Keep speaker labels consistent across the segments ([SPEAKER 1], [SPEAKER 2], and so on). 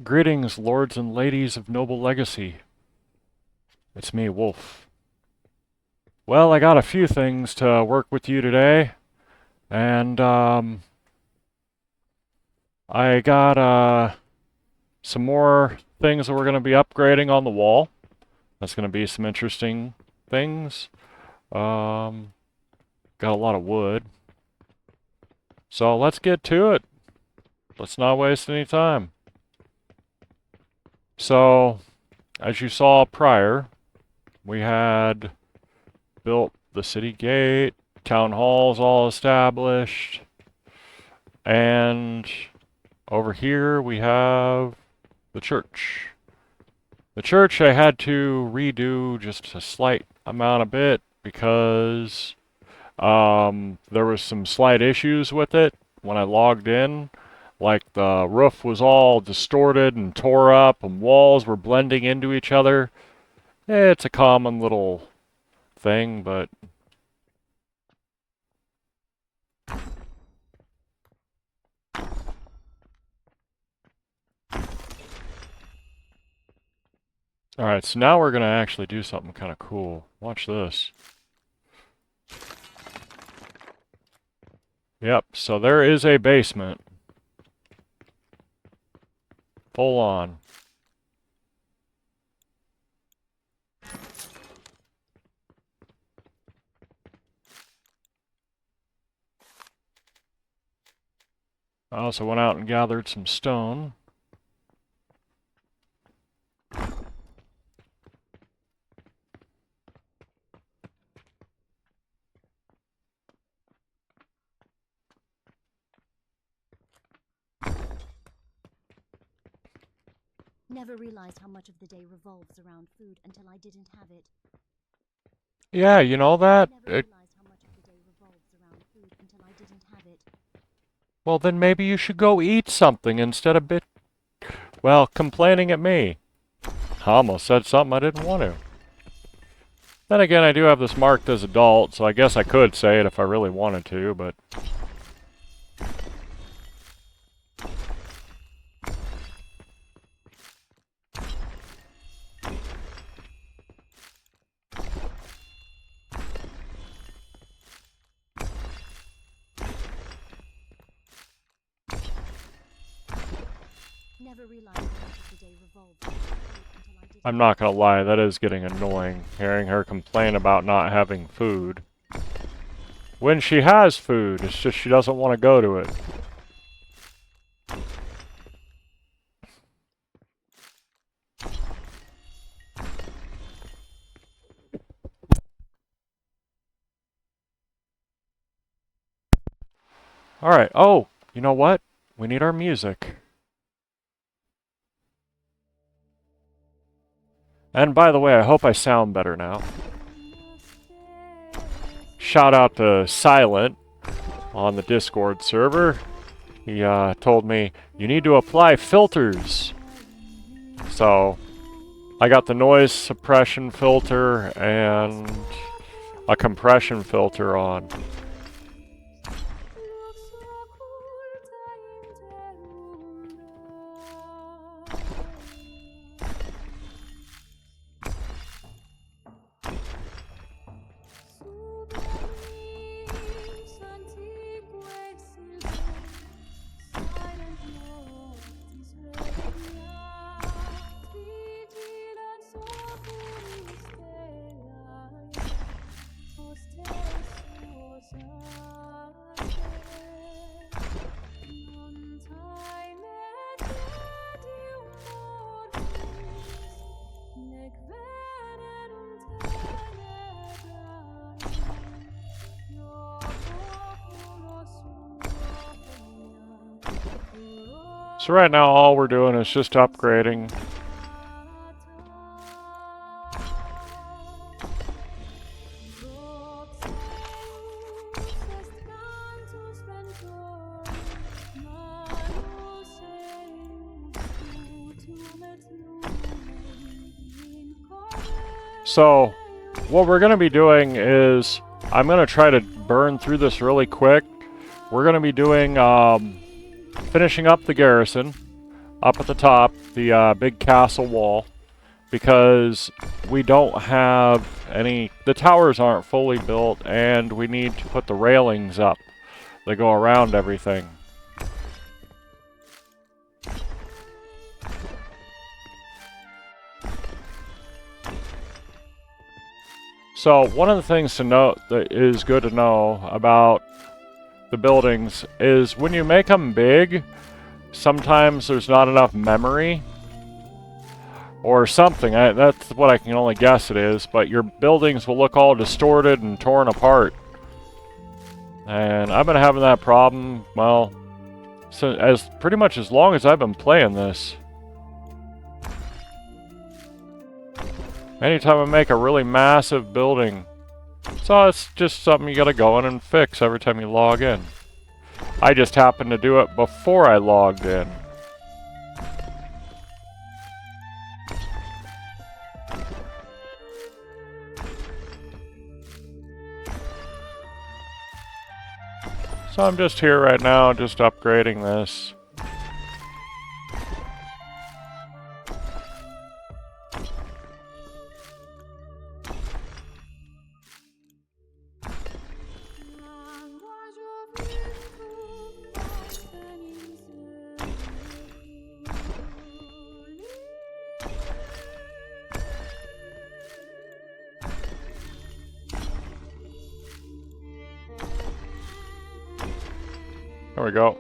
[SPEAKER 1] Greetings, lords and ladies of noble legacy. It's me, Wolf. Well, I got a few things to work with you today, and I got some more things that we're going to be upgrading on the wall. That's going to be some interesting things. Got a lot of wood. So let's get to it. Let's not waste any time. So, as you saw prior, we had built the city gate, town halls all established, and over here we have the church. The church I had to redo just a slight amount of it because there was some slight issues with it when I logged in. Like the roof was all distorted and tore up and walls were blending into each other. It's a common little thing, but alright, so now we're gonna actually do something kind of cool. Watch this. Yep, so there is a basement. Full on. I also went out and gathered some stone.
[SPEAKER 2] Never realized how much of the day revolves around food until I didn't have it.
[SPEAKER 1] Yeah, you know that?
[SPEAKER 2] Never realized how much of the day revolves around food until I didn't have it.
[SPEAKER 1] Well, then maybe you should go eat something instead of complaining at me. I almost said something I didn't want to. Then again, I do have this marked as adult, so I guess I could say it if I really wanted to, but...
[SPEAKER 2] Never realized how much of the day revolves around food until I didn't.
[SPEAKER 1] I'm not gonna lie, that is getting annoying, hearing her complain about not having food. When she has food, it's just she doesn't want to go to it. Alright, oh, you know what? We need our music. And by the way, I hope I sound better now. Shout out to Silent on the Discord server. He told me, you need to apply filters. So, I got the noise suppression filter and a compression filter on. So right now all we're doing is just upgrading. So what we're going to be doing is I'm going to try to burn through this really quick. We're going to be doing finishing up the garrison. up at the top, the big castle wall, because we don't have any, the towers aren't fully built, and we need to put the railings up that go around everything. So one of the things to note that is good to know about the buildings is when you make them big, sometimes there's not enough memory or something. That's what I can only guess it is, but your buildings will look all distorted and torn apart. And I've been having that problem, well, so pretty much as long as I've been playing this. Anytime I make a really massive building, so it's just something you gotta go in and fix every time you log in. I just happened to do it before I logged in. So I'm just here right now, just upgrading this. There we go.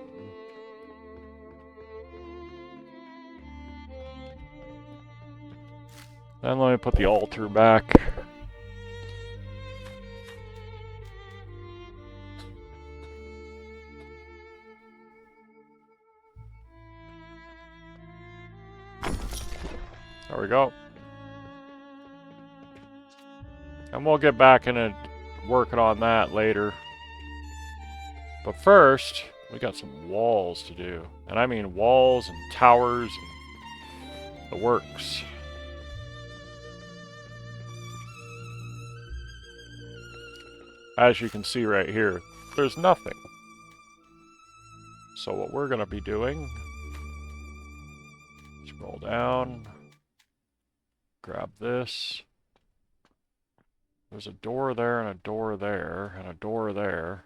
[SPEAKER 1] Then let me put the altar back. There we go. And we'll get back into working on that later. But first, we got some walls to do. And I mean walls and towers and the works. As you can see right here, there's nothing. So what we're going to be doing, scroll down, grab this. There's a door there and a door there and a door there.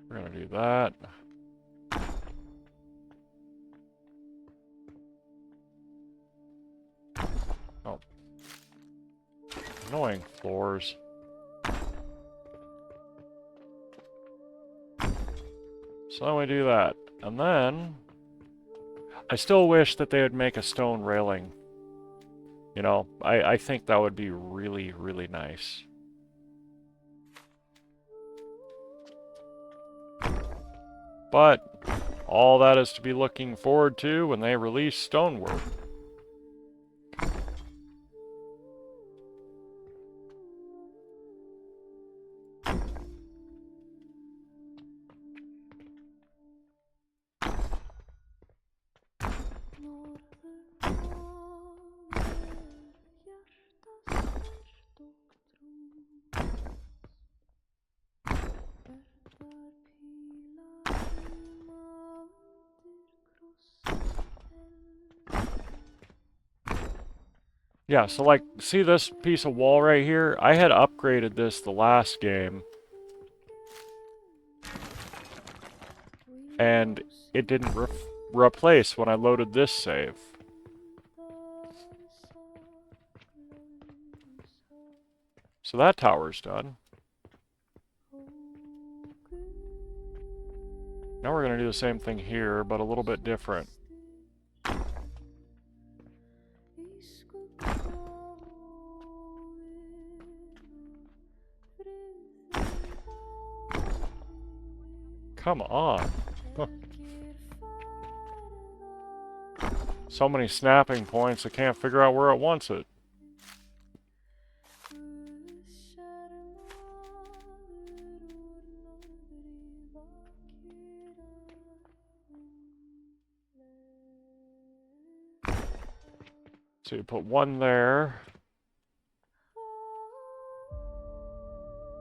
[SPEAKER 1] We're going to do that. Oh. Annoying floors. So then we do that. And then I still wish that they would make a stone railing. You know, I think that would be really, really nice. But all that is to be looking forward to when they release stonework. Yeah, so like, see this piece of wall right here? I had upgraded this the last game. And it didn't replace when I loaded this save. So that tower's done. Now we're going to do the same thing here, but a little bit different. Come on. So many snapping points, I can't figure out where it wants it. So you put one there.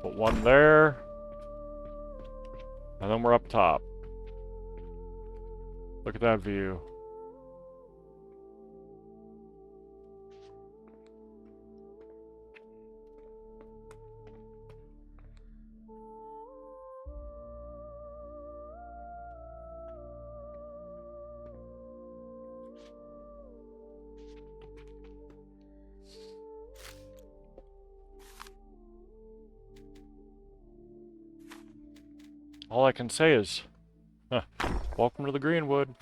[SPEAKER 1] Put one there. And then we're up top. Look at that view. All I can say is, welcome to the Greenwood.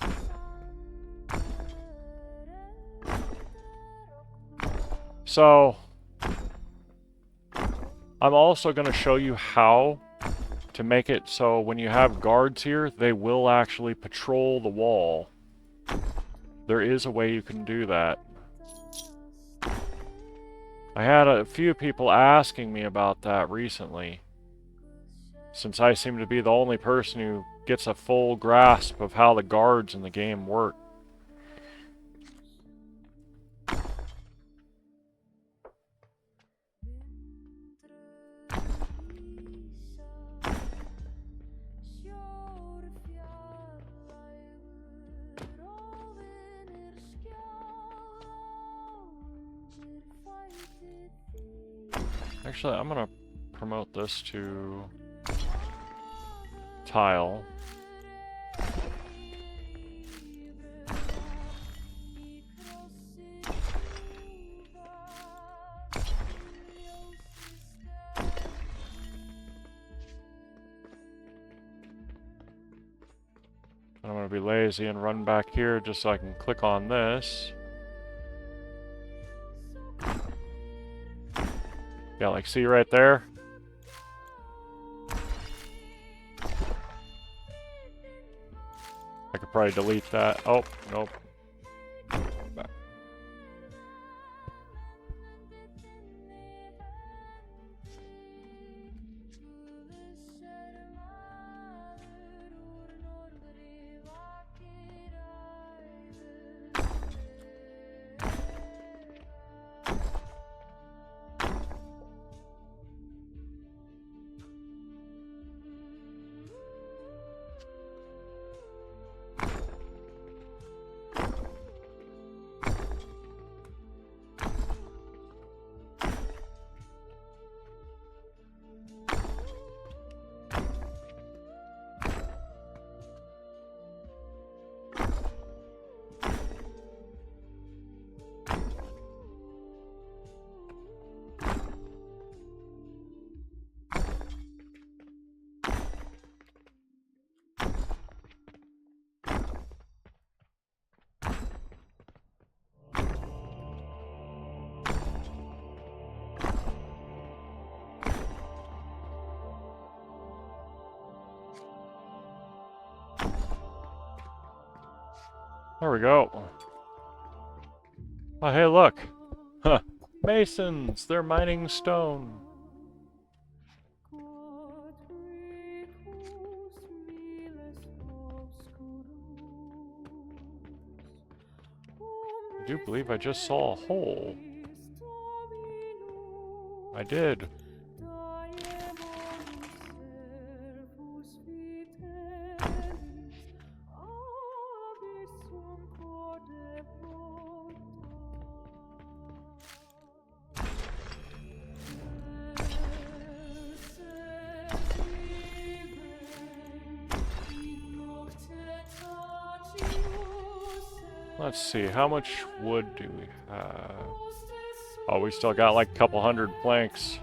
[SPEAKER 1] So, I'm also going to show you how to make it so when you have guards here, they will actually patrol the wall. There is a way you can do that. I had a few people asking me about that recently, since I seem to be the only person who gets a full grasp of how the guards in the game work. Actually, I'm gonna promote this to tile. I'm gonna be lazy and run back here just so I can click on this. Yeah, like see right there? I could probably delete that. Oh, nope. Back. There we go. Oh, hey, look. Huh. Masons! They're mining stone. I do believe I just saw a hole. I did. Let's see, how much wood do we have? Oh, we still got like a couple hundred planks.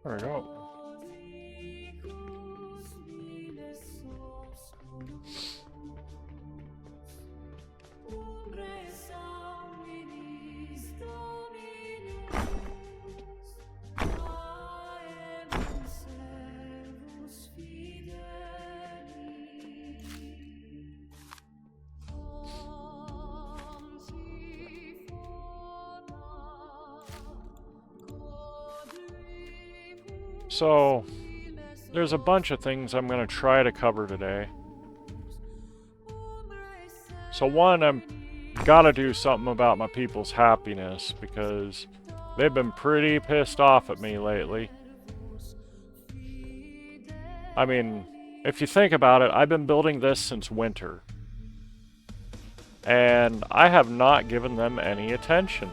[SPEAKER 1] There we go. So, there's a bunch of things I'm going to try to cover today. So one, I'm gotta do something about my people's happiness because they've been pretty pissed off at me lately. I mean, if you think about it, I've been building this since winter. And I have not given them any attention.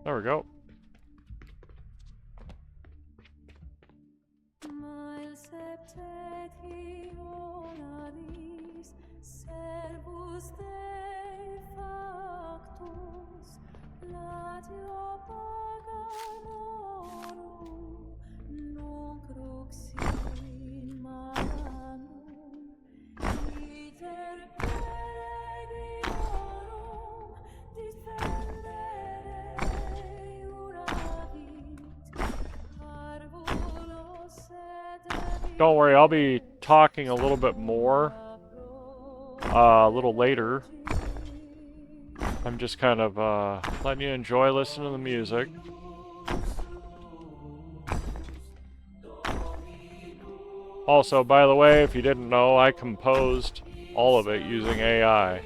[SPEAKER 1] There we go. Don't worry, I'll be talking a little bit more a little later. I'm just kind of letting you enjoy listening to the music. Also, by the way, if you didn't know, I composed all of it using AI.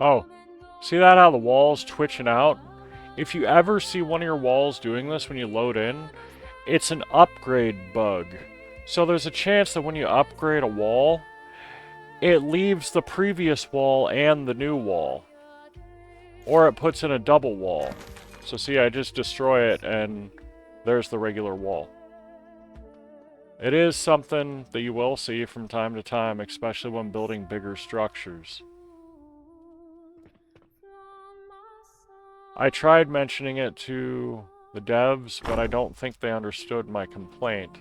[SPEAKER 1] Oh, see that how the wall's twitching out? If you ever see one of your walls doing this when you load in, it's an upgrade bug. So there's a chance that when you upgrade a wall, it leaves the previous wall and the new wall. Or it puts in a double wall. So see, I just destroy it and there's the regular wall. It is something that you will see from time to time, especially when building bigger structures. I tried mentioning it to the devs, but I don't think they understood my complaint.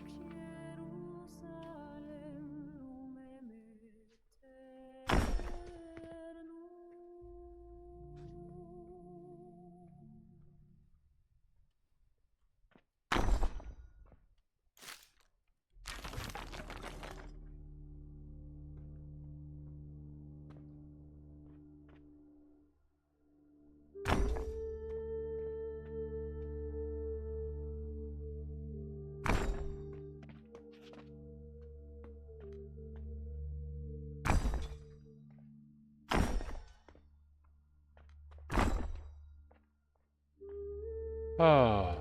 [SPEAKER 1] Oh.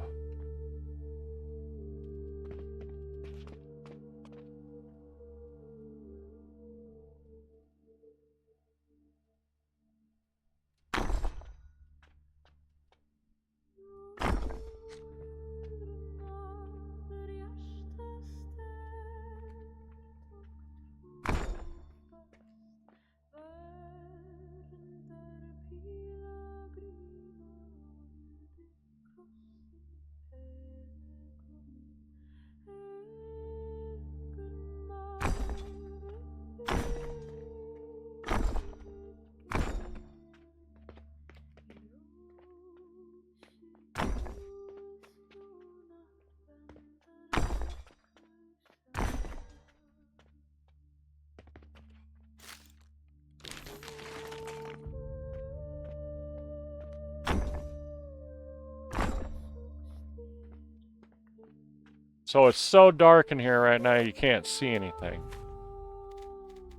[SPEAKER 1] So it's so dark in here right now you can't see anything.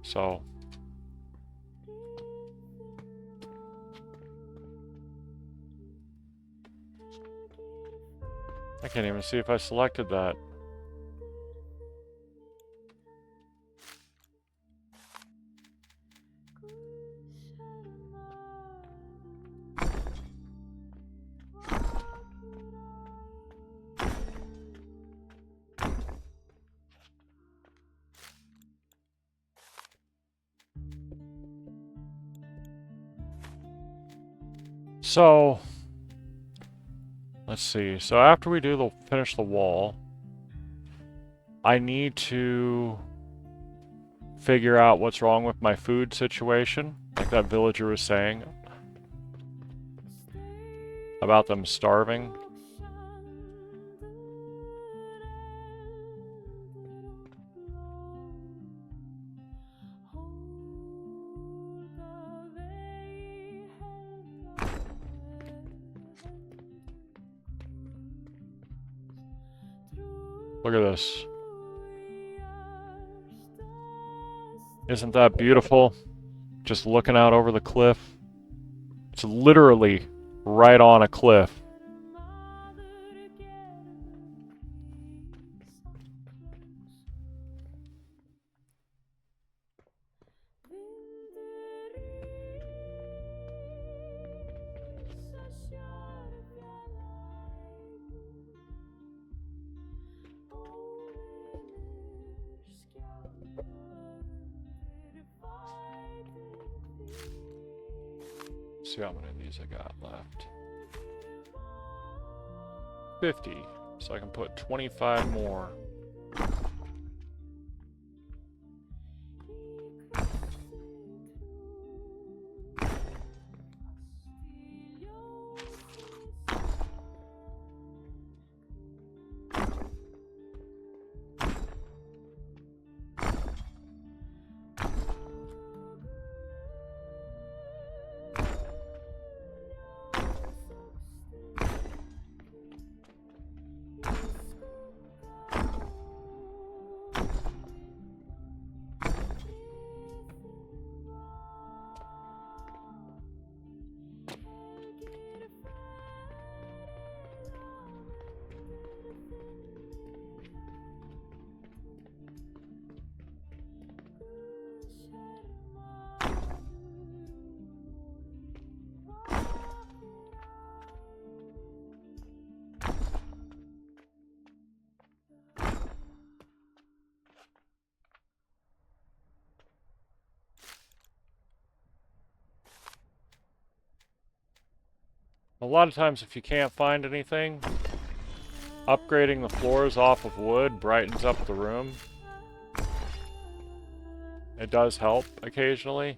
[SPEAKER 1] So I can't even see if I selected that. So let's see. So after we finish the wall, I need to figure out what's wrong with my food situation, like that villager was saying about them starving. Look at this. Isn't that beautiful? Just looking out over the cliff. It's literally right on a cliff. See how many of these I got left. 50. So I can put 25 more. A lot of times if you can't find anything, upgrading the floors off of wood brightens up the room. It does help occasionally.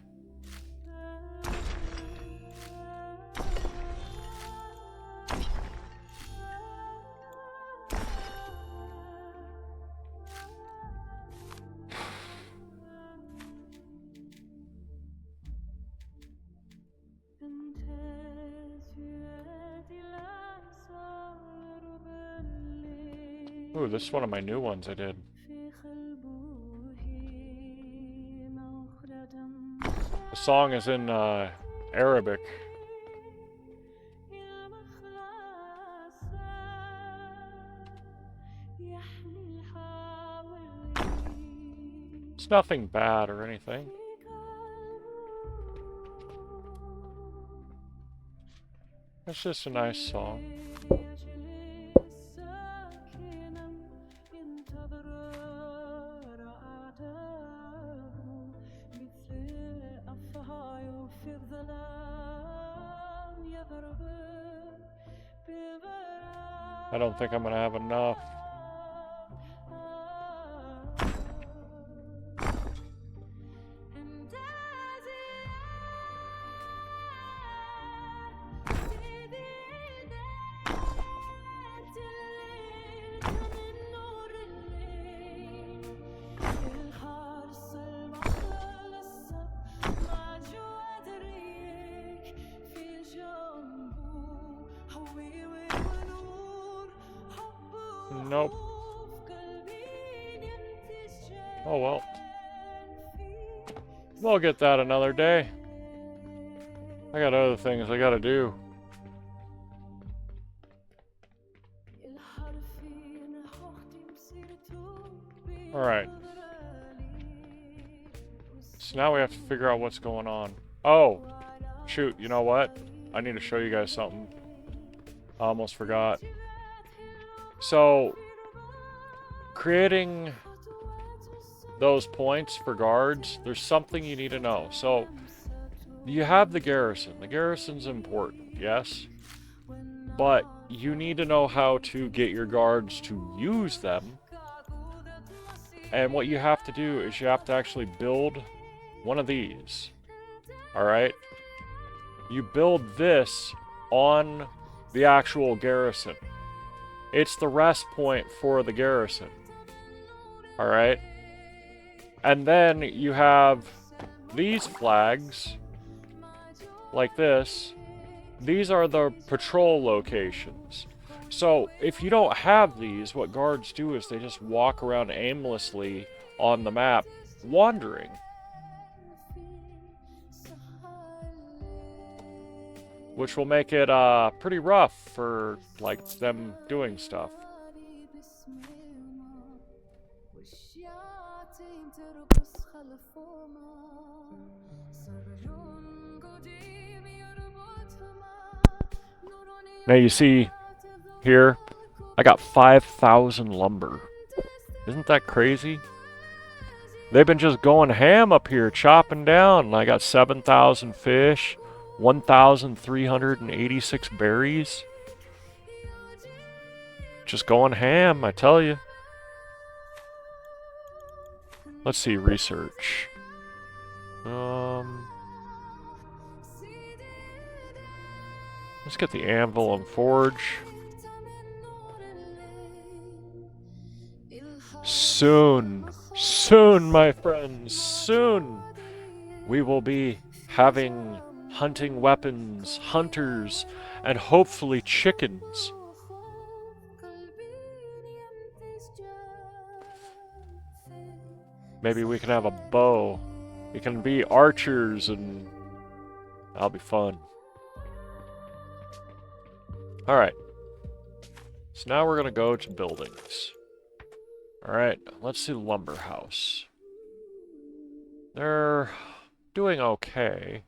[SPEAKER 1] Ooh, this is one of my new ones I did. The song is in Arabic. It's nothing bad or anything. It's just a nice song. I don't think I'm gonna have enough. Nope. Oh well. We'll get that another day. I got other things I gotta do. Alright. So now we have to figure out what's going on. Oh! Shoot, you know what? I need to show you guys something. I almost forgot. So, creating those points for guards, there's something you need to know. So, you have the garrison. The garrison's important, yes? But you need to know how to get your guards to use them. And what you have to do is you have to actually build one of these. Alright? You build this on the actual garrison. It's the rest point for the garrison. Alright? And then you have these flags, like this. These are the patrol locations. So, if you don't have these, what guards do is they just walk around aimlessly on the map, wandering. Which will make it pretty rough for, like, them doing stuff. Now you see here, I got 5,000 lumber. Isn't that crazy? They've been just going ham up here, chopping down. I got 7,000 fish, 1,386 berries. Just going ham, I tell you. Let's see, research. Let's get the anvil and forge. Soon, my friends, soon, we will be having hunting weapons, hunters, and hopefully chickens. Maybe we can have a bow. We can be archers, and that'll be fun. Alright. So now we're gonna go to buildings. Alright, let's see the lumber house. They're doing okay.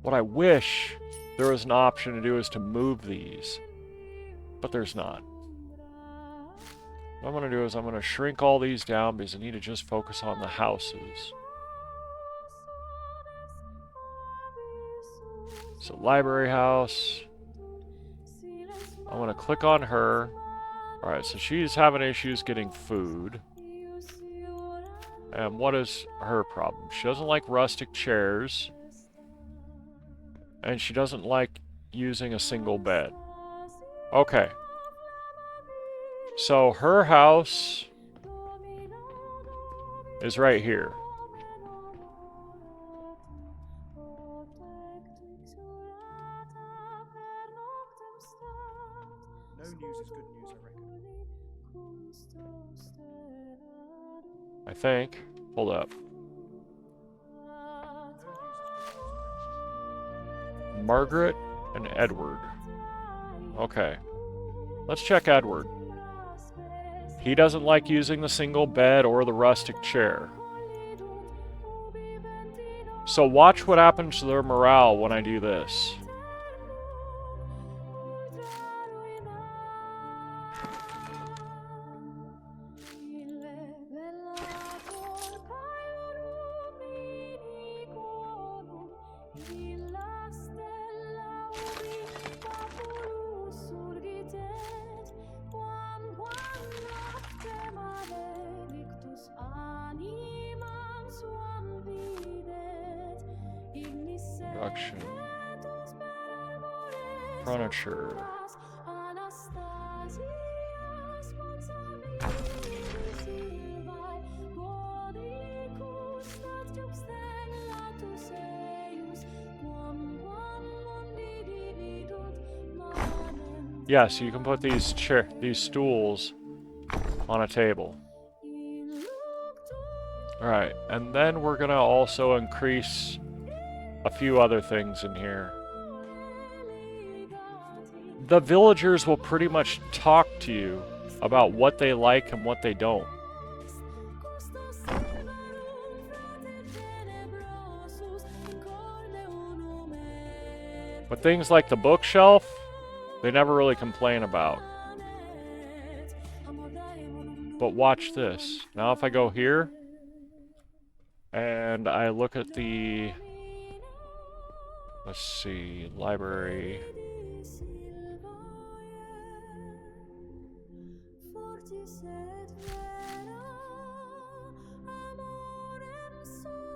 [SPEAKER 1] What I wish there was an option to do is to move these. But there's not. What I'm going to do is I'm going to shrink all these down because I need to just focus on the houses. So library house. I'm going to click on her. Alright, so she's having issues getting food. And what is her problem? She doesn't like rustic chairs. And she doesn't like using a single bed. Okay. So her house is right here.
[SPEAKER 3] No news is good news, I reckon.
[SPEAKER 1] I think. Hold up. Margaret and Edward. Okay. Let's check Edward. He doesn't like using the single bed or the rustic chair. So watch what happens to their morale when I do this. Production. Furniture. Yes, you can put these stools on a table. Alright, and then we're gonna also increase a few other things in here. The villagers will pretty much talk to you about what they like and what they don't. But things like the bookshelf, they never really complain about. But watch this. Now if I go here, and I look at the... Let's see, library.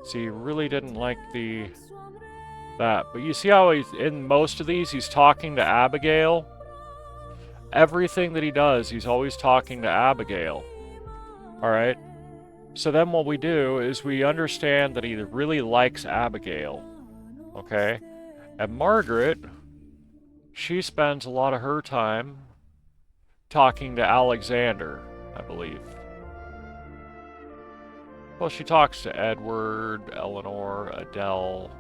[SPEAKER 1] See, he really didn't like that. But you see how he's, in most of these, he's talking to Abigail? Everything that he does, he's always talking to Abigail. Alright? So then what we do is we understand that he really likes Abigail. Okay? And Margaret, she spends a lot of her time talking to Alexander, I believe. Well, she talks to Edward, Eleanor, Adele.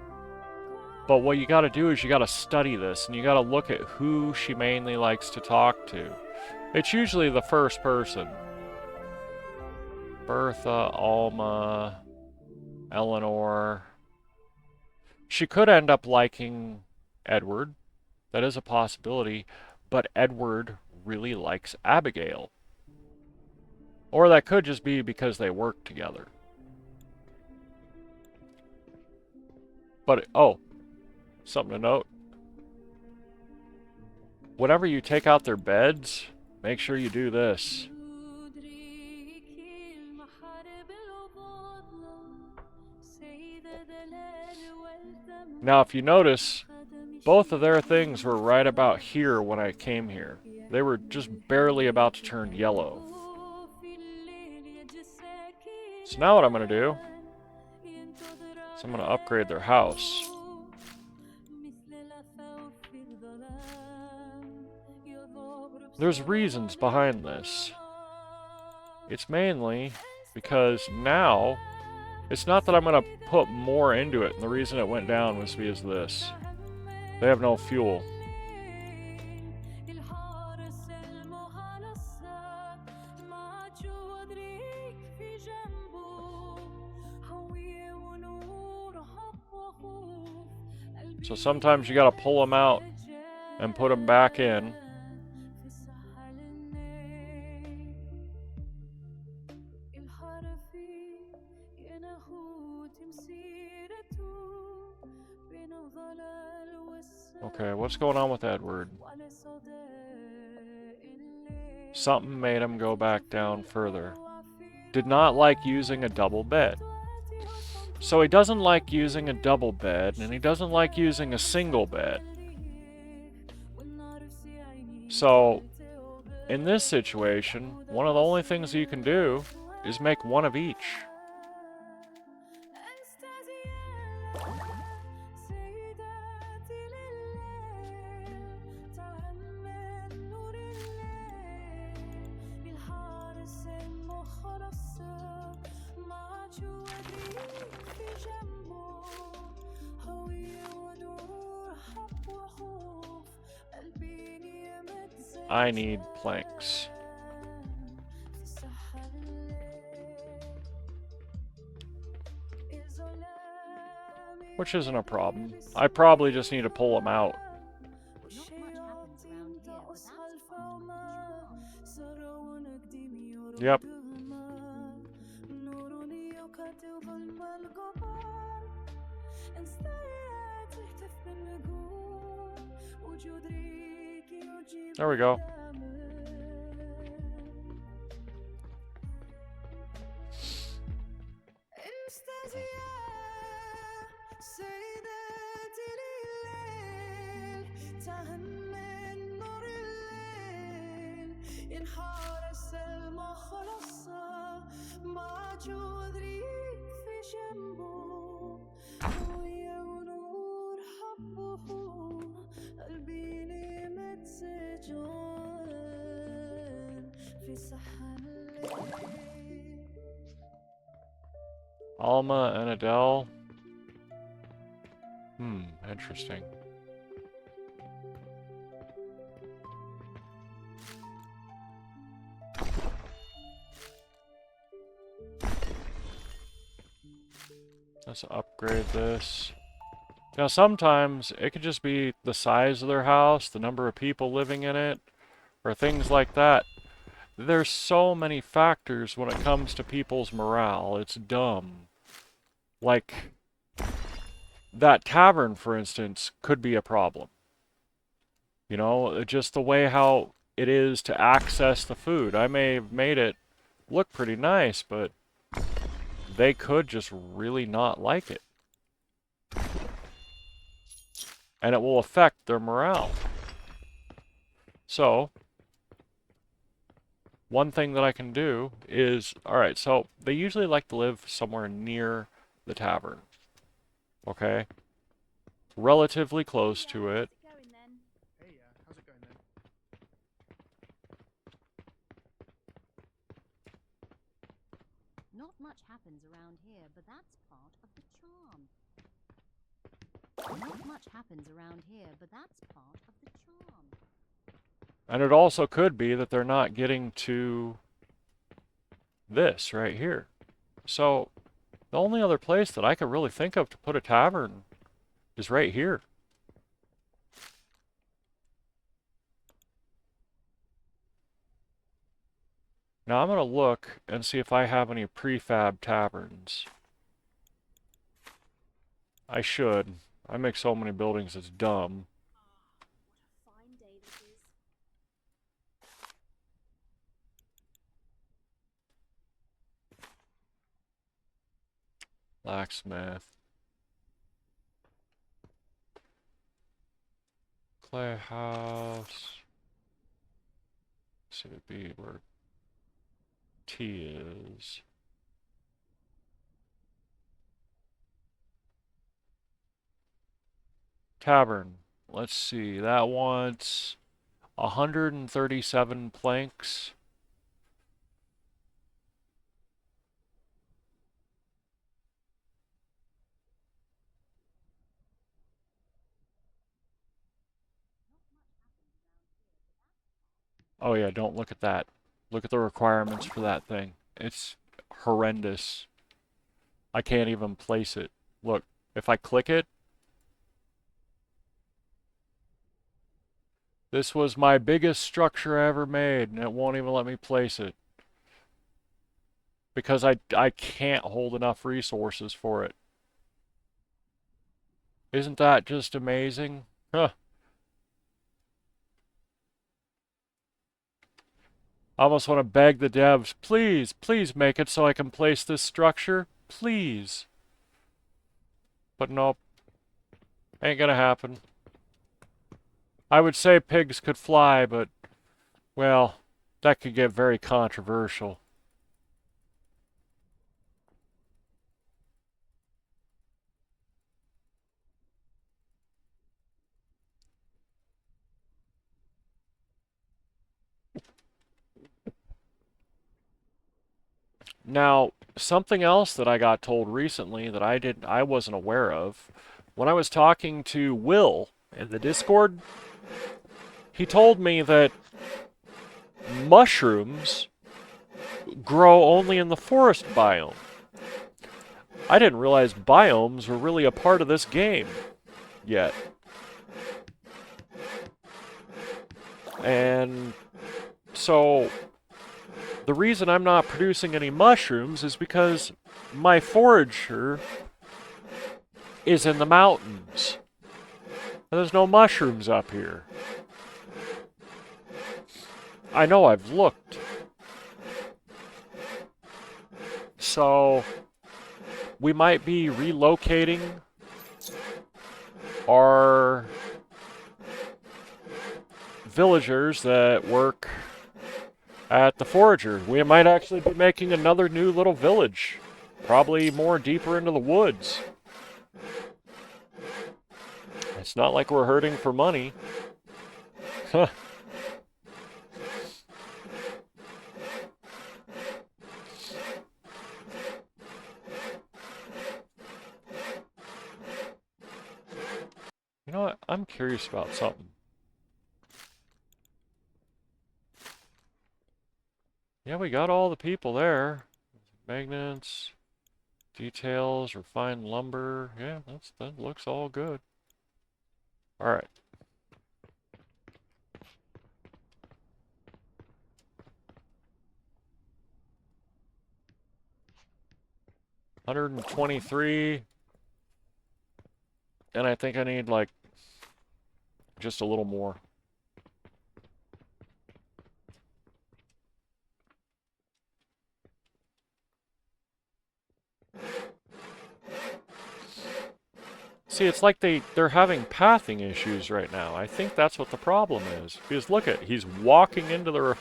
[SPEAKER 1] But what you gotta do is you gotta study this, and you gotta look at who she mainly likes to talk to. It's usually the first person. Bertha, Alma, Eleanor. She could end up liking Edward. That is a possibility. But Edward really likes Abigail. Or that could just be because they work together. But, oh, something to note. Whenever you take out their beds, make sure you do this. Now, if you notice, both of their things were right about here when I came here. They were just barely about to turn yellow. So now what I'm going to do is I'm going to upgrade their house. There's reasons behind this. It's mainly because now, it's not that I'm going to put more into it, and the reason it went down was because of this. They have no fuel. So sometimes you gotta pull them out and put them back in. Okay, what's going on with Edward? Something made him go back down further. Did not like using a double bed. So he doesn't like using a double bed, and he doesn't like using a single bed. So, in this situation, one of the only things you can do is make one of each. I need planks. which isn't a problem. I probably just need to pull them out.
[SPEAKER 2] Not much happens around here, but that's part of the charm.
[SPEAKER 1] Yep. There we go. Alma and Adele. Interesting. Let's upgrade this. Now, sometimes it could just be the size of their house, the number of people living in it, or things like that. There's so many factors when it comes to people's morale. It's dumb. Like, that tavern, for instance, could be a problem. You know, just the way how it is to access the food. I may have made it look pretty nice, but they could just really not like it. And it will affect their morale. So, one thing that I can do is, alright, so they usually like to live somewhere near the tavern. Okay? Relatively close to it.
[SPEAKER 3] Hey, how's it going then?
[SPEAKER 2] Not much happens around here, but that's part of the charm. Not much happens around here, but that's part of the charm.
[SPEAKER 1] And it also could be that they're not getting to this right here. So, the only other place that I could really think of to put a tavern is right here. Now I'm going to look and see if I have any prefab taverns. I should. I make so many buildings, it's dumb.
[SPEAKER 2] What a fine day this is.
[SPEAKER 1] Blacksmith. Clay house. See the B where T is. Tavern. Let's see. That wants 137 planks. Oh yeah, don't look at that. Look at the requirements for that thing. It's horrendous. I can't even place it. Look, if I click it, this was my biggest structure I ever made, and it won't even let me place it. Because I can't hold enough resources for it. Isn't that just amazing? Huh. I almost want to beg the devs, please, please make it so I can place this structure. Please. But nope. Ain't gonna happen. I would say pigs could fly, but, well, that could get very controversial. Now, something else that I got told recently that I wasn't aware of, when I was talking to Will in the Discord, he told me that mushrooms grow only in the forest biome. I didn't realize biomes were really a part of this game yet. And so the reason I'm not producing any mushrooms is because my forager is in the mountains. There's no mushrooms up here. I know I've looked. So we might be relocating our villagers that work at the Forager. We might actually be making another new little village. Probably more deeper into the woods. It's not like we're hurting for money. Huh. You know what? I'm curious about something. Yeah, we got all the people there. Magnets, details, refined lumber. Yeah, that looks all good. All right. $123. And I think I need like just a little more. See, it's like they're having pathing issues right now. I think that's what the problem is. Because look at, he's walking into the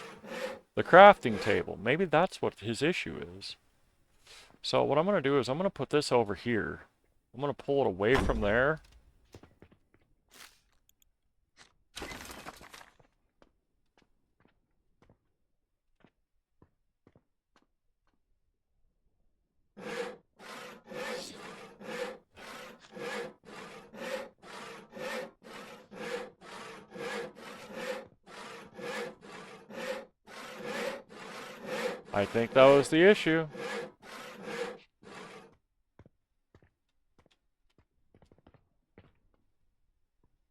[SPEAKER 1] crafting table. Maybe that's what his issue is. So what I'm going to do is I'm going to put this over here. I'm going to pull it away from there. I think that was the issue.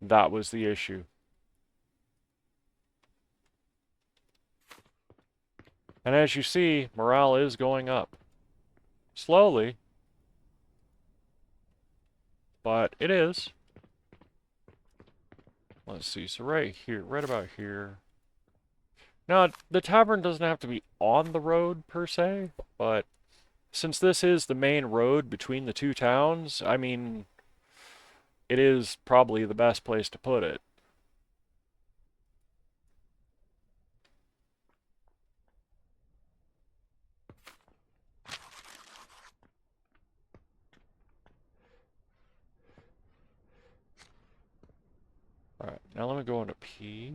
[SPEAKER 1] That was the issue. And as you see, morale is going up. Slowly. But it is. Let's see, so right here, right about here. Now, the tavern doesn't have to be on the road, per se, but since this is the main road between the two towns, I mean, it is probably the best place to put it. Alright, now let me go into P.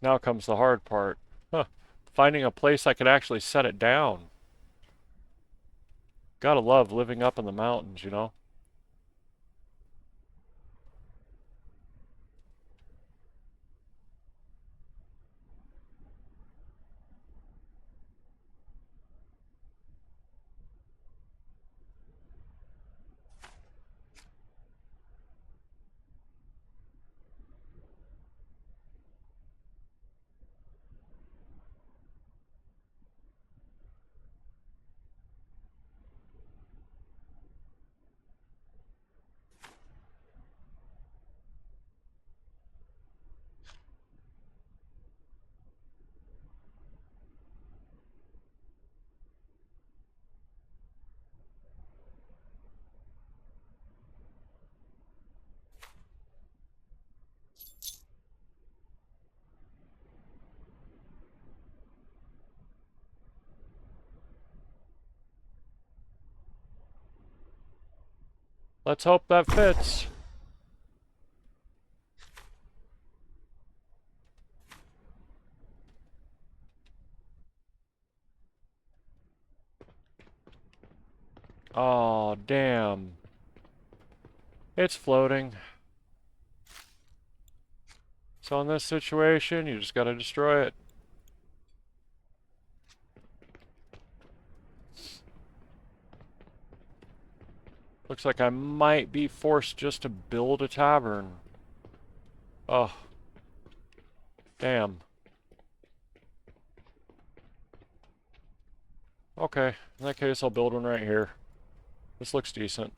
[SPEAKER 1] Now comes the hard part. Huh. Finding a place I could actually set it down. Gotta love living up in the mountains, you know? Let's hope that fits. Oh, damn. It's floating. So in this situation, you just gotta destroy it. Looks like I might be forced just to build a tavern. Oh. Damn. Okay, in that case I'll build one right here. This looks decent.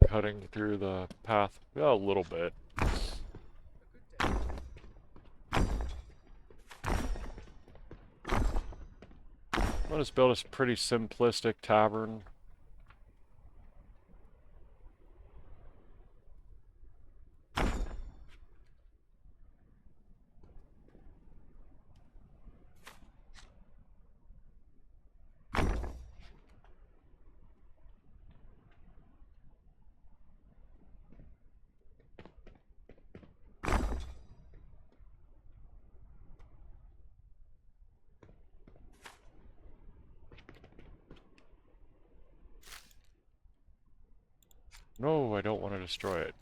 [SPEAKER 1] Cutting through the path a little bit. I'll just build a pretty simplistic tavern. No, I don't want to destroy it.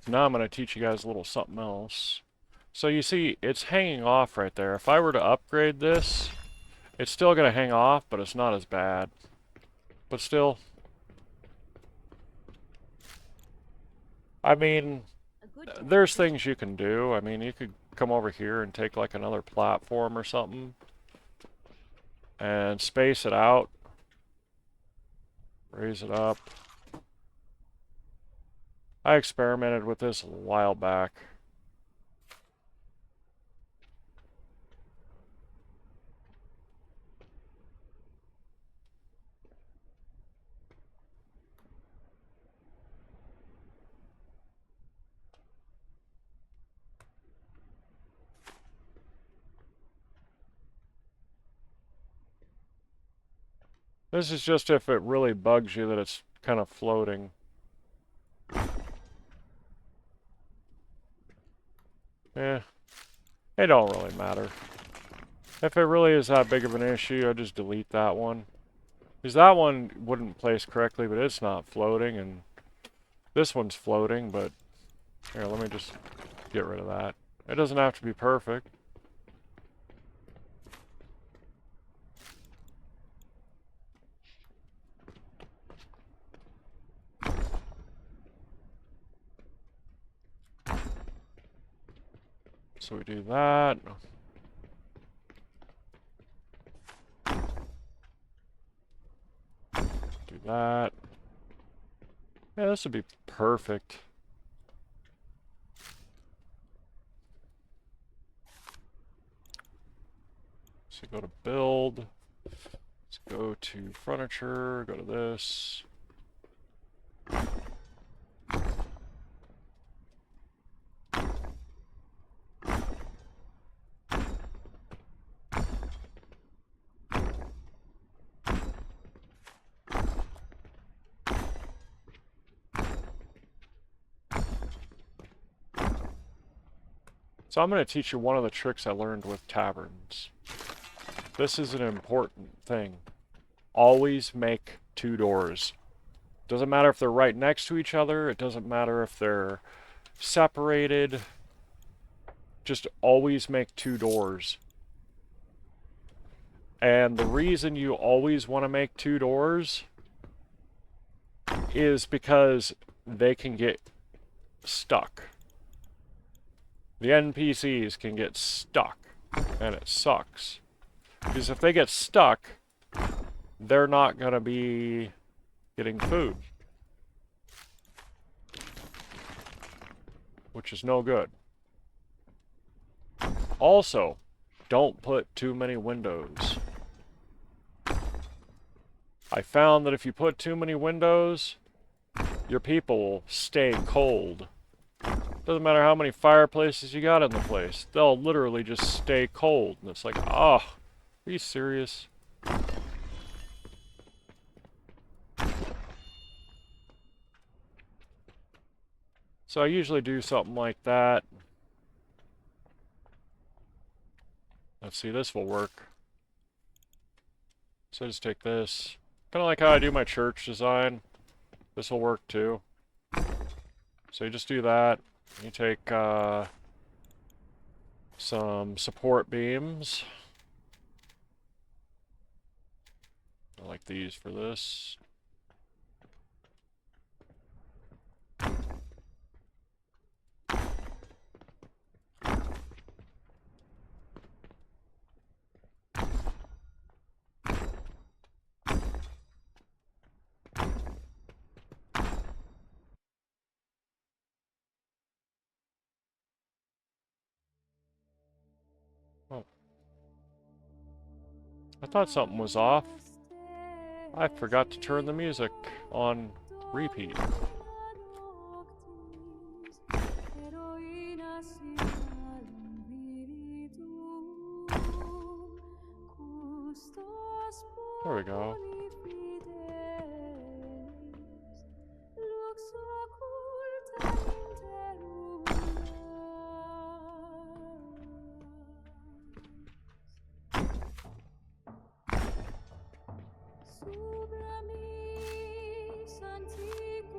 [SPEAKER 1] Now I'm going to teach you guys a little something else. So you see, it's hanging off right there. If I were to upgrade this, it's still going to hang off, but it's not as bad. But still, I mean, there's things you can do. I mean, you could come over here and take like another platform or something and space it out. Raise it up. I experimented with this a while back. This is just if it really bugs you that it's kind of floating. Eh, it don't really matter. If it really is that big of an issue, I just delete that one. Because that one wouldn't place correctly, but it's not floating, and this one's floating, but... Here, let me just get rid of that. It doesn't have to be perfect. So we do that. Do that. Yeah, this would be perfect. So go to build. Let's go to furniture. Go to this. So I'm going to teach you one of the tricks I learned with taverns. This is an important thing. Always make 2 doors. Doesn't matter if they're right next to each other. It doesn't matter if they're separated. Just always make 2 doors. And the reason you always want to make 2 doors is because they can get stuck. The NPCs can get stuck, and it sucks. Because if they get stuck, they're not going to be getting food. Which is no good. Also, don't put too many windows. I found that if you put too many windows, your people stay cold. Doesn't matter how many fireplaces you got in the place. They'll literally just stay cold. And it's like, ah, oh, are you serious? So I usually do something like that. Let's see, this will work. So I just take this. Kind of like how I do my church design. This will work too. So you just do that. You take some support beams. I like these for this. Oh. I thought something was off. I forgot to turn the music on repeat. There we go.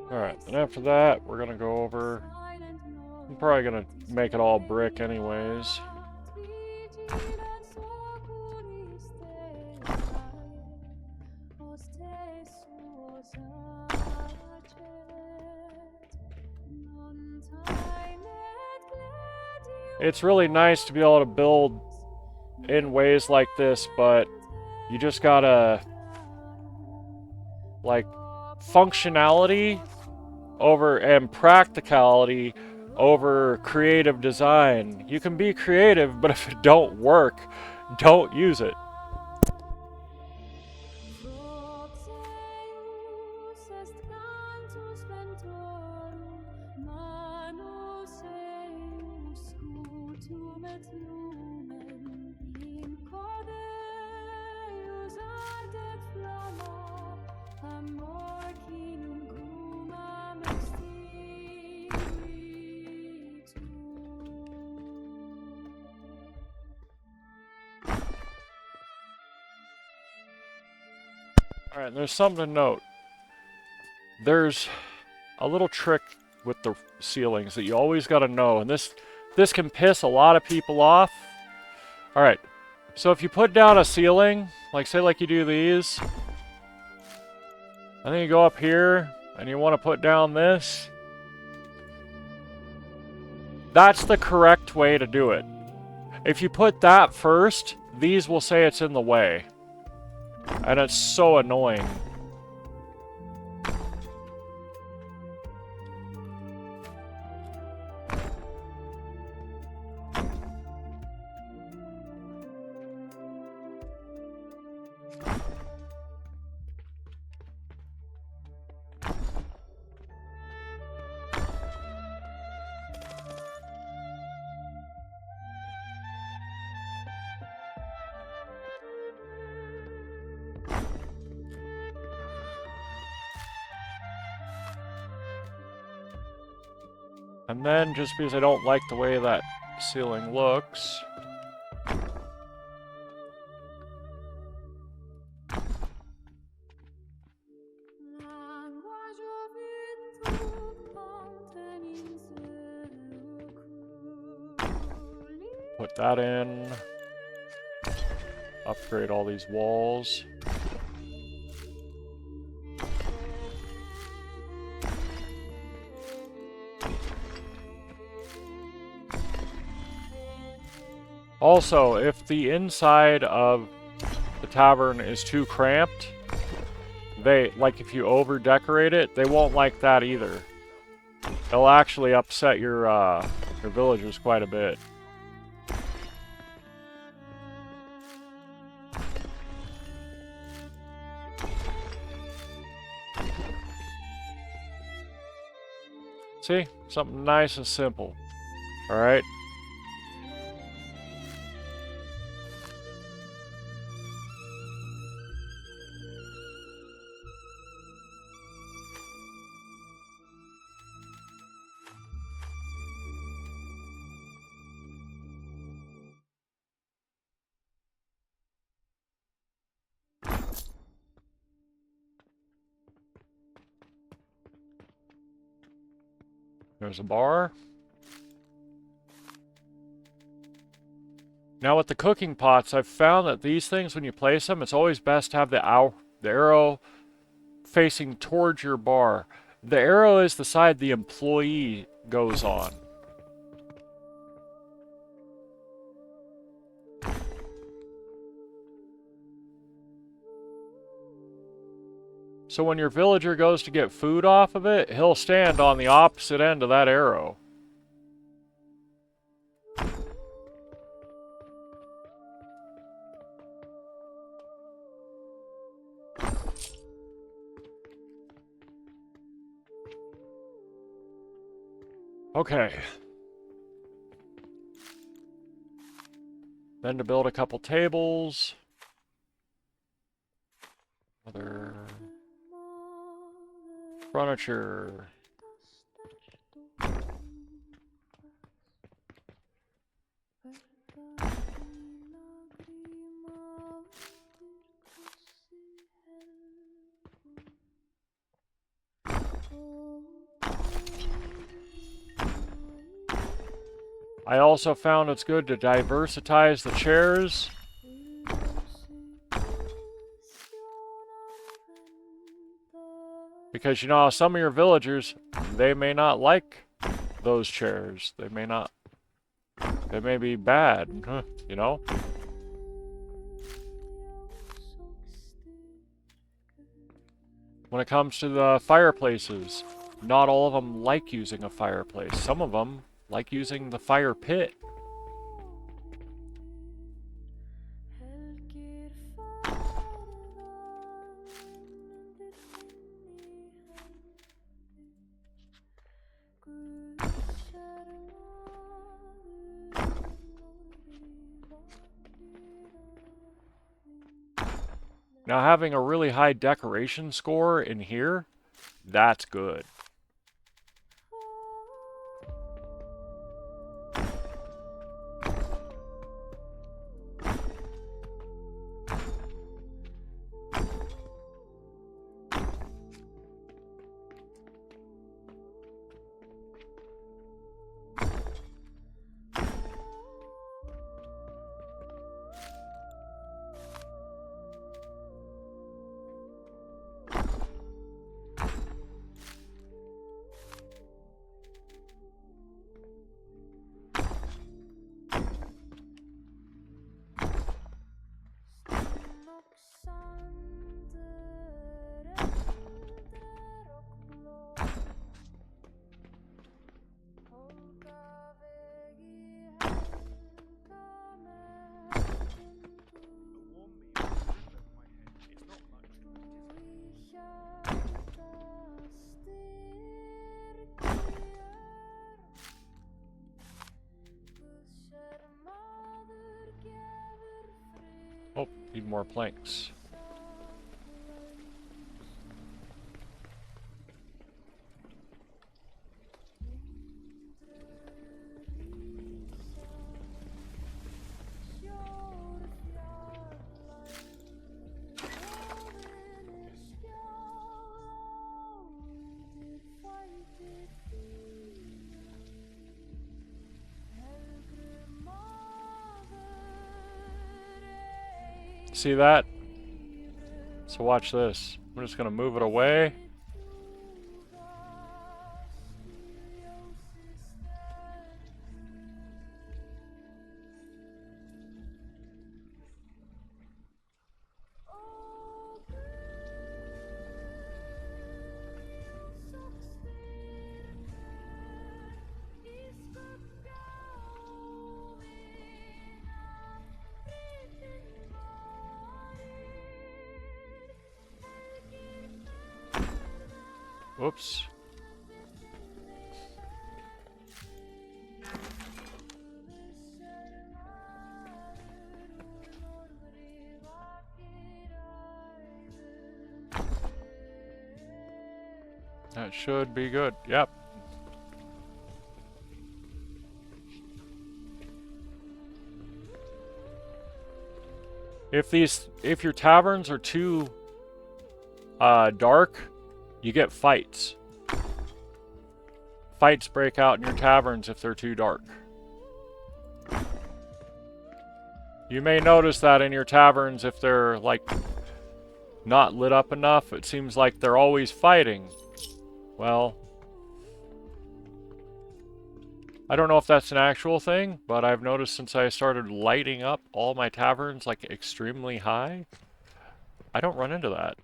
[SPEAKER 1] Alright, and after that, we're gonna go over... I'm probably gonna make it all brick anyways. It's really nice to be able to build in ways like this, but you just gotta... like, functionality over and practicality over creative design. You can be creative, but if it don't work, don't use it. Alright, there's something to note. There's a little trick with the ceilings that you always gotta know, and this can piss a lot of people off. Alright, so if you put down a ceiling, like say like you do these, and then you go up here, and you want to put down this, that's the correct way to do it. If you put that first, these will say it's in the way. And it's so annoying. And then, just because I don't like the way that ceiling looks. Put that in. Upgrade all these walls. Also, if the inside of the tavern is too cramped, like if you over decorate it, they won't like that either. It'll actually upset your villagers quite a bit. See? Something nice and simple. Alright? There's a bar. Now with the cooking pots, I've found that these things, when you place them, it's always best to have the arrow facing towards your bar. The arrow is the side the employee goes on. So when your villager goes to get food off of it, he'll stand on the opposite end of that arrow. Okay. Then to build a couple tables. Other furniture. I also found it's good to diversitize the chairs. Because, you know, some of your villagers, they may not like those chairs. They may be bad, you know? When it comes to the fireplaces, not all of them like using a fireplace. Some of them like using the fire pit. Now, having a really high decoration score in here, that's good. Oh, need more planks. See that? So watch this. I'm just gonna move it away. Whoops. That should be good. Yep. If your taverns are too dark, you get fights. Fights break out in your taverns if they're too dark. You may notice that in your taverns if they're like not lit up enough, it seems like they're always fighting. Well, I don't know if that's an actual thing, but I've noticed since I started lighting up all my taverns like extremely high, I don't run into that.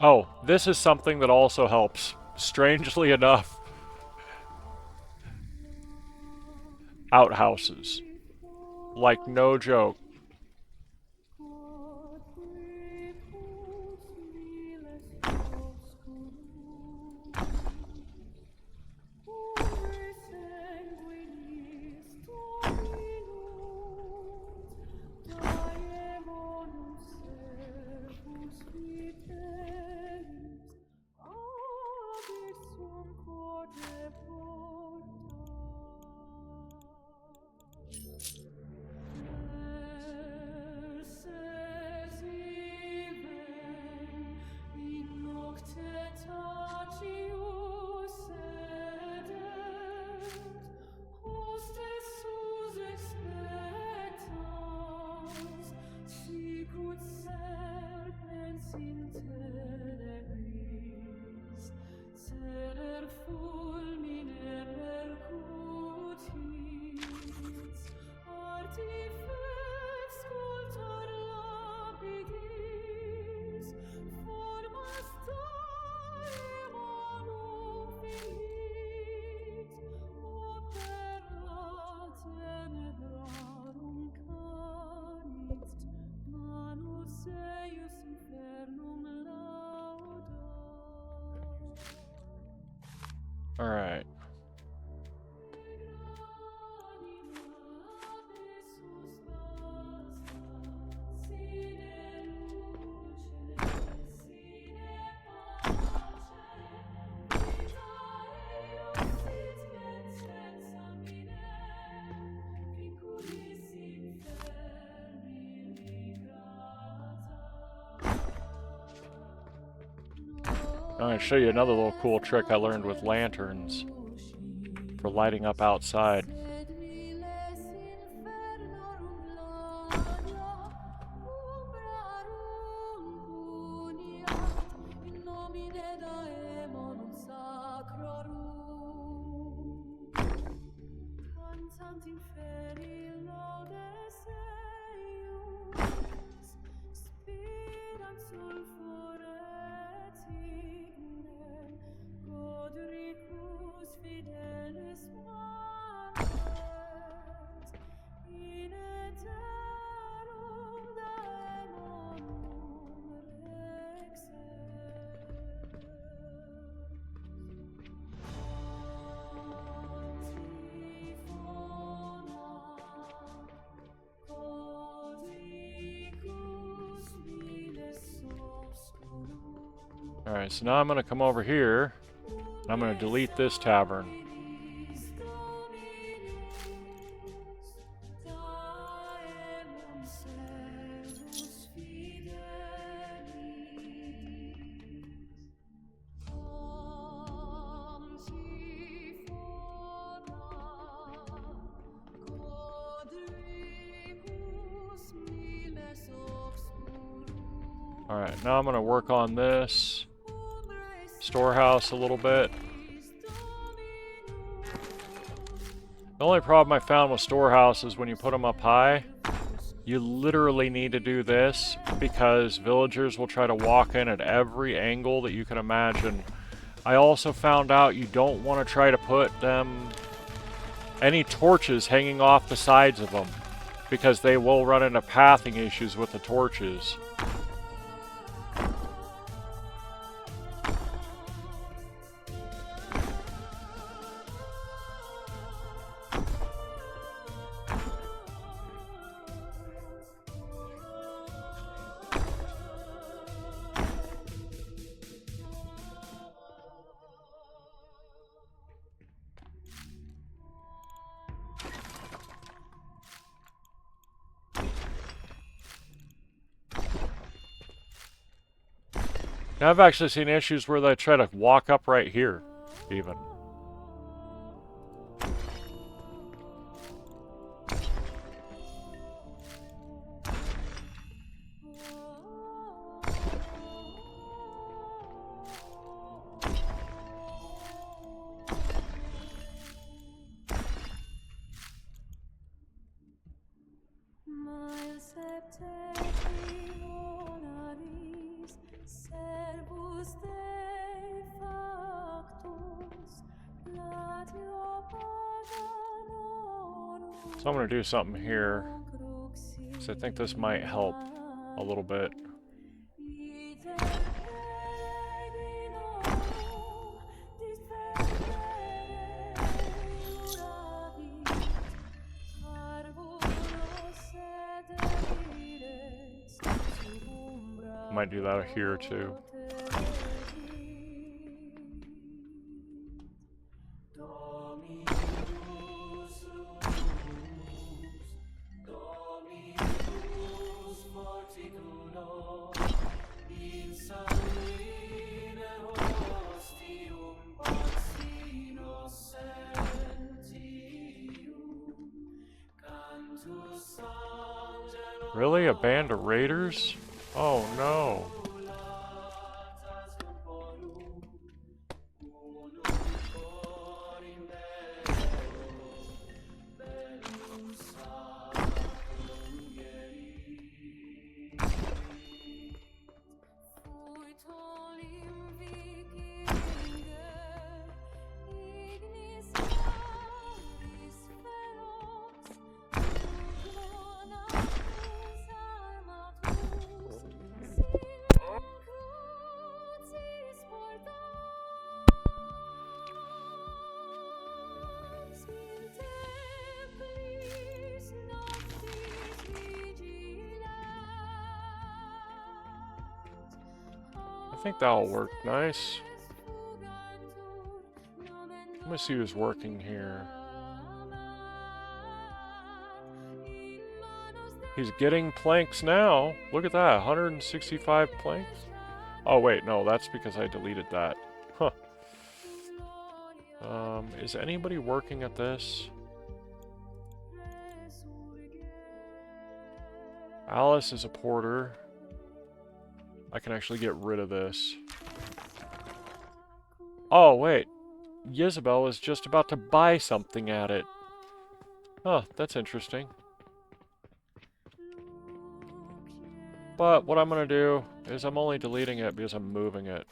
[SPEAKER 1] Oh, this is something that also helps. Strangely enough, outhouses. Like, no joke. Alright. I'm going to show you another little cool trick I learned with lanterns for lighting up outside. Alright, so now I'm going to come over here, and I'm going to delete this tavern. Alright, now I'm gonna work on this storehouse a little bit. The only problem I found with storehouses when you put them up high, you literally need to do this because villagers will try to walk in at every angle that you can imagine. I also found out you don't want to try to put any torches hanging off the sides of them because they will run into pathing issues with the torches. Now, I've actually seen issues where they try to walk up right here, even. So I'm going to do something here, because I think this might help a little bit. Might do that here too. Really? A band of raiders? Oh no. I think that'll work nice. Let me see who's working here. He's getting planks now. Look at that, 165 planks. Oh wait, no, that's because I deleted that. Huh. Is anybody working at this? Alice is a porter. I can actually get rid of this. Oh, wait. Isabel is just about to buy something at it. Huh, that's interesting. But what I'm going to do is I'm only deleting it because I'm moving it.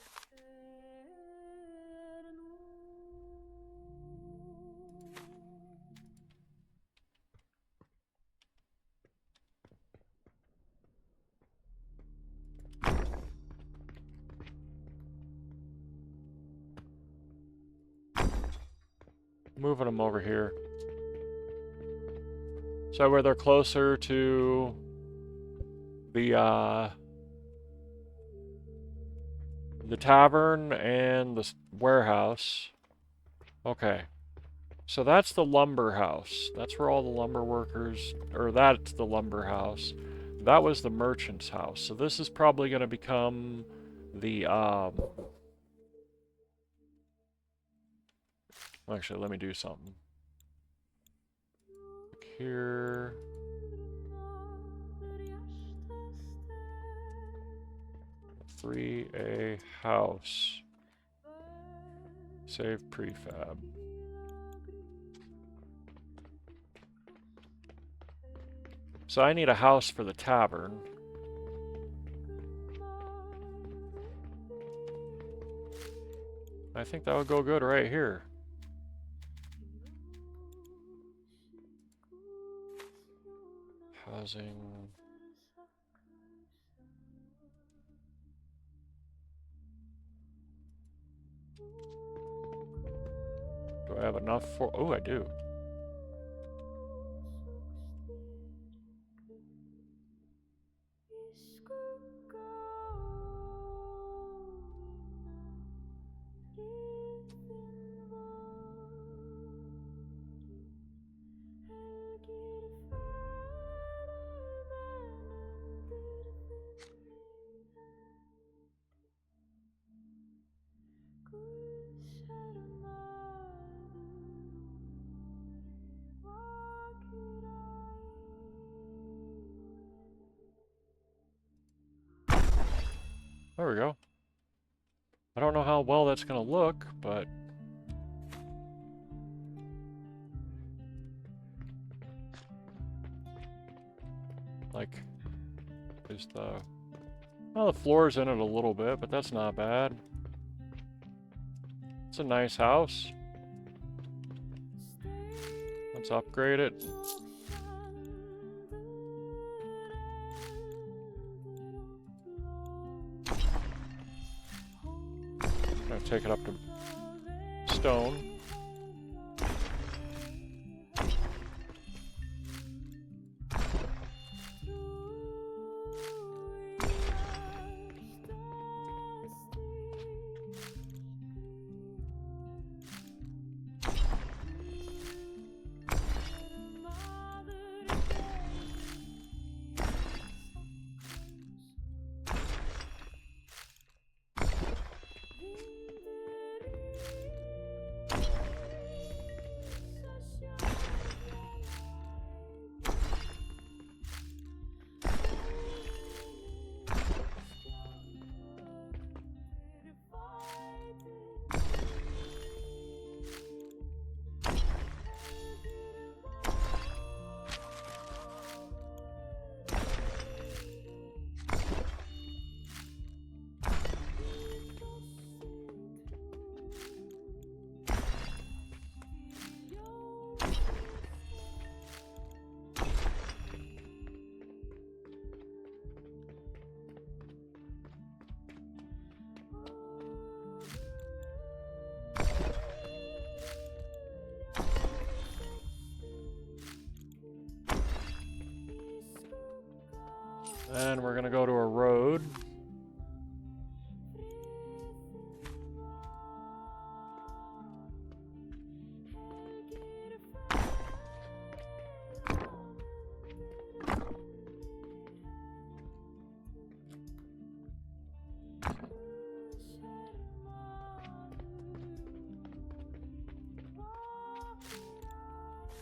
[SPEAKER 1] Moving them over here. So where they're closer to the tavern and the warehouse. Okay. So that's the lumber house. That's where all the lumber workers, or that's the lumber house. That was the merchant's house. So this is probably going to become the, actually, let me do something. Look here. Free a house. Save prefab. So I need a house for the tavern. I think that would go good right here. Housing. Do I have enough for... Oh, I do. There we go. I don't know how well that's gonna look, but... Like, is the... Well, the floor's in it a little bit, but that's not bad. It's a nice house. Let's upgrade it. Gonna take it up to stone. And we're gonna go to a road.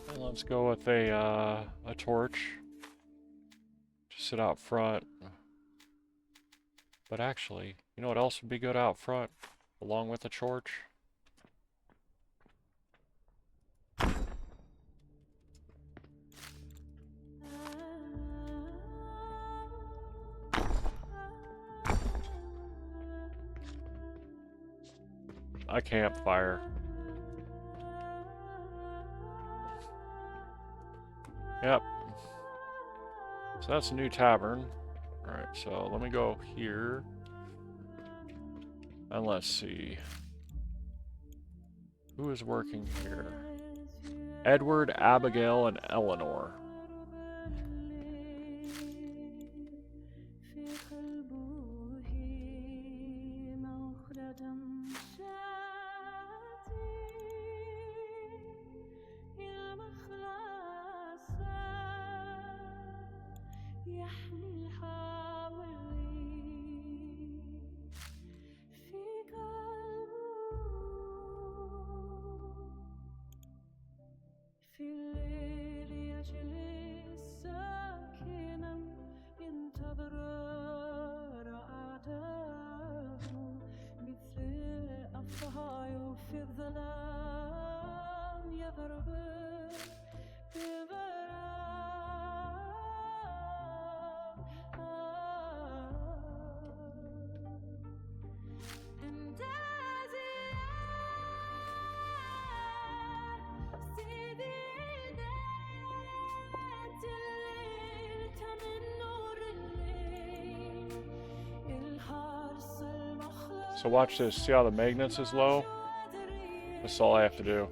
[SPEAKER 1] And let's go with a torch. Sit out front. But actually, you know what else would be good out front, along with the torch? A campfire. Yep. So that's a new tavern. Alright, so let me go here. And let's see. Who is working here? Edward, Abigail, and Eleanor. So watch this. See how the magnets is low? That's all I have to do.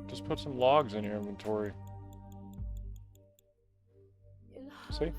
[SPEAKER 1] Just put some logs in your inventory. See?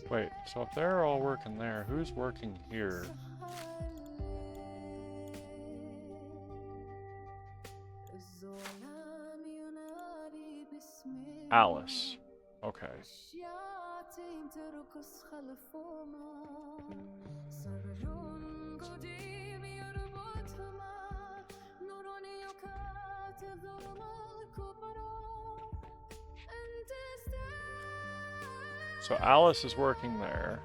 [SPEAKER 1] Wait, so if they're all working there, who's working here? Alice. Okay. So Alice is working there.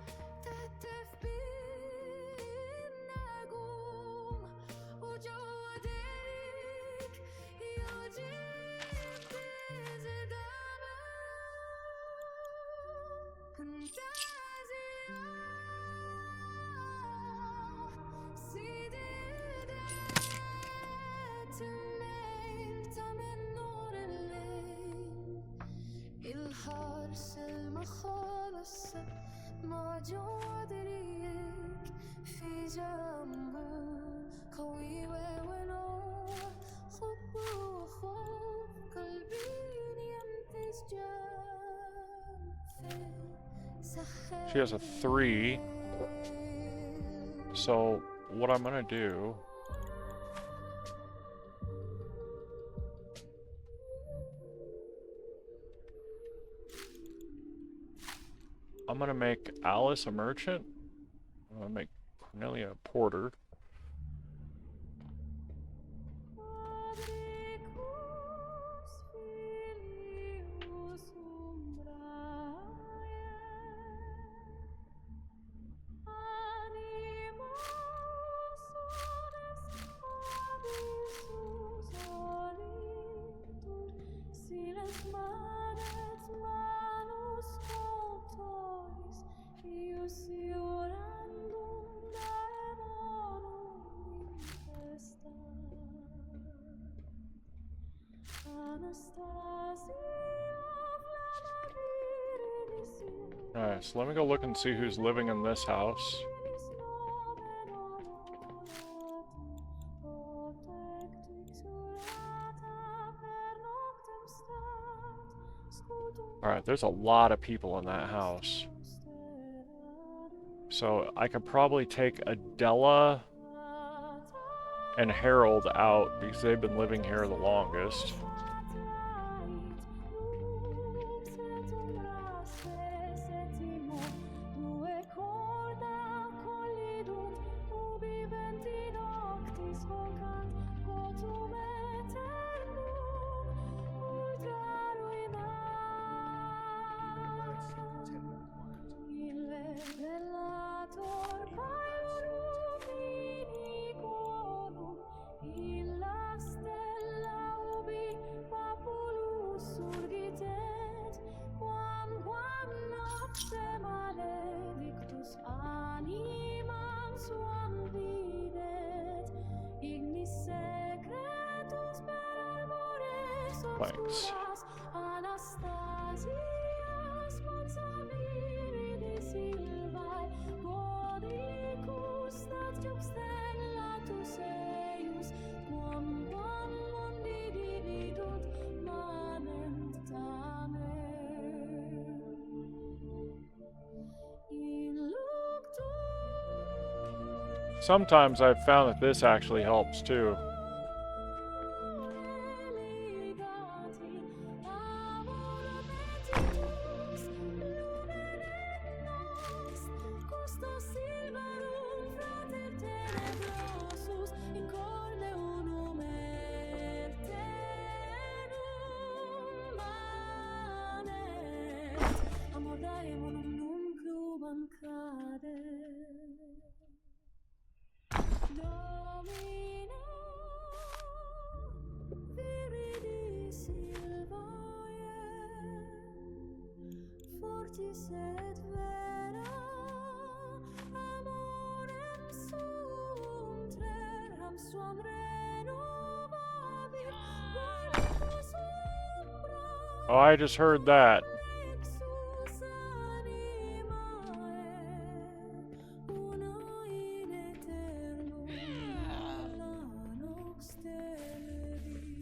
[SPEAKER 1] She has a 3. So what I'm gonna do, I'm gonna make Alice a merchant. I'm gonna make Cornelia a porter. Alright, so let me go look and see who's living in this house. Alright, there's a lot of people in that house. So I could probably take Adela and Harold out because they've been living here the longest.
[SPEAKER 2] maledictus animam suam videt, ignis secretus per arbores
[SPEAKER 1] Thanks.
[SPEAKER 2] obscuras, Anastasias sponsa viridis silvae, godicus statium stellatus eius, quam mundi dividunt manent tamen. In luctum
[SPEAKER 1] Sometimes I've found that this actually helps too.
[SPEAKER 2] relegati, amor petitus, lumen et nos, custos silvarum frater tenebrosus, in corde unum eternum manet, amor daemonum nunc cadet. Domino viridis silvae, fortis et vera, amorem sum trerham suam renovabit, guardicus umbra
[SPEAKER 1] Oh, I just heard that.
[SPEAKER 2] exus animae, una in aeternum lanox televis.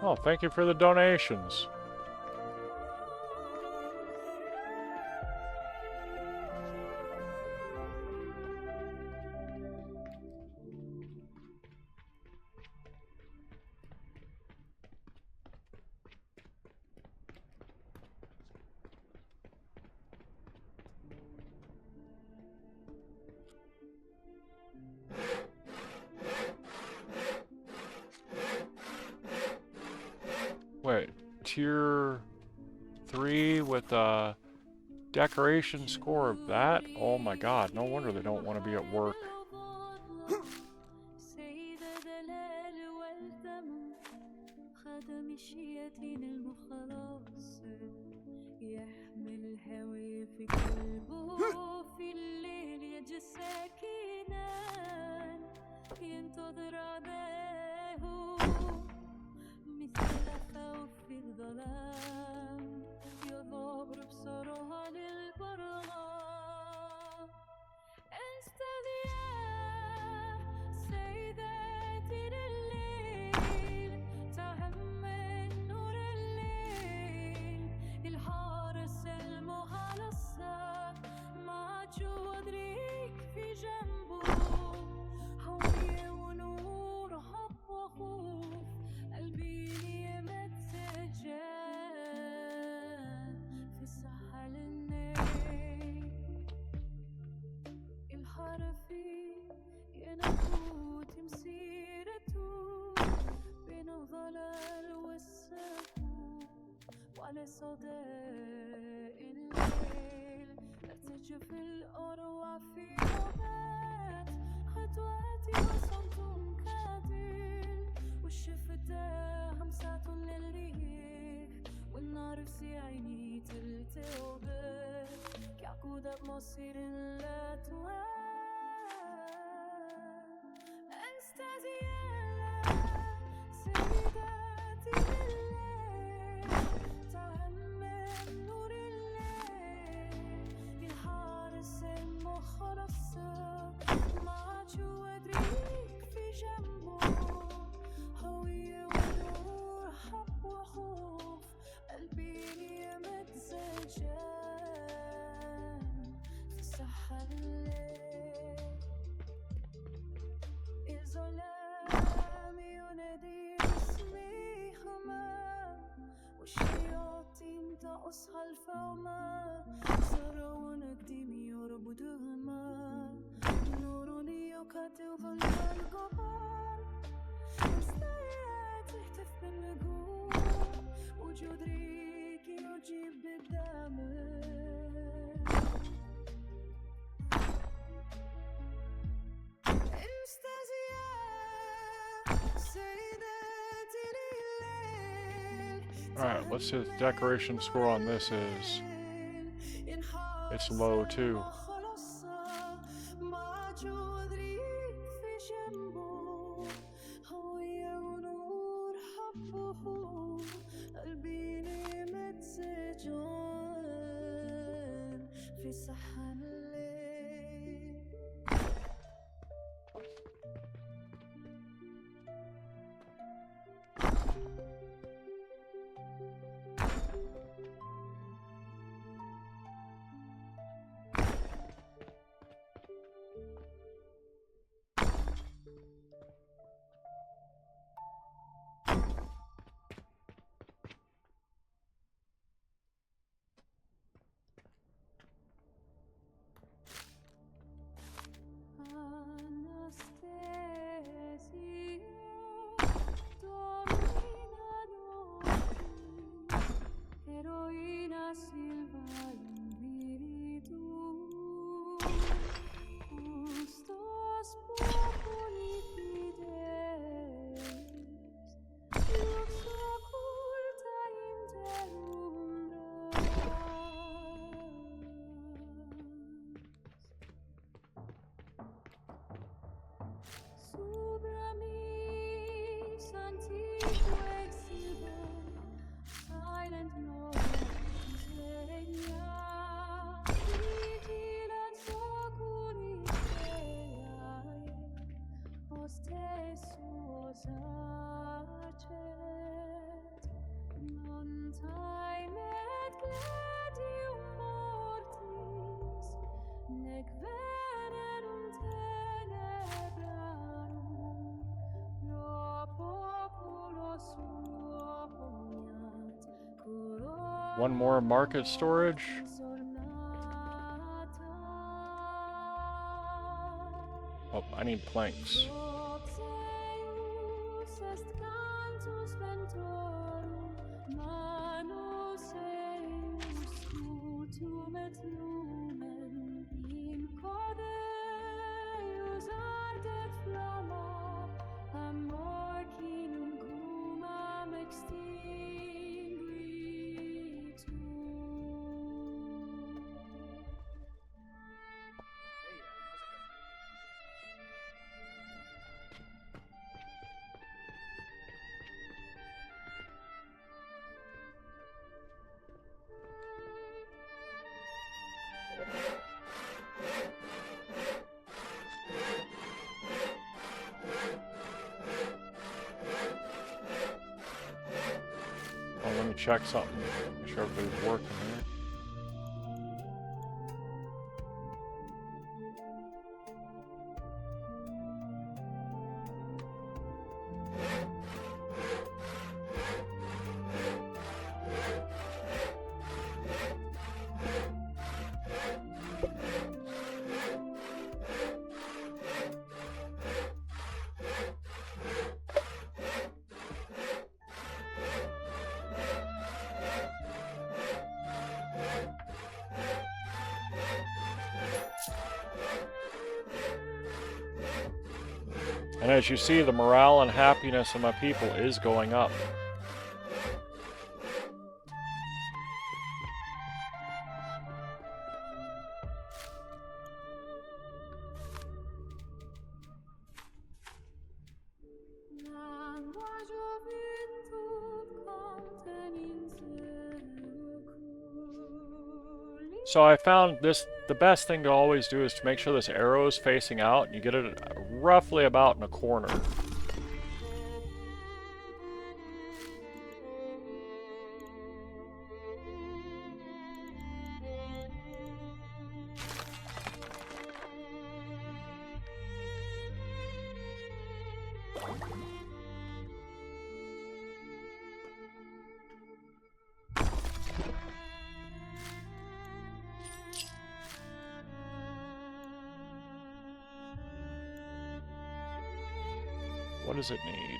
[SPEAKER 1] Oh, thank you for the donations. Wait, tier 3 with a decoration score of that? Oh my god, no wonder they don't want to be at work.
[SPEAKER 2] سيد دلال والدم خدم الشياطين المخلص يحمل هوي في قلبه في الليل يجلس ساكنا ينتظر عداه مثل خوف الظلام يضرب بصرها للبرغام استذيا سيداتي لليل تحمل نور الليل الحارس المخلصة ما شو أدريك في جنبه هوية ونور حب وخوف قلبي يمت سجان في سحل الليل الحرفي ينبوت مسيرته بين الظلال والسكون وعلى صداء الليل ارتجف الأروع في نوبات خطواتي وصمت كادل والشفتة همسات للريح والنار في عيني تلتوبت كعقودة بمصير لا تواب استزيالا سيداتي بالليل تحمل نور الليل الحارس المخلصة ما شو أدريك في جنبه هوية ونور حب وخوف قلبي يمت سجان في سحر الليل الظلام ينادي اسمي خمام والشياطين تقصها الفومة سرون قديمي يربطهما نور يقاتل ظلم الجبار مستعد تهتف بالنجوم وجود ريكي يجيب بالدم
[SPEAKER 1] Alright, let's see what the decoration score on this is. It's low too. One more market storage. Oh, I need planks. Oh, let me check something. Make sure everybody's working here. And as you see, the morale and happiness of my people is going up. So I found this, the best thing to always do is to make sure this arrow is facing out and you get it roughly about in a corner. What does it need?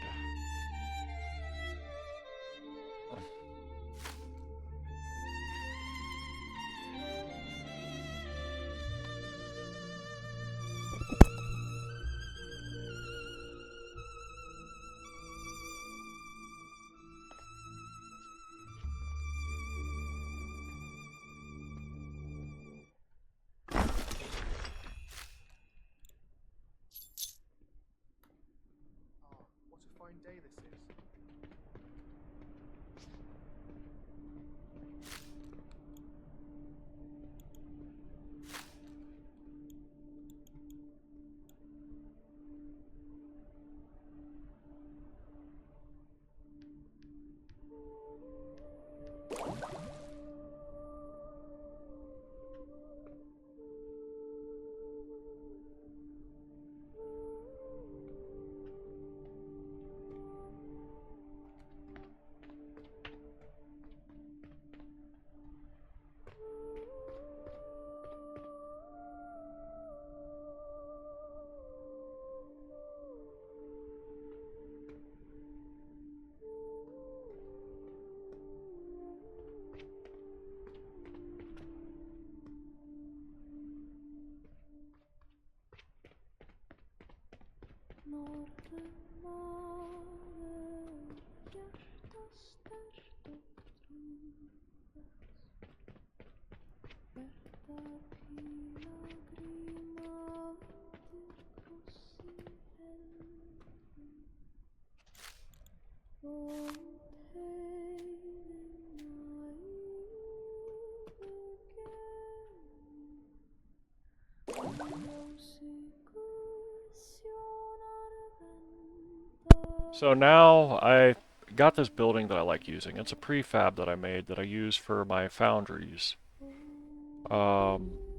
[SPEAKER 1] So now I got this building that I like using. It's a prefab that I made that I use for my foundries.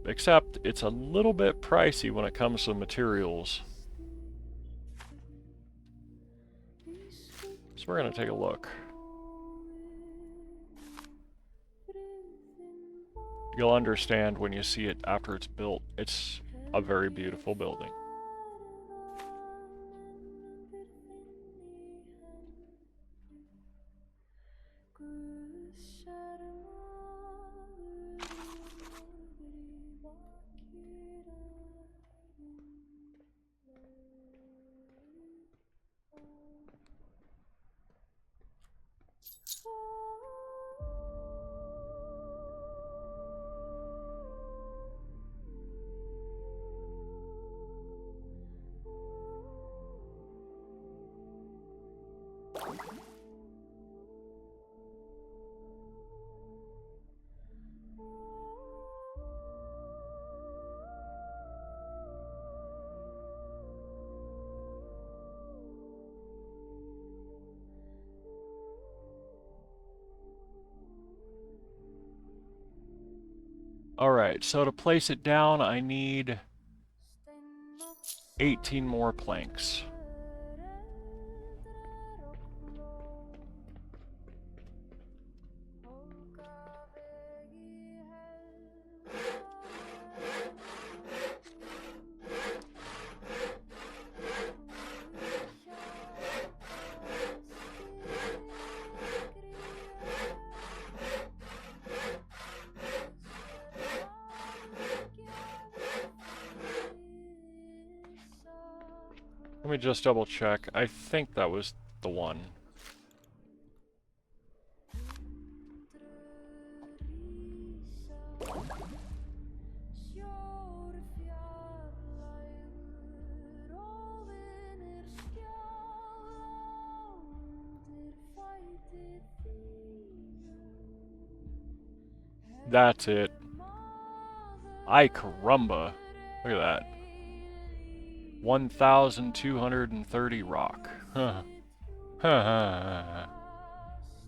[SPEAKER 1] Except it's a little bit pricey when it comes to materials. So we're going to take a look. You'll understand when you see it after it's built. It's a very beautiful building. Alright, so to place it down, I need 18 more planks. Let me just double check. I think that was the one. That's it. Ay caramba. Look at that. 1,230 rock. Huh.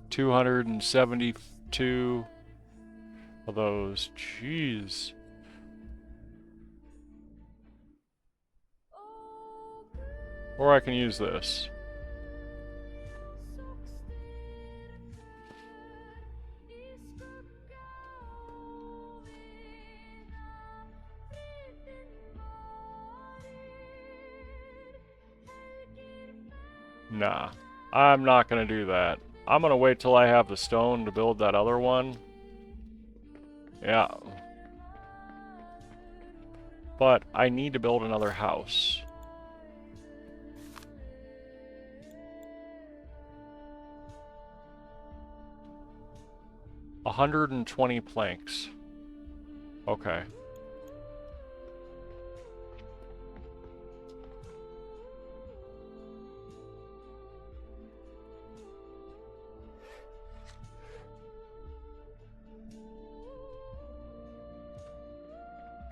[SPEAKER 1] 272 of those. Jeez. Or I can use this. Nah, I'm not gonna do that. I'm gonna wait till I have the stone to build that other one. Yeah. But I need to build another house. $120 planks. Okay.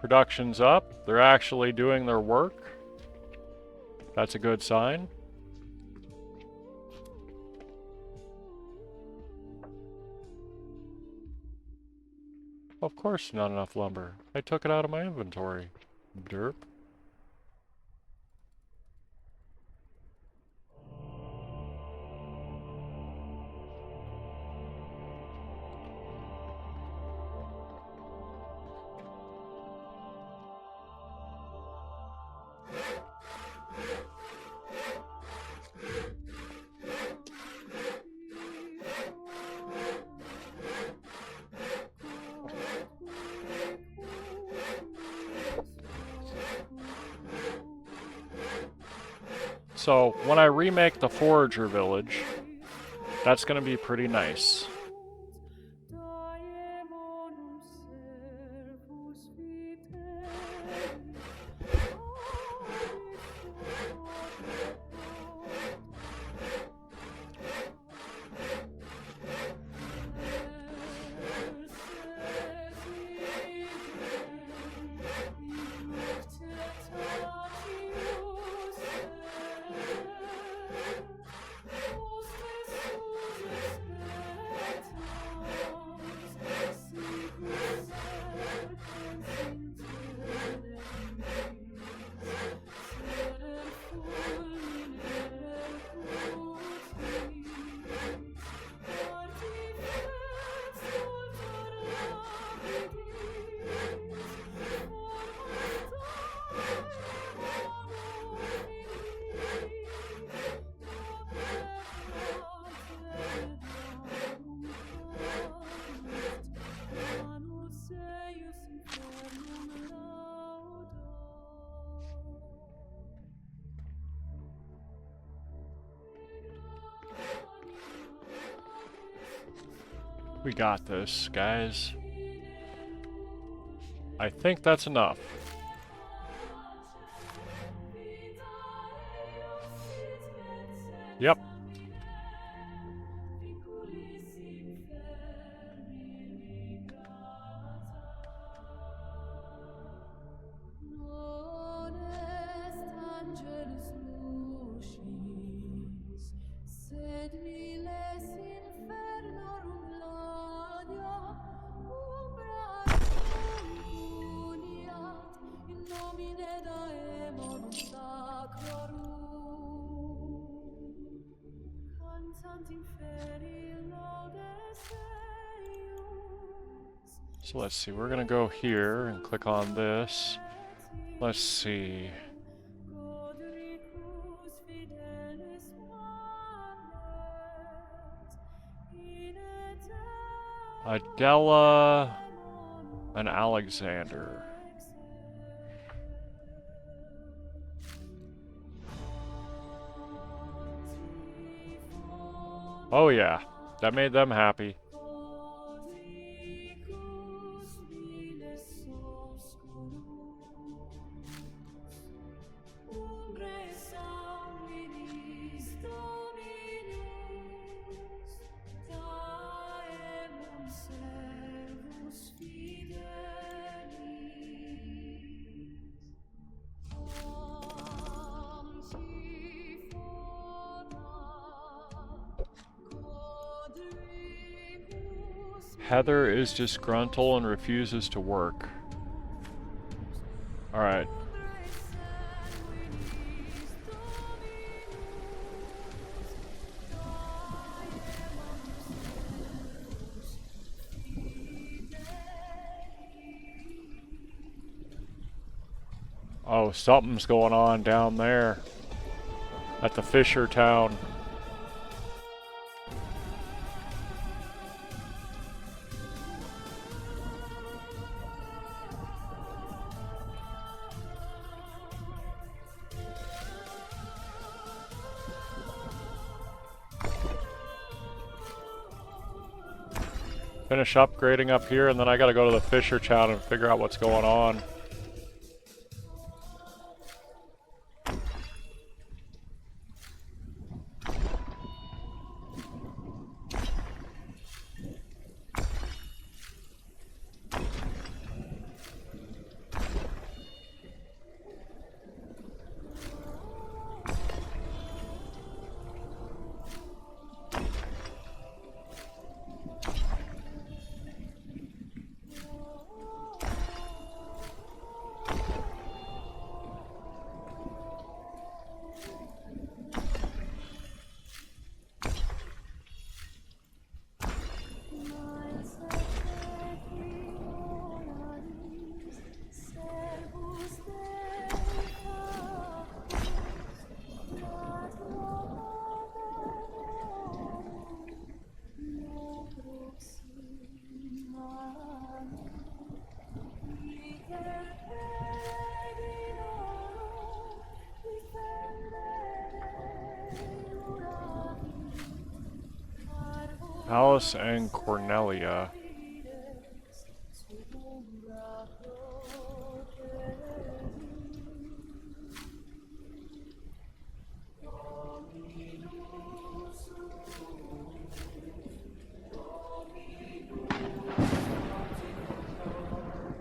[SPEAKER 1] Production's up. They're actually doing their work. That's a good sign. Of course not enough lumber. I took it out of my inventory. Derp. So when I remake the Forager village, that's going to be pretty nice. We got this, guys. I think that's enough. Yep. So let's see, we're gonna go here and click on this. Let's see. Adela and Alexander. Oh yeah, that made them happy. Heather is disgruntled and refuses to work. Alright. Oh, something's going on down there at the Fisher town. Finish upgrading up here, and then I gotta go to the Fisher town and figure out what's going on. Alice and Cornelia.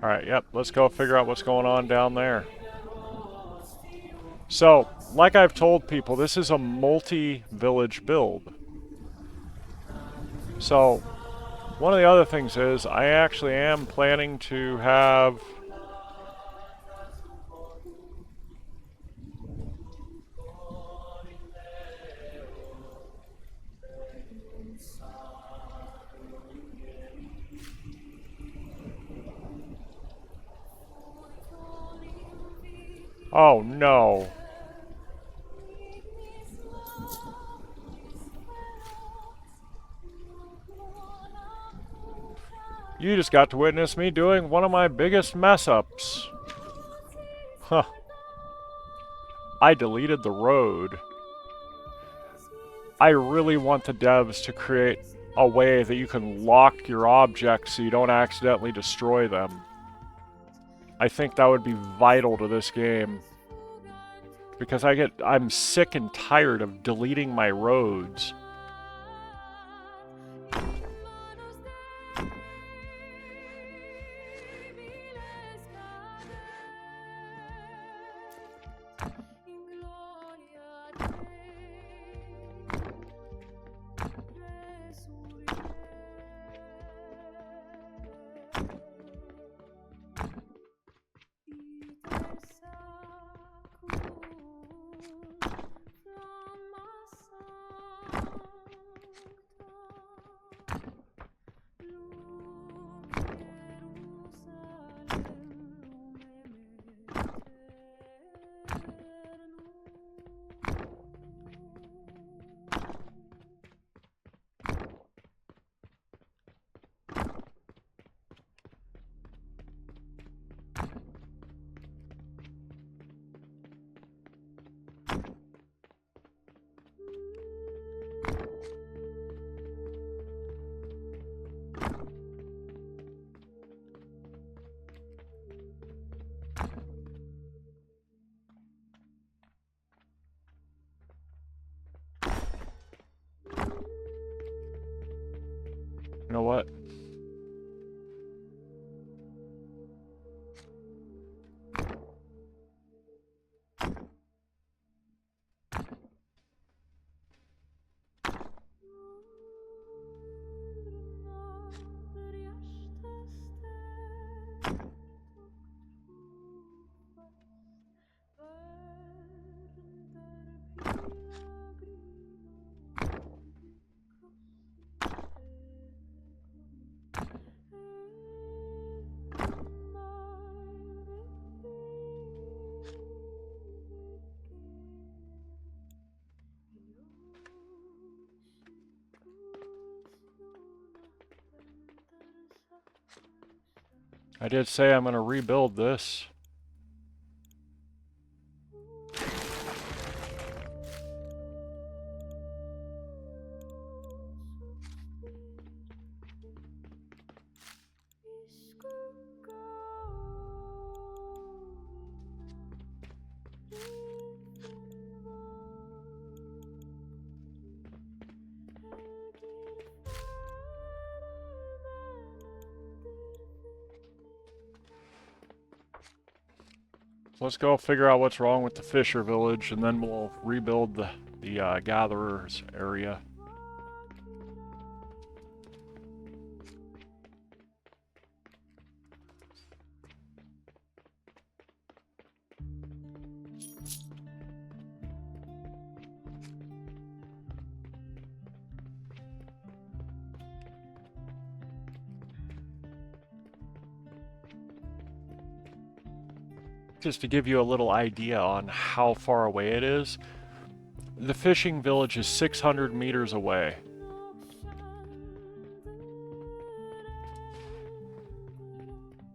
[SPEAKER 1] Alright, yep, let's go figure out what's going on down there. So, like I've told people, this is a multi-village build. So, one of the other things is, I actually am planning to have... Oh no. You just got to witness me doing one of my biggest mess-ups. Huh. I deleted the road. I really want the devs to create a way that you can lock your objects so you don't accidentally destroy them. I think that would be vital to this game. Because I'm sick and tired of deleting my roads. You know what? I did say I'm going to rebuild this. Let's go figure out what's wrong with the Fisher village, and then we'll rebuild the gatherers area. Just to give you a little idea on how far away it is, the fishing village is 600 meters away.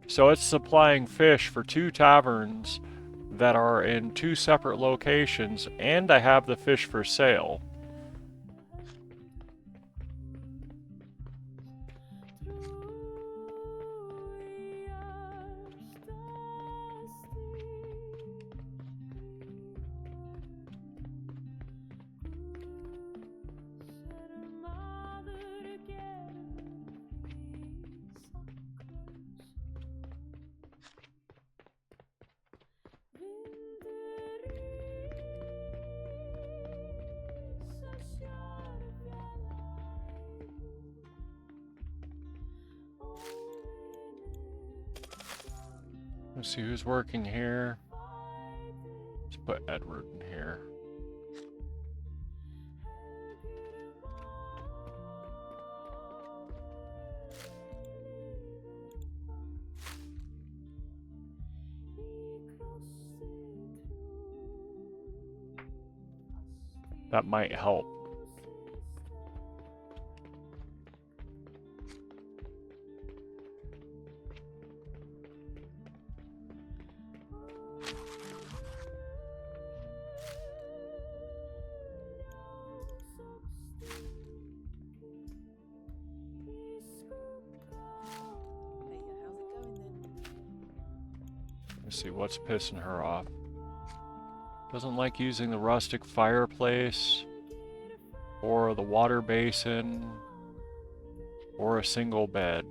[SPEAKER 1] So it's supplying fish for 2 taverns that are in 2 separate locations, and I have the fish for sale. Let's see who's working here. Let's put Edward in here. That might help. Let's see what's pissing her off. Doesn't like using the rustic fireplace, or the water basin, or a single bed.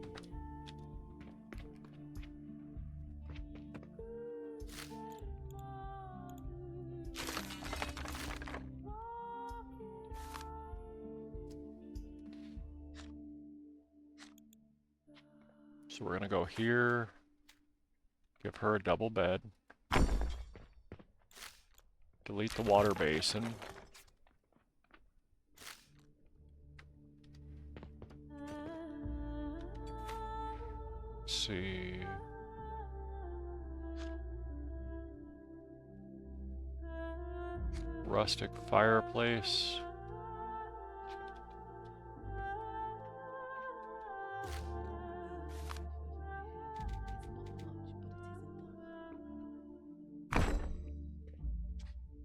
[SPEAKER 1] So we're gonna go here, give her a double bed, delete the water basin. Let's see. Rustic fireplace.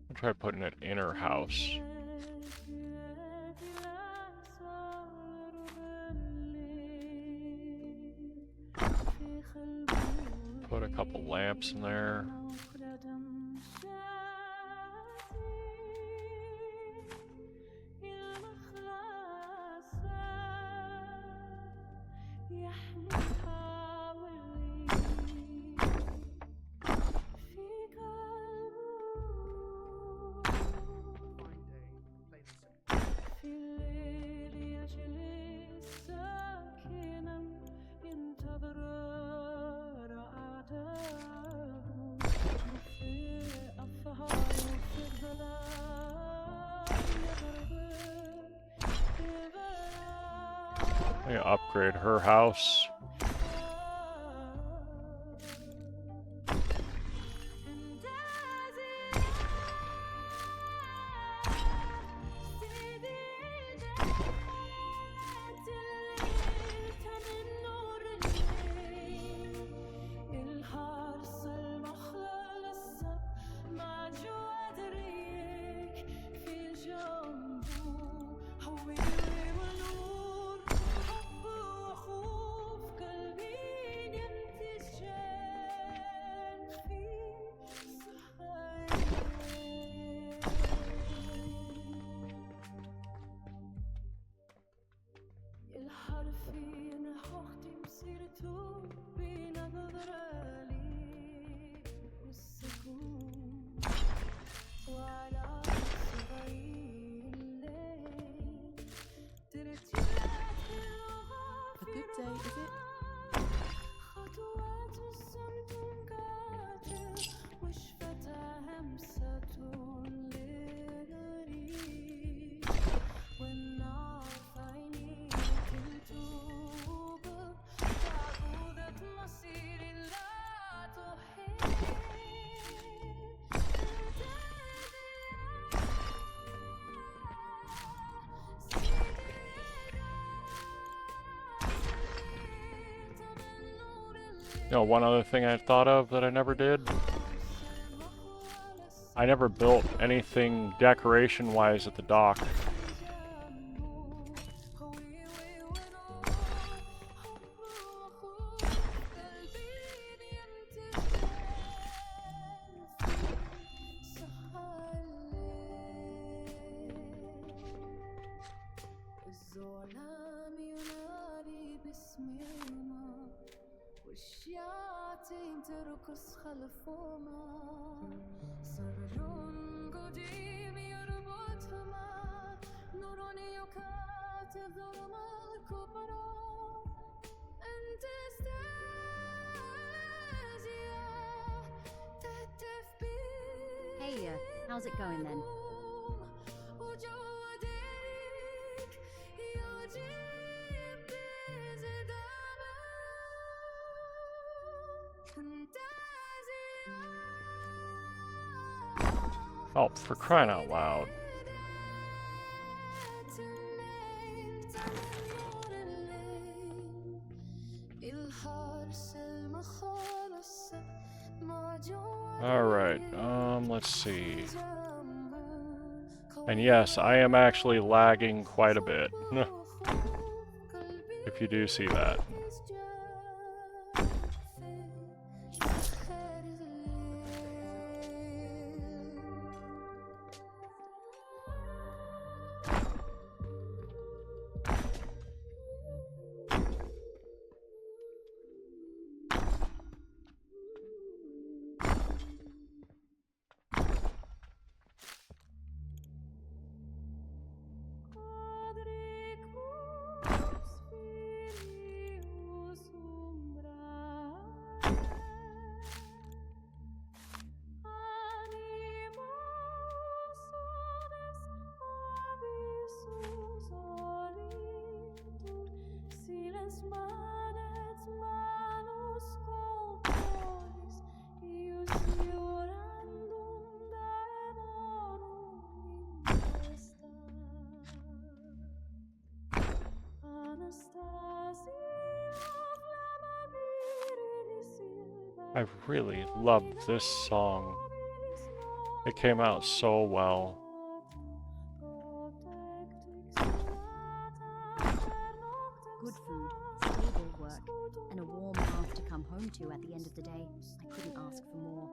[SPEAKER 1] I'll try putting it in her house. Put a couple lamps in there. I'm gonna upgrade her house. You know, one other thing I thought of that I never did. I never built anything decoration-wise at the dock.
[SPEAKER 2] How's it going then?
[SPEAKER 1] Oh, for crying out loud. Alright, let's see. And yes, I am actually lagging quite a bit. If you do see that. I really love this song. It came out so well.
[SPEAKER 2] Good food, stable work, and a warm hearth to come home to at the end of the day. I couldn't ask for more.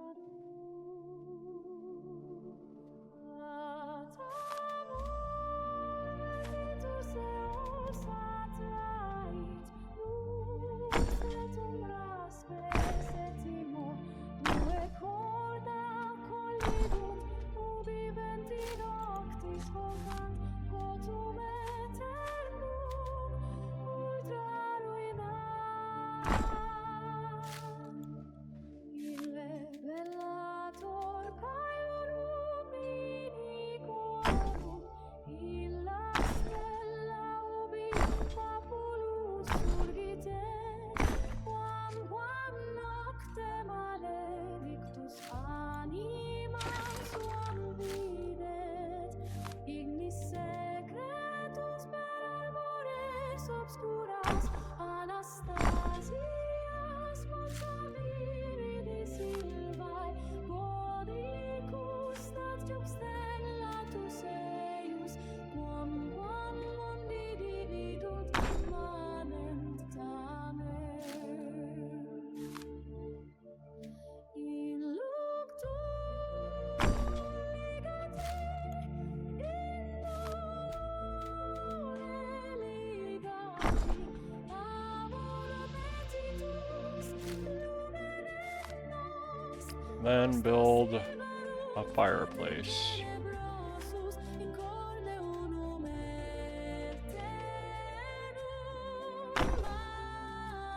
[SPEAKER 1] Then build a fireplace.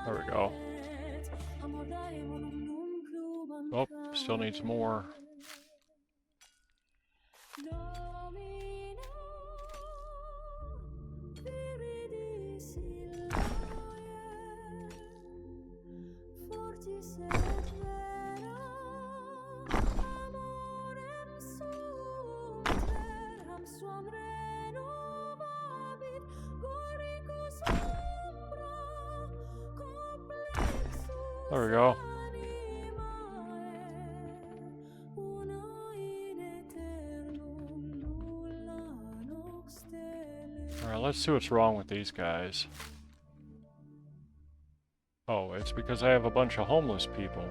[SPEAKER 1] There we go. Oh, still needs more. There we go. Alright, let's see what's wrong with these guys. Oh, it's because I have a bunch of homeless people.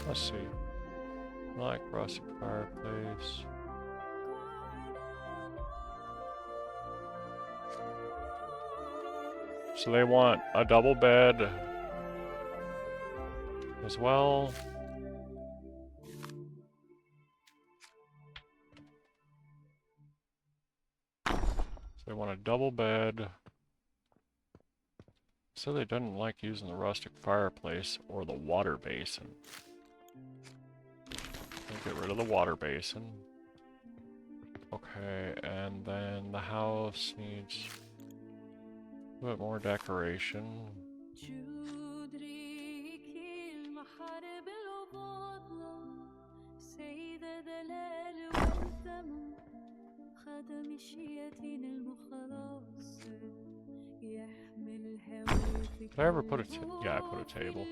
[SPEAKER 1] Let's see. Like rustic fireplace. So they want a double bed as well. So they want a double bed. So they didn't like using the rustic fireplace or the water basin. get rid of the water basin. Okay, and then the house needs a bit more decoration. Did I ever put a yeah, I put a table.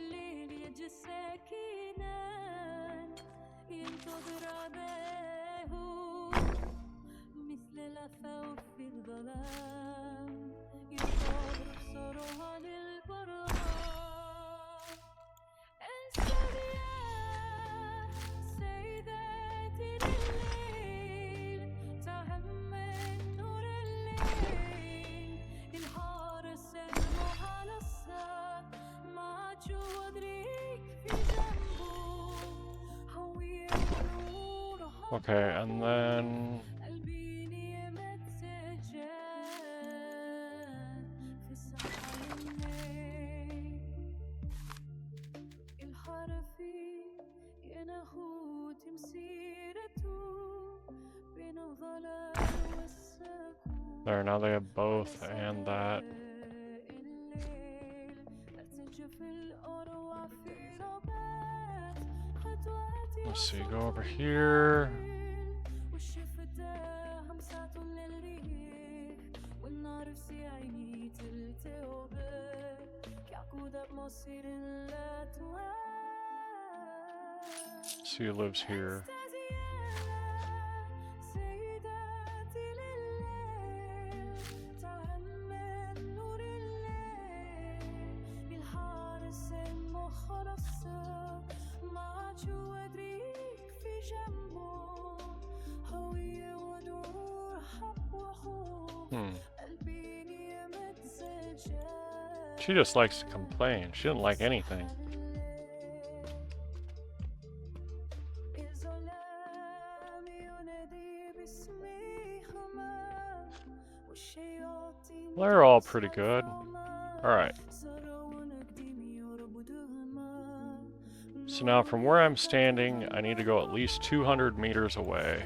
[SPEAKER 1] Okay, and then there, now they have both and that. Let's see, go over here. See who lives here. She just likes to complain. She didn't like anything. Well, they're all pretty good. Alright. So now from where I'm standing, I need to go at least 200 meters away.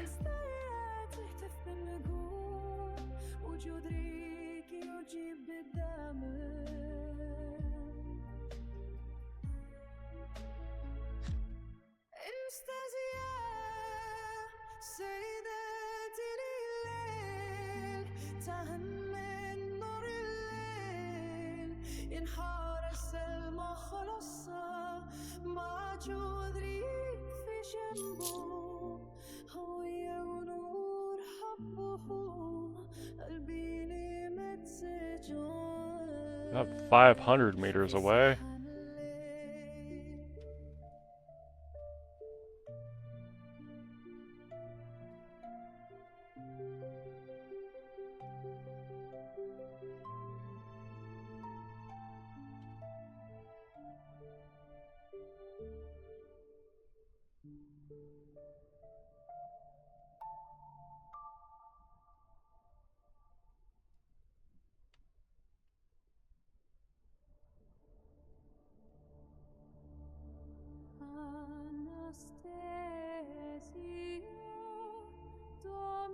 [SPEAKER 1] About 500 meters away.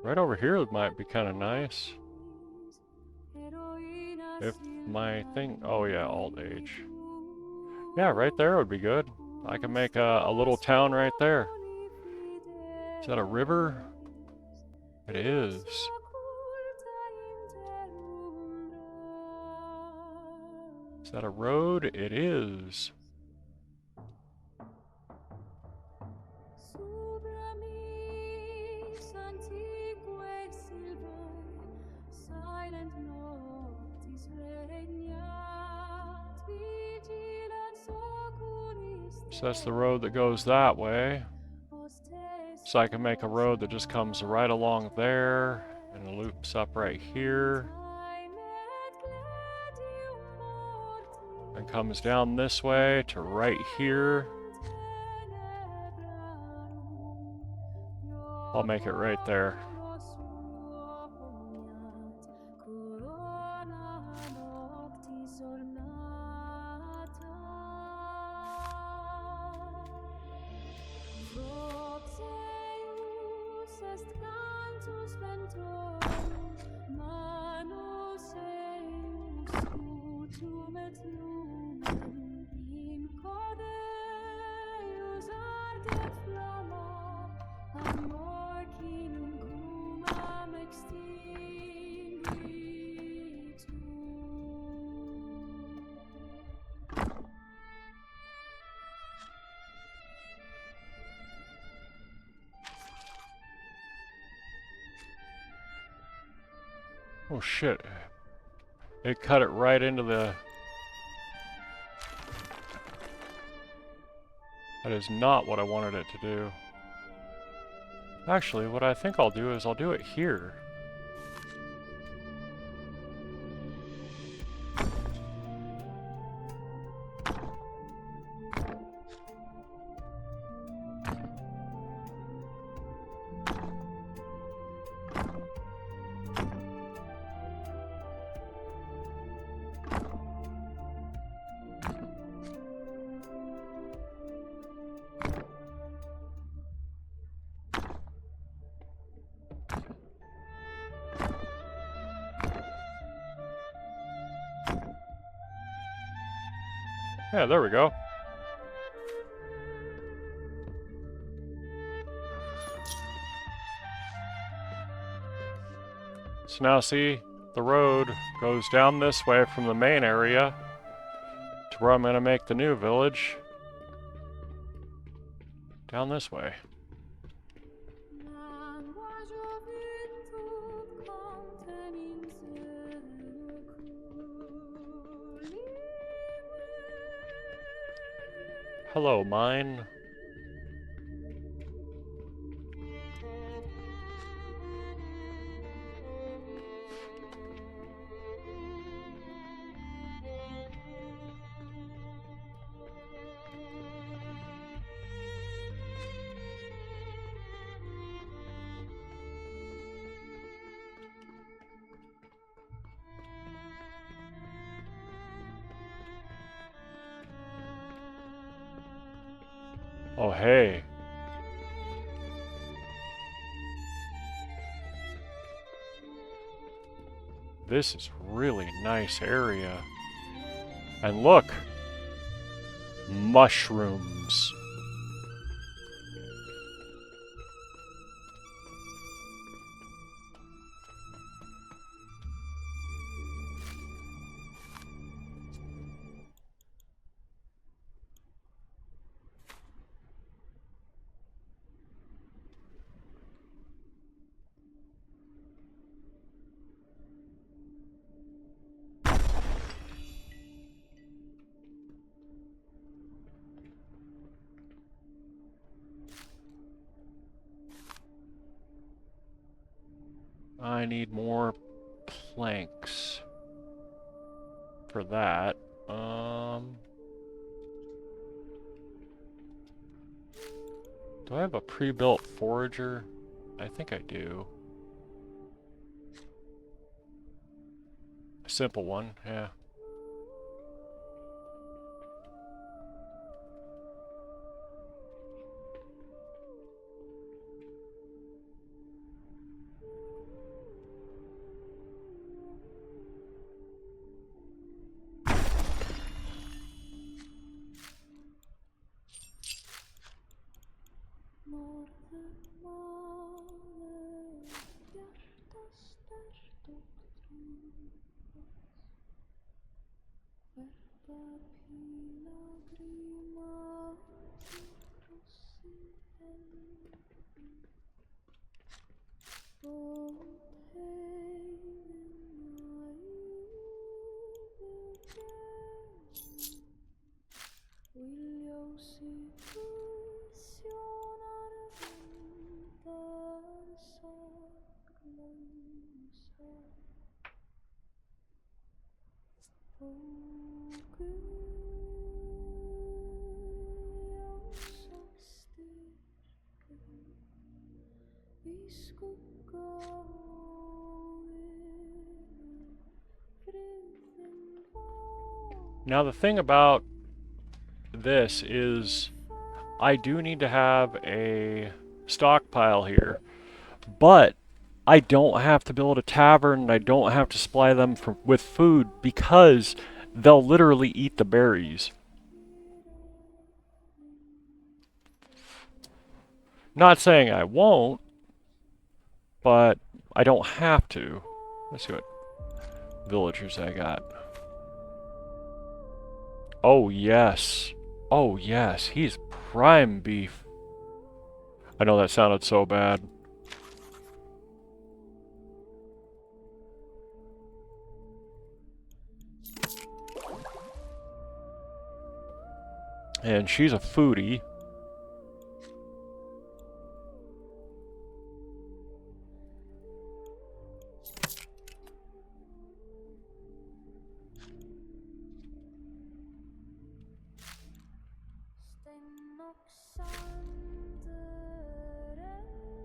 [SPEAKER 1] Right over here might be kind of nice. If my thing... Oh yeah, alt age. Yeah, right there would be good. I can make a little town right there. Is that a river? It is. Is that a road? It is. So that's the road that goes that way. So I can make a road that just comes right along there and loops up right here. And comes down this way to right here. I'll make it right there. Oh shit. It cut it right into the... That is not what I wanted it to do. Actually, what I think I'll do is I'll do it here. Yeah, there we go. So now see, the road goes down this way from the main area to where I'm going to make the new village. Down this way. Hello, mine. Oh, hey. This is really nice area. And look! Mushrooms. I need more planks for that. Do I have a pre-built forager? I think I do. A simple one, yeah. Now the thing about this is I do need to have a stockpile here, But I don't have to build a tavern and I don't have to supply them with food because they'll literally eat the berries. Not saying I won't, but I don't have to. Let's see what villagers I got. Oh, yes. Oh, yes. He's prime beef. I know that sounded so bad. And she's a foodie.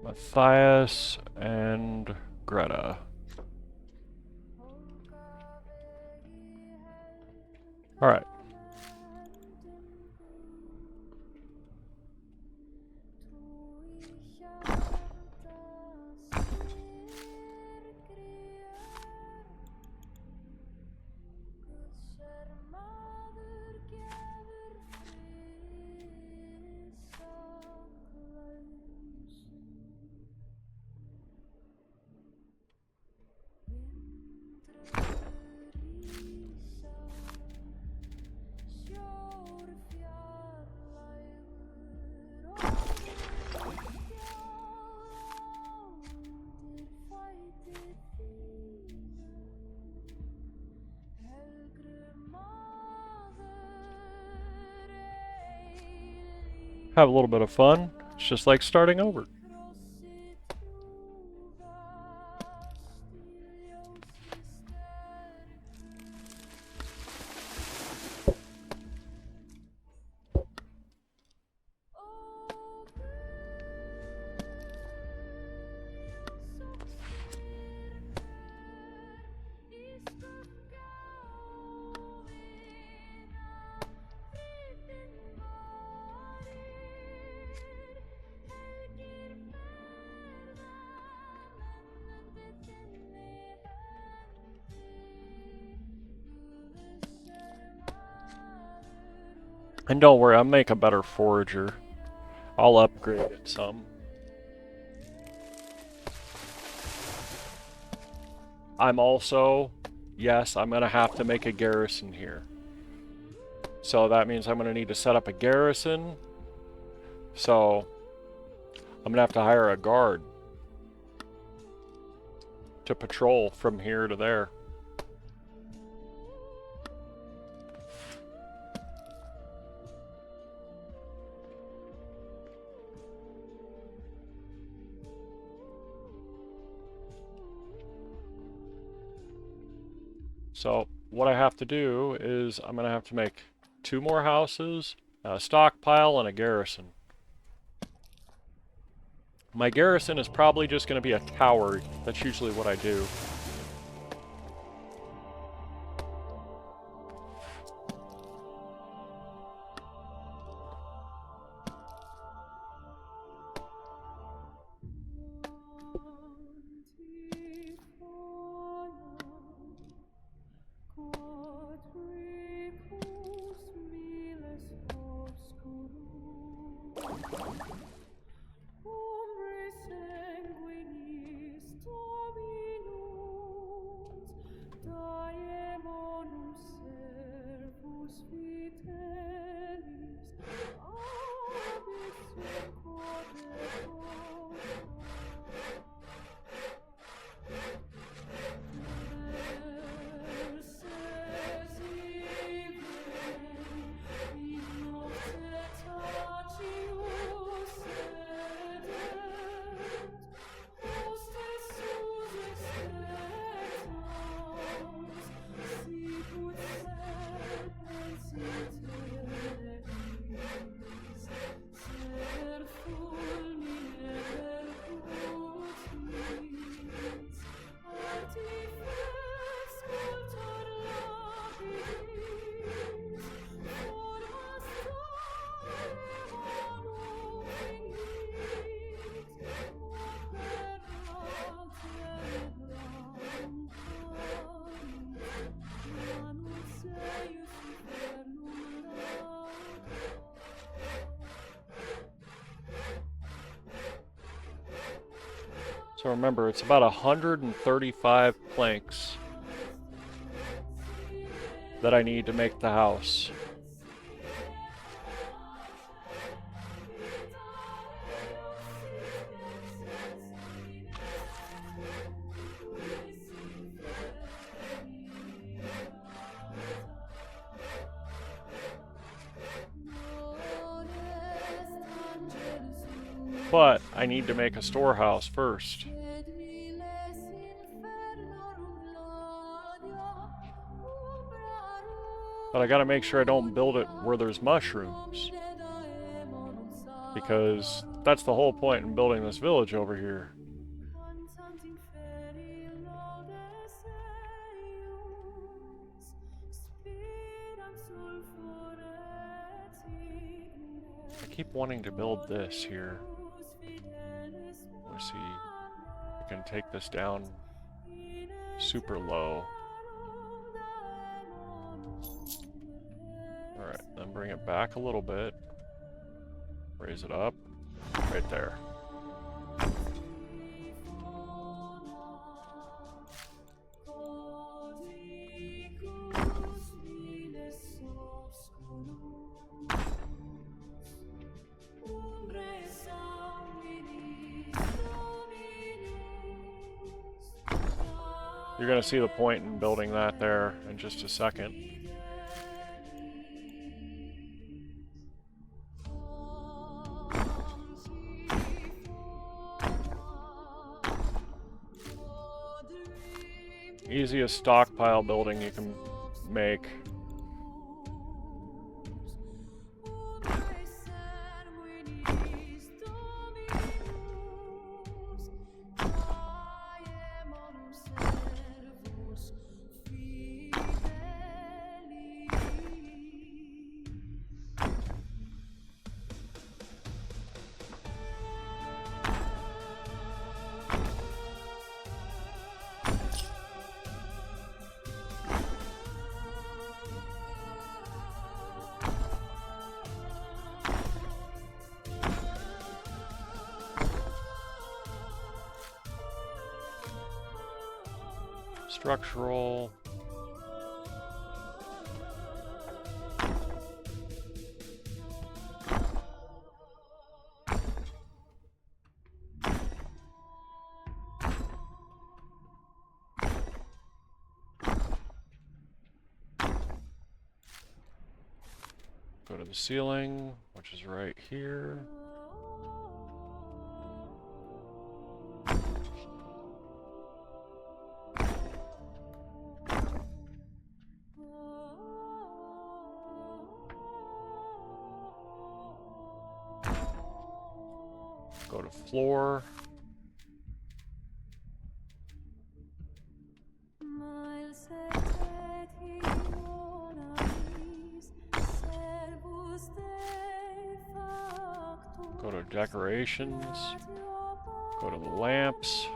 [SPEAKER 1] Matthias and Greta. Alright. Have a little bit of fun. It's just like starting over. And don't worry, I'll make a better forager. I'll upgrade it some. I'm also, yes, I'm going to have to make a garrison here. So that means I'm going to need to set up a garrison. So I'm going to have to hire a guard to patrol from here to there. So what I have to do is I'm going to have to make 2 more houses, a stockpile, and a garrison. My garrison is probably just going to be a tower. That's usually what I do. So remember, it's about 135 planks that I need to make the house. But I need to make a storehouse first. But I gotta make sure I don't build it where there's mushrooms. Because that's the whole point in building this village over here. I keep wanting to build this here. Let's see. I can take this down super low. Alright, then bring it back a little bit. Raise it up. Right there. You're going to see the point in building that there in just a second. Easiest stockpile building you can make. Structural. Go to the ceiling, which is right here. Go to floor. Go to decorations. Go to the lamps.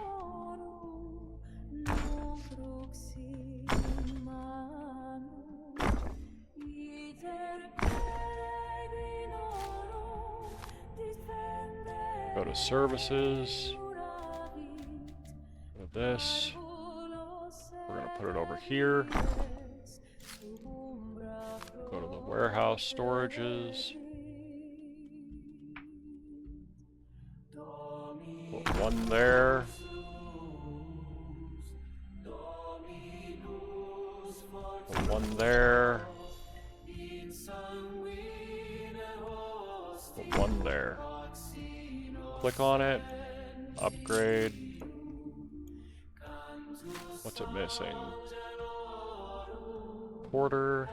[SPEAKER 1] Go to services. Go to this. We're going to put it over here. Go to the warehouse storages. Put one there. Put one there. Put one there. Click on it. Upgrade. What's it missing? Porter.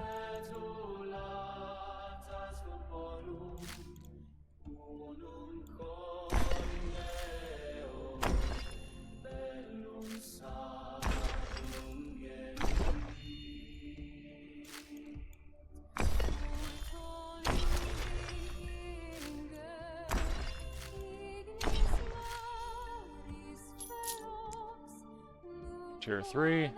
[SPEAKER 1] Tier 3.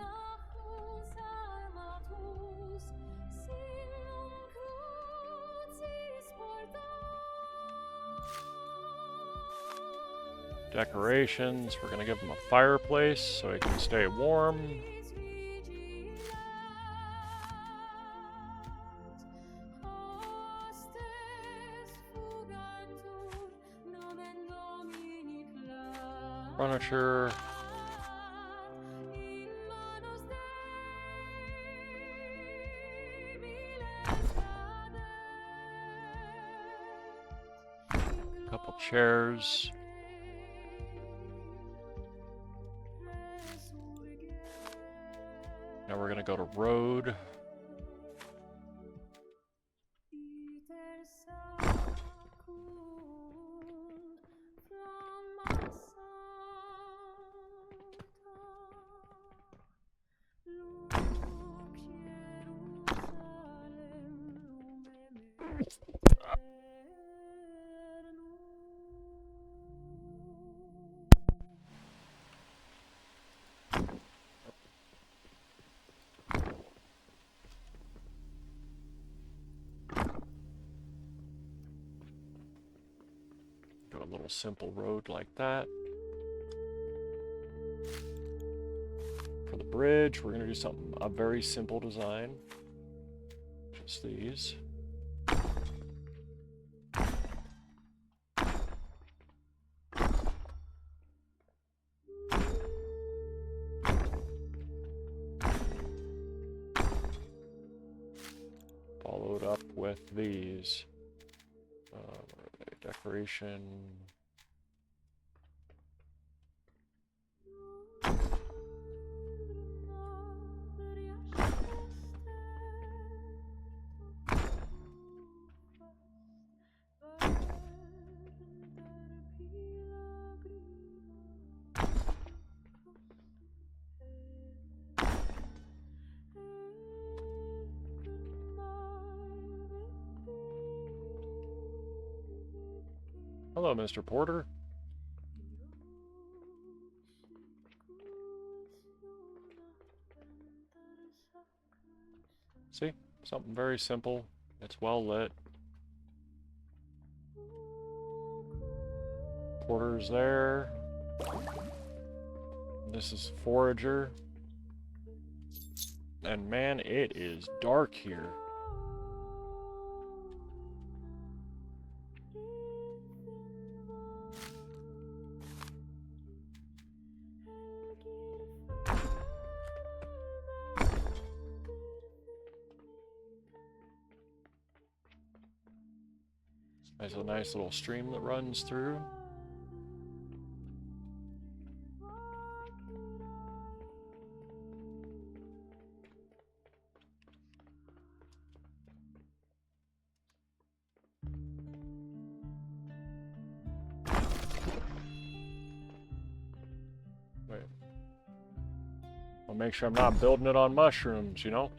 [SPEAKER 1] decorations. We're gonna give him a fireplace so he can stay warm. Furniture. Couple chairs. Now we're gonna go to road. Do a little simple road like that. For the bridge, we're gonna do something, a very simple design. Just these. Followed up with these. Where are they? Decoration. Hello, Mr. Porter. See? Something very simple. It's well lit. Porter's there. This is Forager. And man, it is dark here. There's a nice little stream that runs through. Wait. I'll make sure I'm not building it on mushrooms, you know?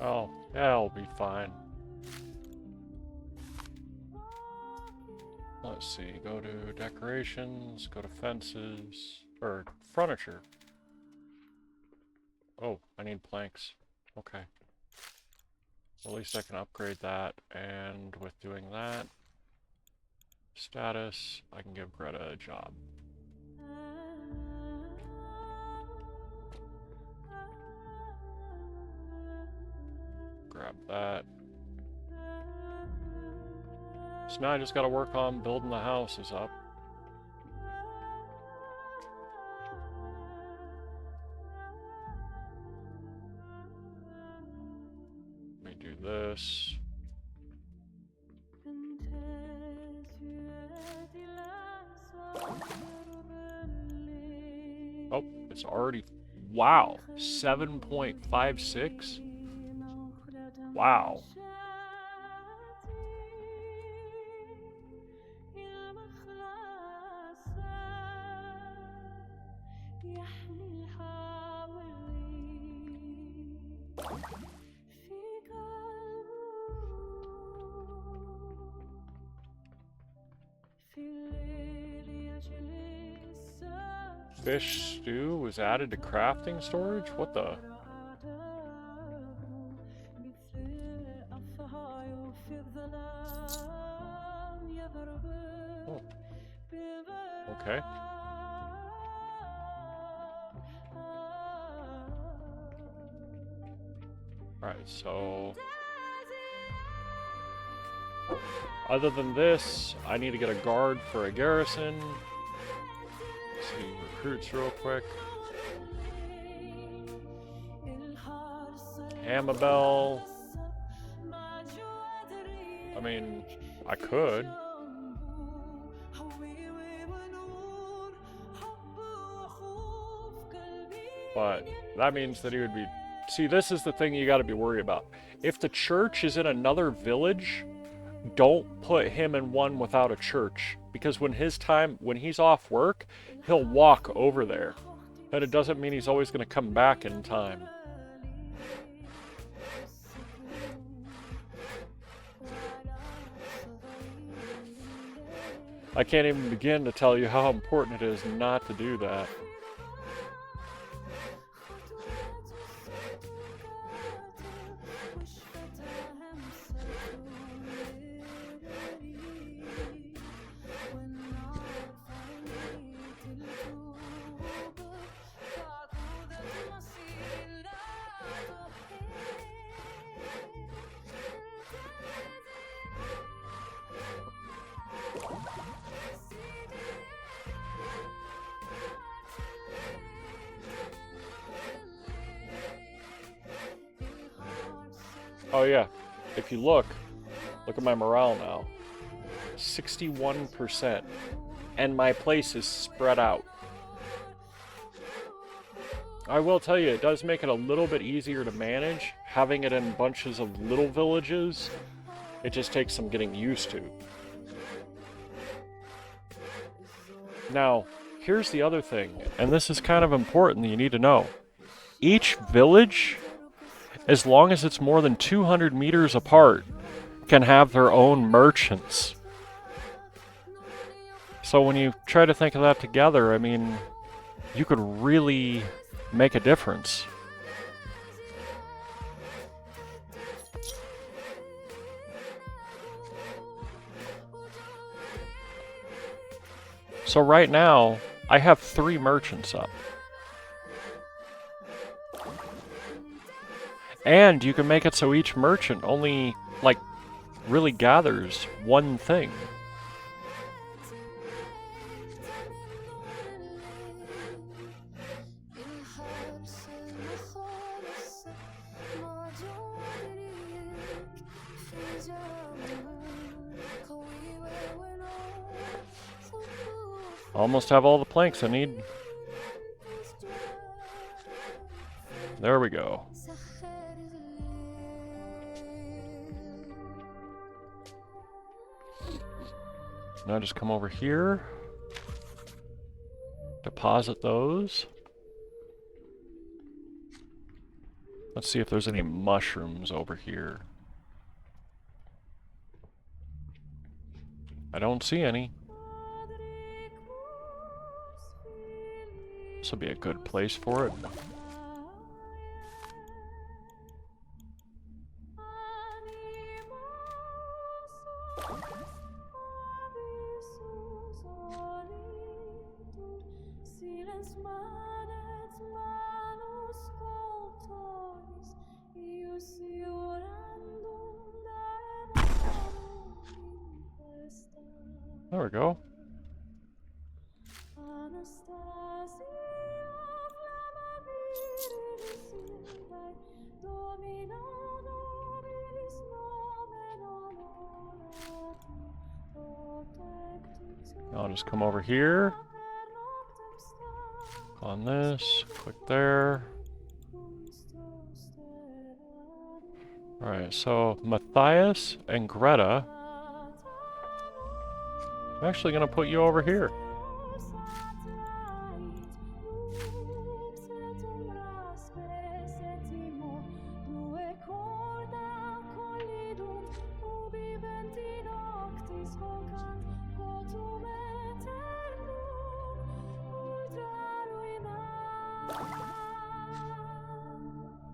[SPEAKER 1] Oh, yeah, it'll be fine. Let's see, go to decorations, go to fences, or furniture. Oh, I need planks. Okay. At least I can upgrade that, and with doing that, status, I can give Greta a job. Grab that. So now I just gotta work on building the houses up. Let me do this. Oh, it's already, wow, 7.56? Wow. Fish stew was added to crafting storage? What the? Oh. Okay. Alright, so... other than this, I need to get a guard for a garrison. Let's see, recruits real quick. Amabel. I mean, I could. But that means that he would be... See, this is the thing you gotta be worried about. If the church is in another village, don't put him in one without a church. Because when he's off work, he'll walk over there. But it doesn't mean he's always gonna come back in time. I can't even begin to tell you how important it is not to do that. Oh yeah, if you look at my morale now. 61%. And my place is spread out. I will tell you, it does make it a little bit easier to manage, having it in bunches of little villages. It just takes some getting used to. Now, here's the other thing, and this is kind of important that you need to know. Each village, as long as it's more than 200 meters apart, can have their own merchants. So when you try to think of that together, I mean, you could really make a difference. So right now, I have 3 merchants up. And you can make it so each merchant only, like, really gathers one thing. Almost have all the planks I need. There we go. Now just come over here. Deposit those. Let's see if there's any mushrooms over here. I don't see any. This will be a good place for it. There we go. I'll just come over here. On this, click there. Alright, so Matthias and Greta. I'm actually going to put you over here.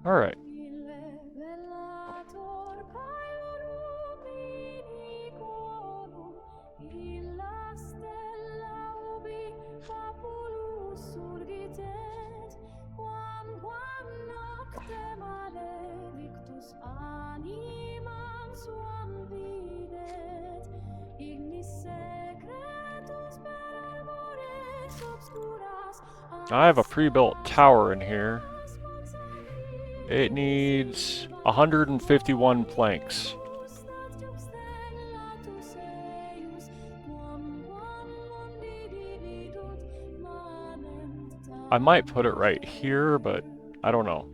[SPEAKER 1] Alright. I have a pre-built tower in here. It needs 151 planks. I might put it right here, but I don't know.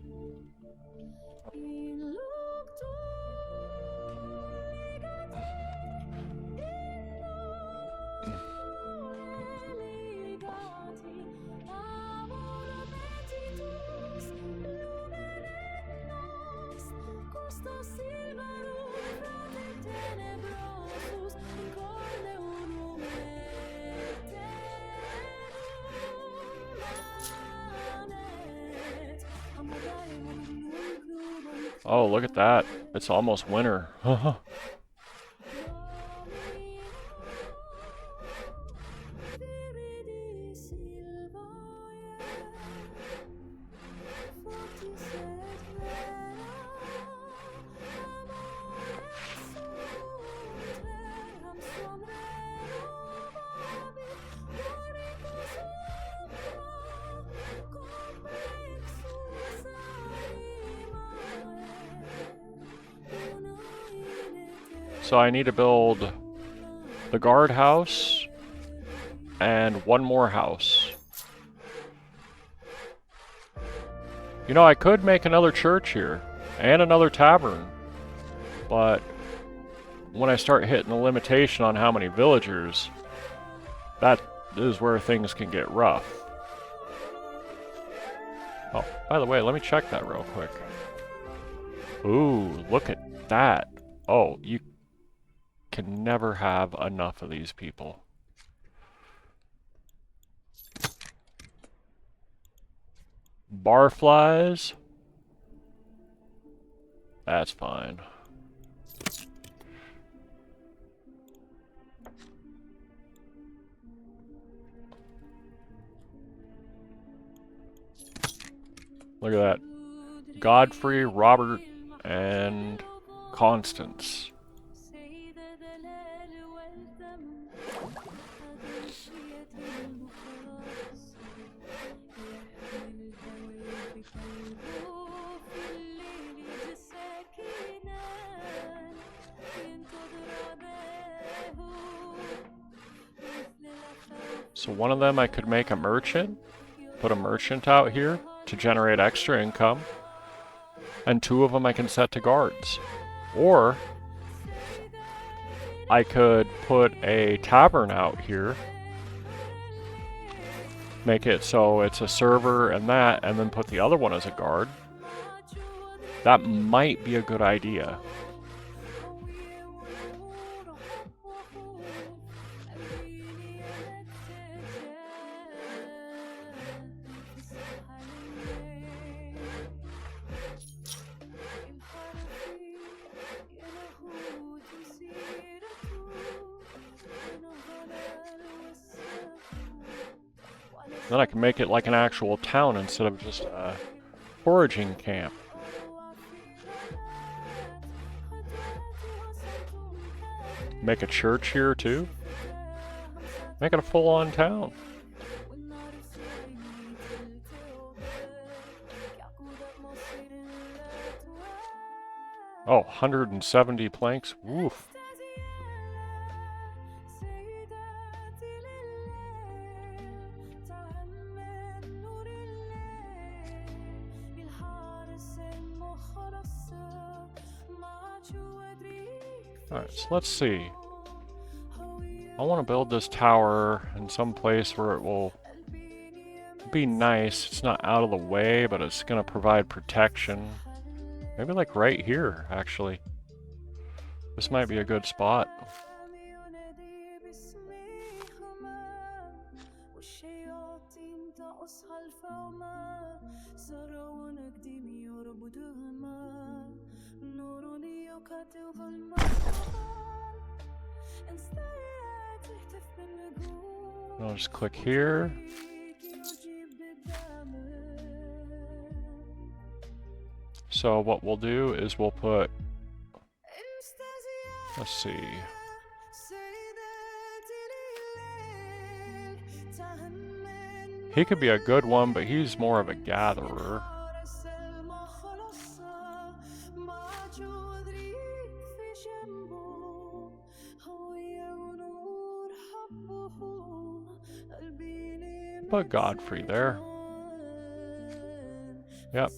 [SPEAKER 1] Oh, look at that. It's almost winter. So I need to build the guardhouse and one more house. You know, I could make another church here and another tavern, but when I start hitting the limitation on how many villagers, that is where things can get rough. Oh, by the way, let me check that real quick. Ooh, look at that. Oh, you can never have enough of these people. Barflies. That's fine. Look at that. Godfrey, Robert, and Constance. So one of them I could make a merchant, put a merchant out here to generate extra income, and two of them I can set to guards. Or I could put a tavern out here, make it so it's a server and that, and then put the other one as a guard. That might be a good idea. Then I can make it like an actual town instead of just a foraging camp. Make a church here too. Make it a full-on town. Oh, 170 planks. Woof. Alright, so let's see. I want to build this tower in some place where it will be nice. It's not out of the way, but it's going to provide protection. Maybe like right here, actually. This might be a good spot. I'll just click here. So what we'll do is we'll put, let's see. He could be a good one, but he's more of a gatherer. Put Godfrey there. Yep.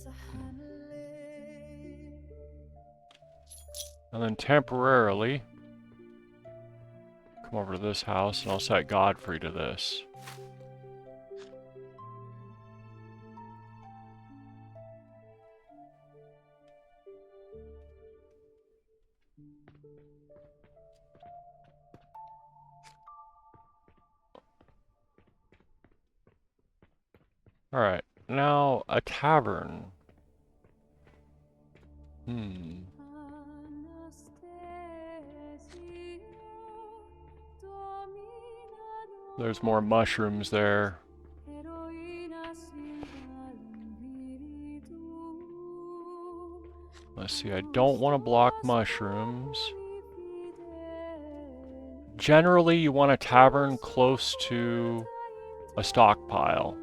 [SPEAKER 1] And then temporarily come over to this house and I'll set Godfrey to this. Alright, now a tavern. There's more mushrooms there. Let's see, I don't want to block mushrooms. Generally, you want a tavern close to a stockpile,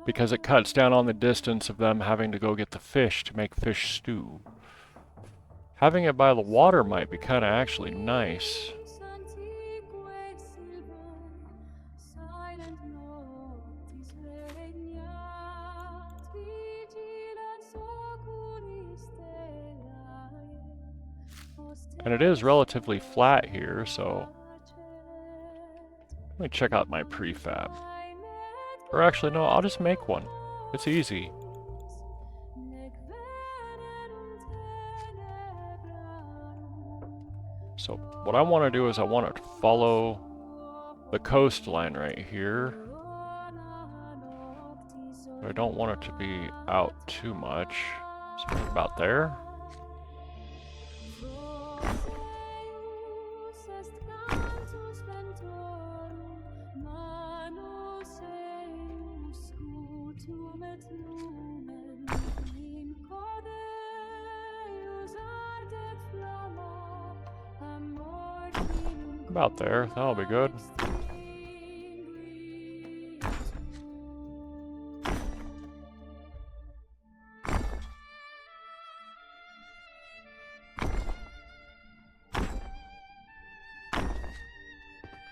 [SPEAKER 1] because it cuts down on the distance of them having to go get the fish to make fish stew. Having it by the water might be kind of actually nice. And it is relatively flat here, so let me check out my prefab. Or actually, no, I'll just make one. It's easy. So what I want to do is I want it to follow the coastline right here. But I don't want it to be out too much. So about there. About there, that'll be good.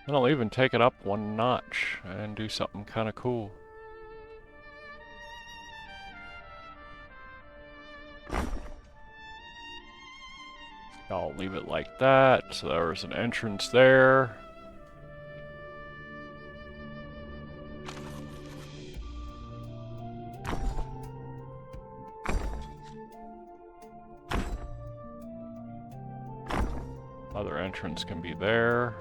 [SPEAKER 1] And I'll even take it up one notch and do something kind of cool. I'll leave it like that, so there's an entrance there. Other entrance can be there.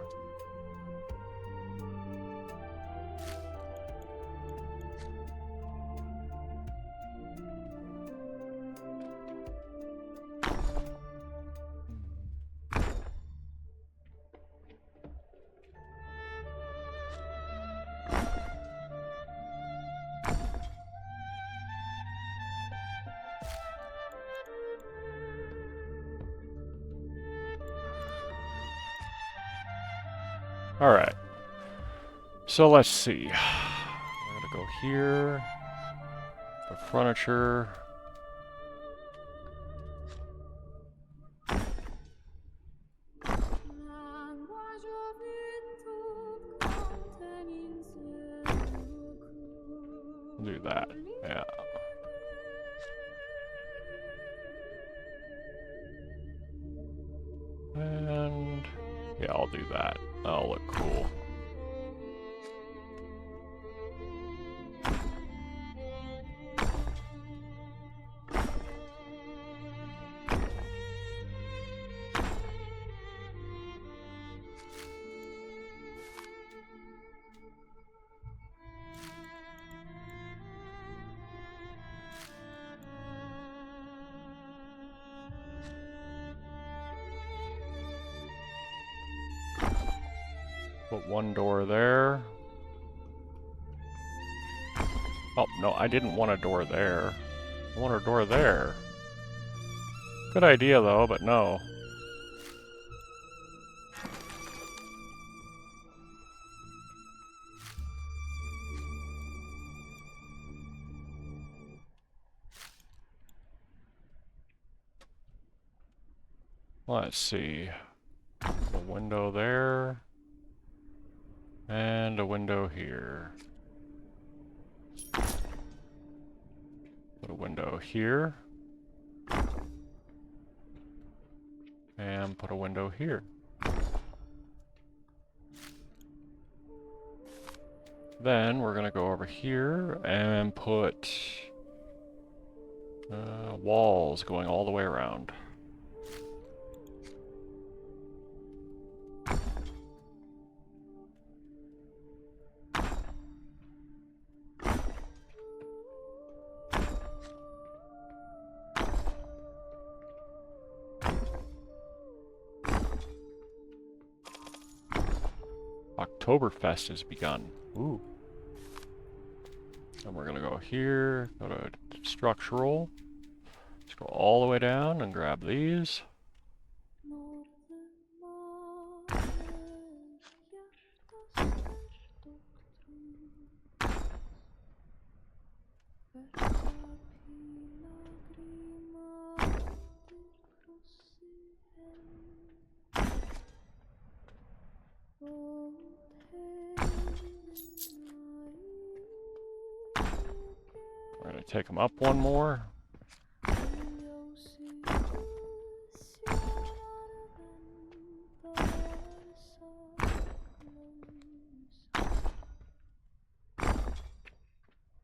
[SPEAKER 1] Alright. So let's see. We're gonna go here. The furniture. Do that. Yeah. And yeah, I'll do that. That'll look cool. Put one door there. Oh, no, I didn't want a door there. I want a door there. Good idea, though, but no. Let's see. A window there. And a window here. Put a window here. And put a window here. Then we're gonna go over here and put walls going all the way around. Oktoberfest has begun. Ooh. And we're gonna go here, go to structural. Let's go all the way down and grab these. We're gonna take them up one more. We're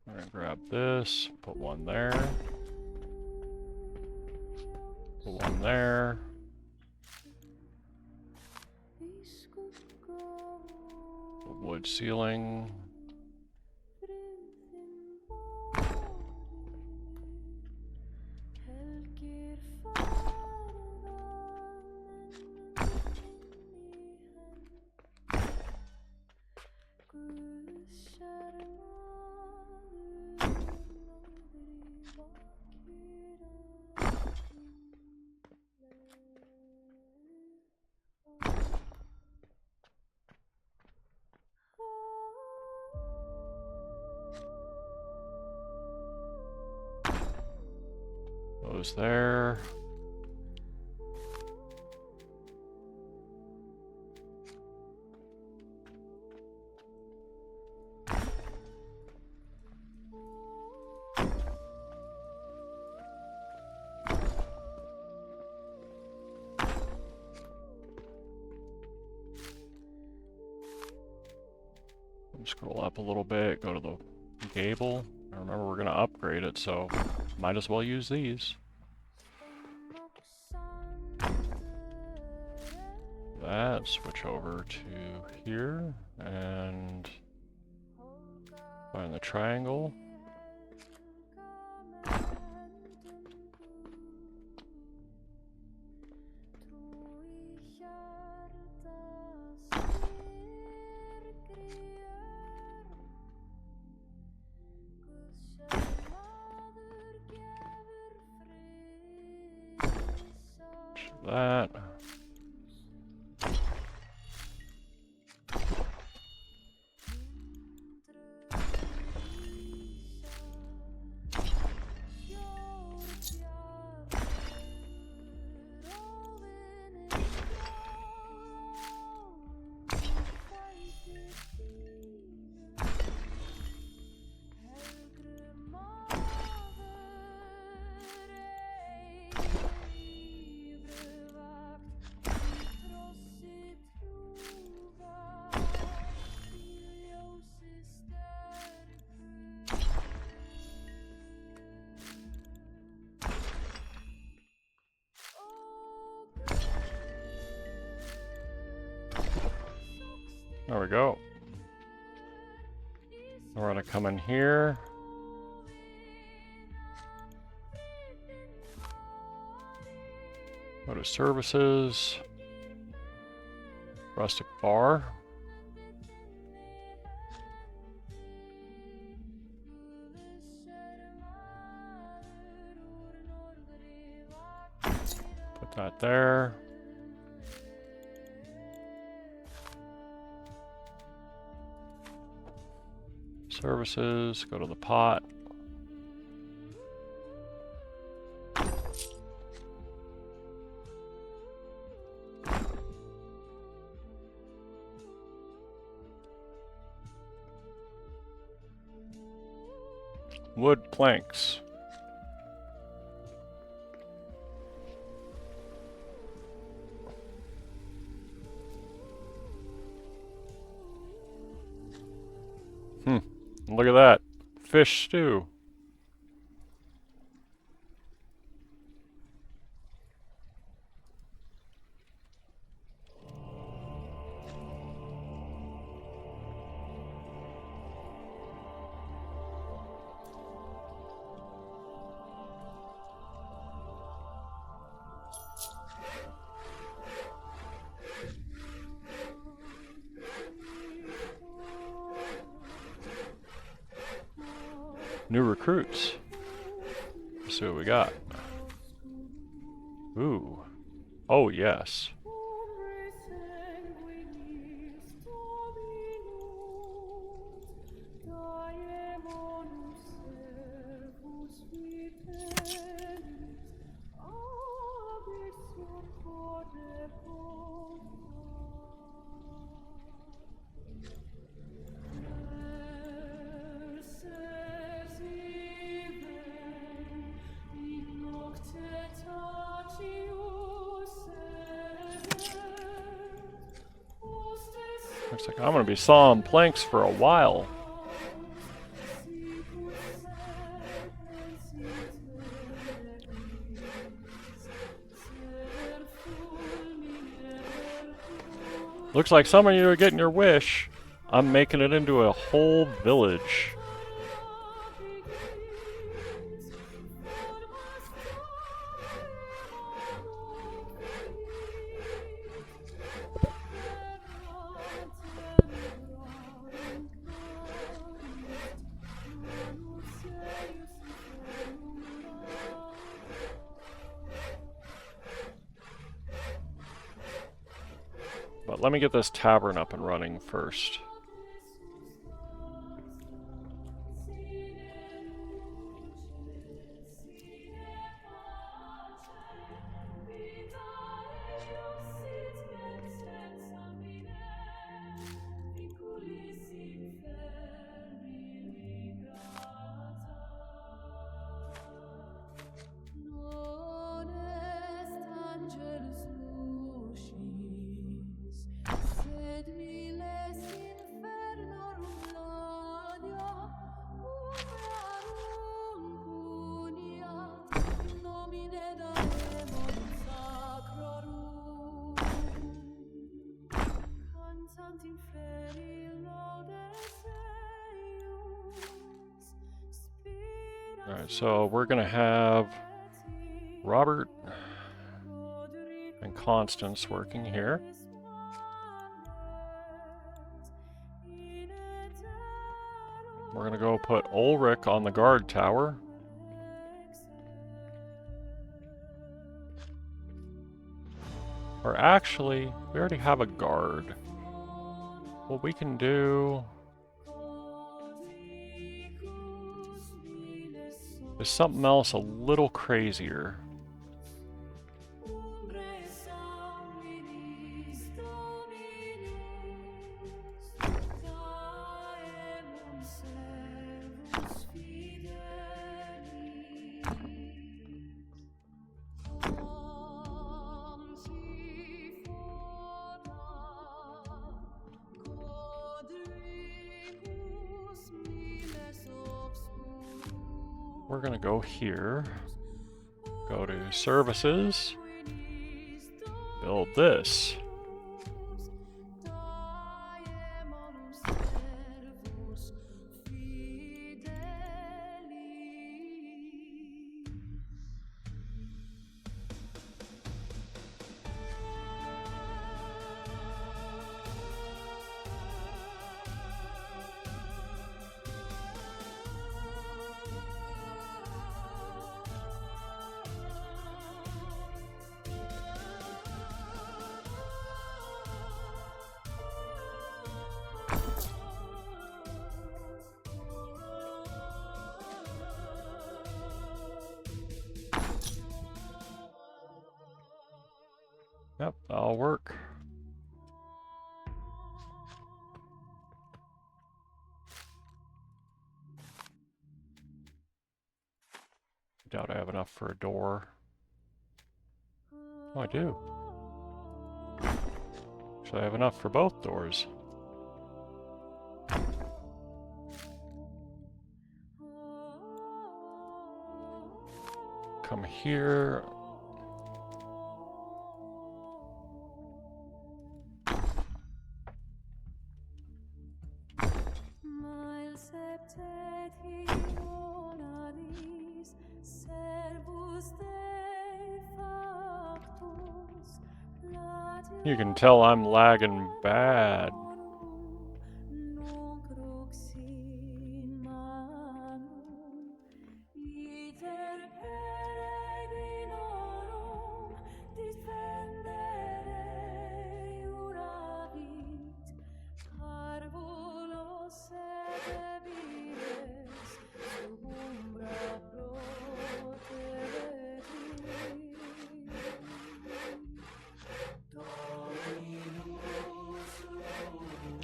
[SPEAKER 1] gonna grab this, put one there. Put one there. A wood ceiling. Those there. Scroll up a little bit, go to the gable. And remember, we're going to upgrade it, so might as well use these. that, switch over to here, and find the triangle. That. There we go. We're gonna come in here. Go to services. Rustic bar. Put that there. Services, go to the pot. Wood planks. Look at that. Fish stew. New recruits. Let's see what we got. Ooh. Oh, yes. Looks like I'm going to be sawing planks for a while. Looks like some of you are getting your wish. I'm making it into a whole village. But let me get this tavern up and running first. Alright, so we're gonna have Robert and Constance working here. We're gonna go put Ulrich on the guard tower. Or actually, we already have a guard. What we can do is something else a little crazier. We're gonna go here, go to services, build this. Yep, that'll work. Doubt I have enough for a door. Oh, I do. Actually, I have enough for both doors. Come here. You can tell I'm lagging bad.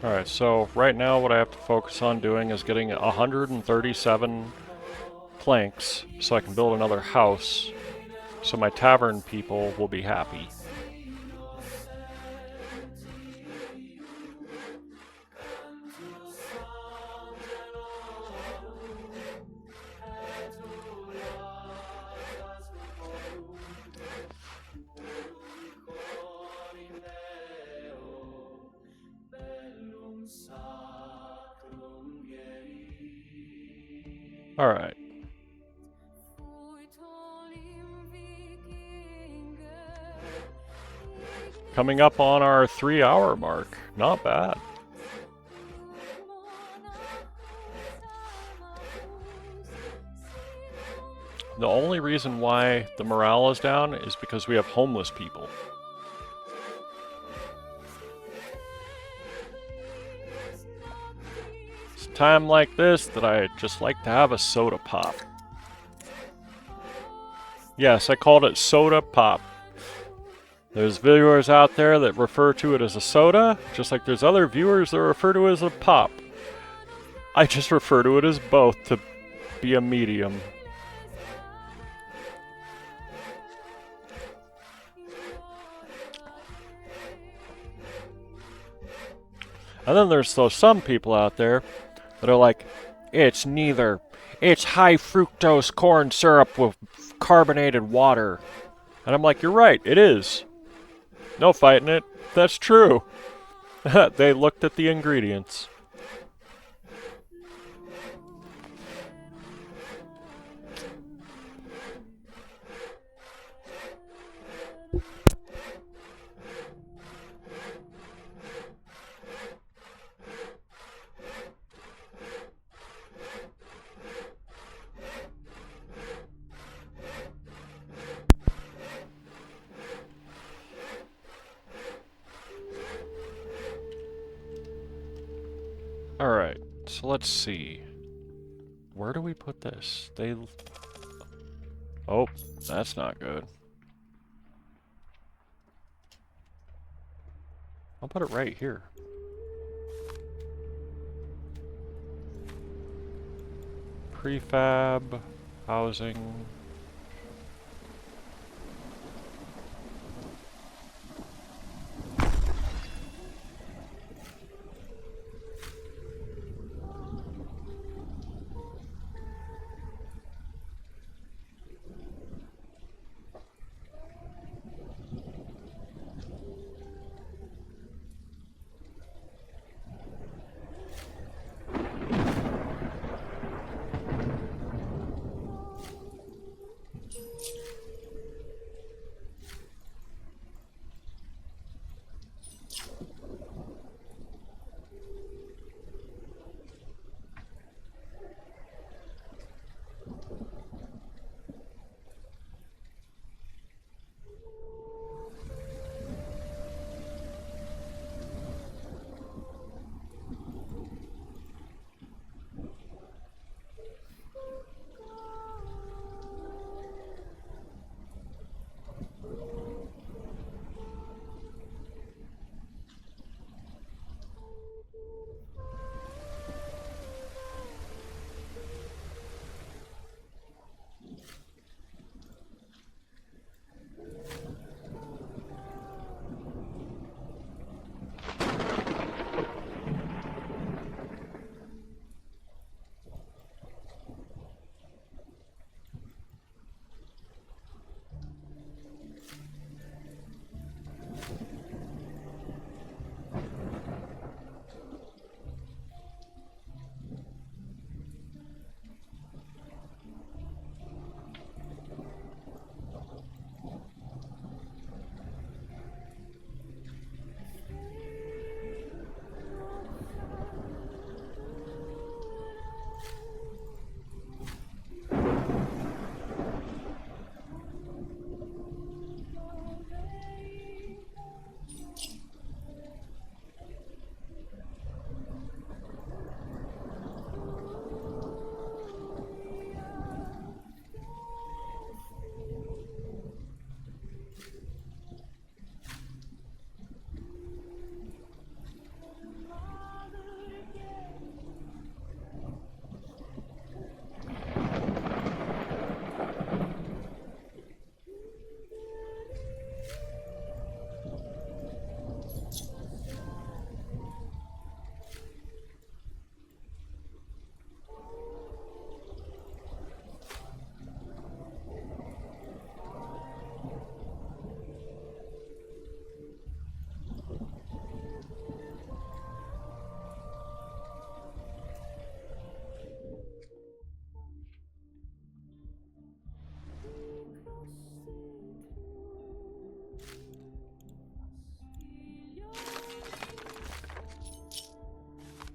[SPEAKER 1] Alright, so right now what I have to focus on doing is getting 137 planks so I can build another house so my tavern people will be happy. Alright. Coming up on our 3-hour mark. Not bad. The only reason why the morale is down is because we have homeless people. It's a time like this that I just like to have a soda pop. Yes, I called it soda pop. There's viewers out there that refer to it as a soda, just like there's other viewers that refer to it as a pop. I just refer to it as both to be a medium. And then there's those some people out there that are like, it's neither. It's high fructose corn syrup with carbonated water. And I'm like, you're right, it is. No fighting it. That's true. They looked at the ingredients. Alright, so let's see. Where do we put this? Oh, that's not good. I'll put it right here. Prefab, housing.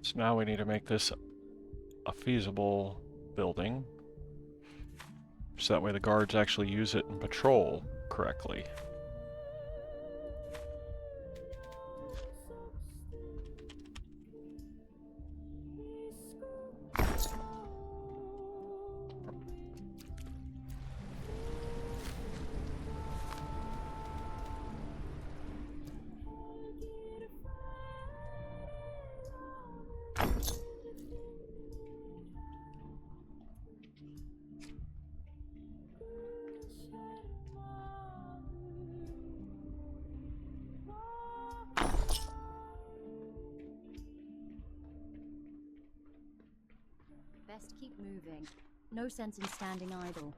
[SPEAKER 1] So now we need to make this a feasible building, so that way the guards actually use it and patrol correctly.
[SPEAKER 2] Best keep moving. No sense in standing idle.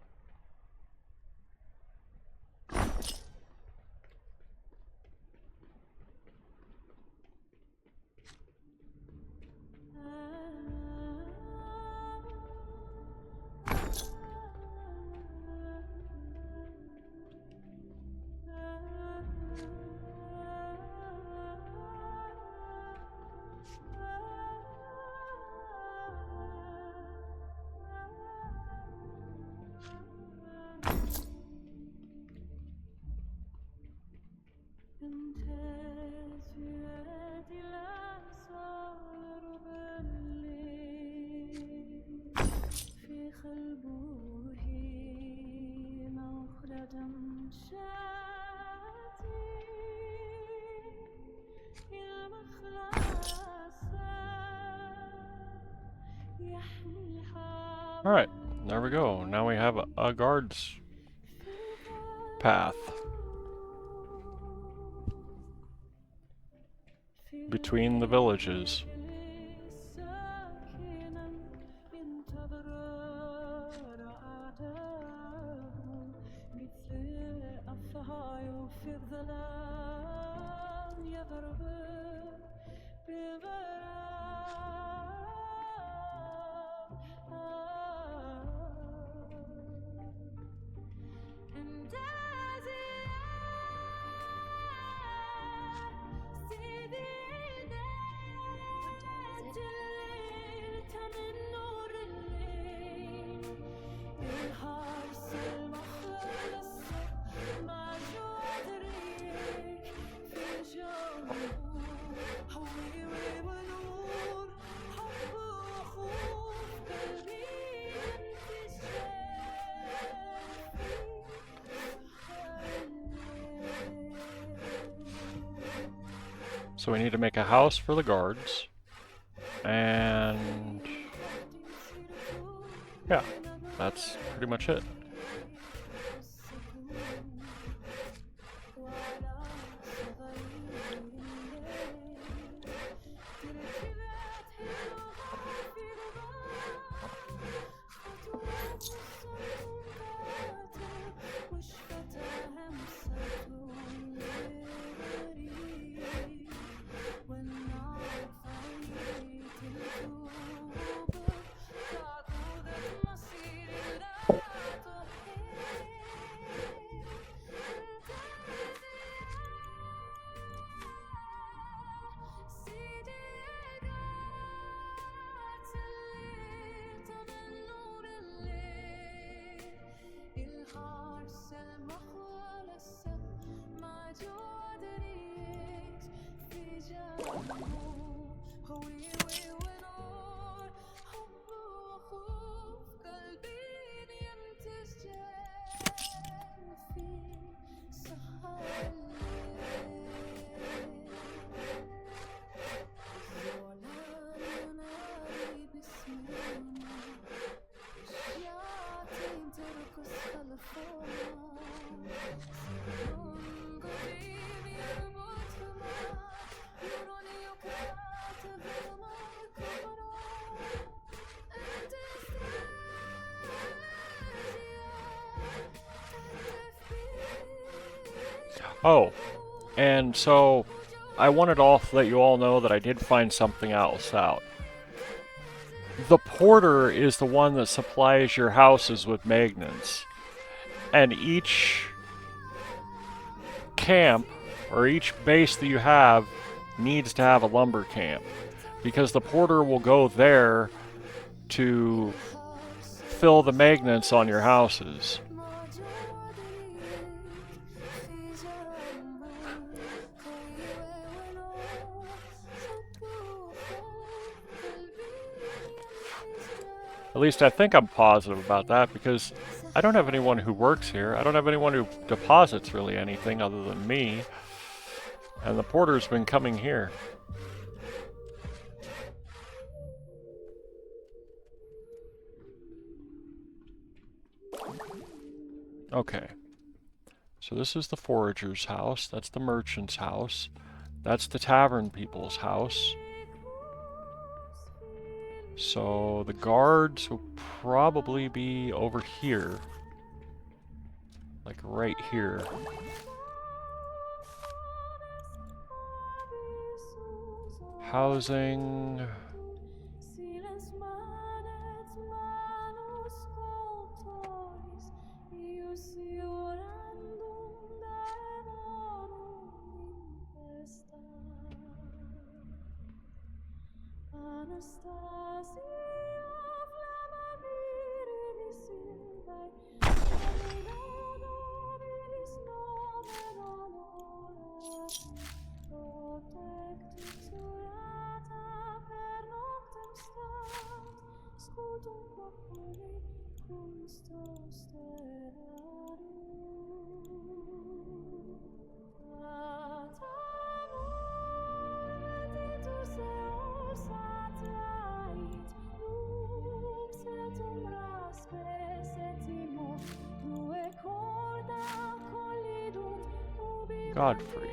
[SPEAKER 1] Alright, there we go. Now we have a guard's path between the villages. So we need to make a house for the guards. And yeah, that's pretty much it. Oh, and so I wanted to let you all know that I did find something else out. The porter is the one that supplies your houses with magnets. And each camp, or each base that you have, needs to have a lumber camp. Because the porter will go there to fill the magnets on your houses. At least I think I'm positive about that, because I don't have anyone who works here. I don't have anyone who deposits really anything other than me. And the porter's been coming here. Okay. So this is the forager's house. That's the merchant's house. That's the tavern people's house. So the guards will probably be over here. Like right here. Housing. Godfrey.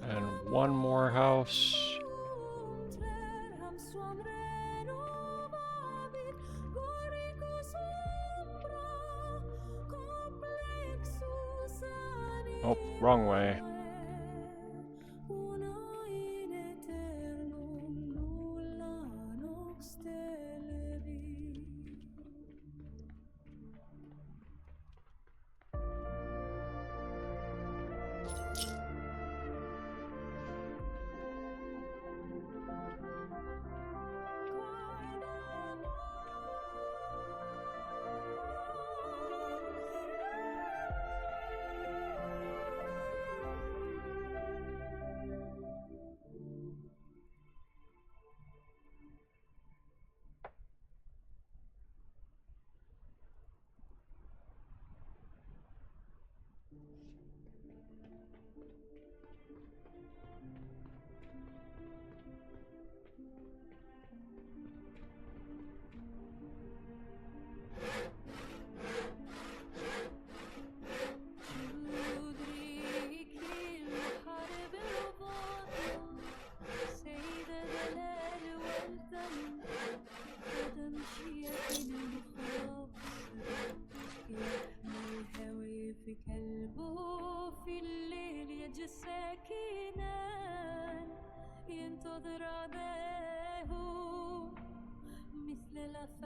[SPEAKER 1] And one more house. Oh, wrong way.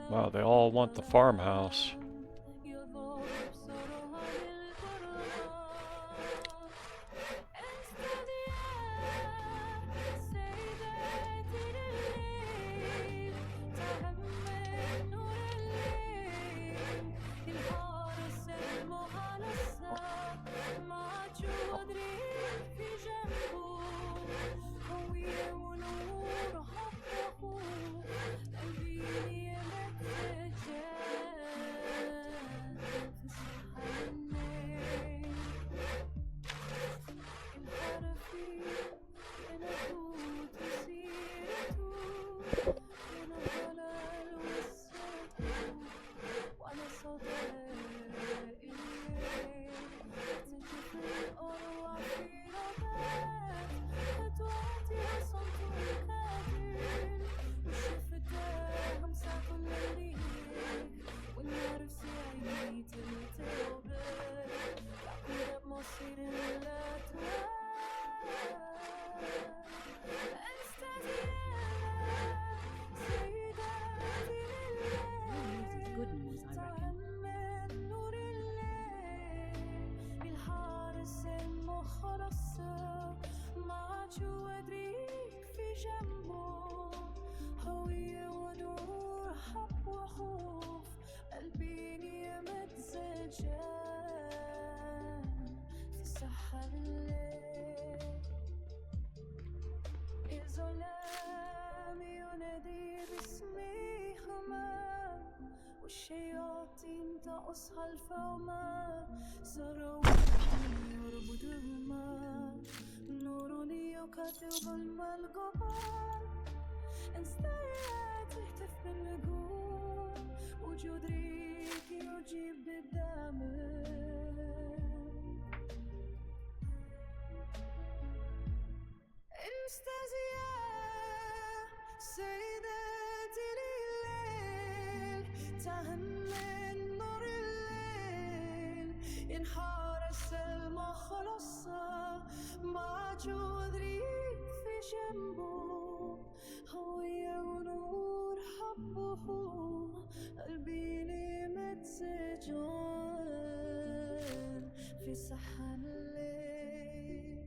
[SPEAKER 1] Wow, they all want the farmhouse.
[SPEAKER 4] تنطقس خلفهما سروا يربطهما نور يكتب الجبال انستيت تهتف بالنجوم وجود ريك يجيب بالدم استزيا سيدتي الليل تهمل نور الليل ينحار السلمى خلصها مع جذريك في جنبه هوية ونور حبه قلبي لي متسجون في صحن الليل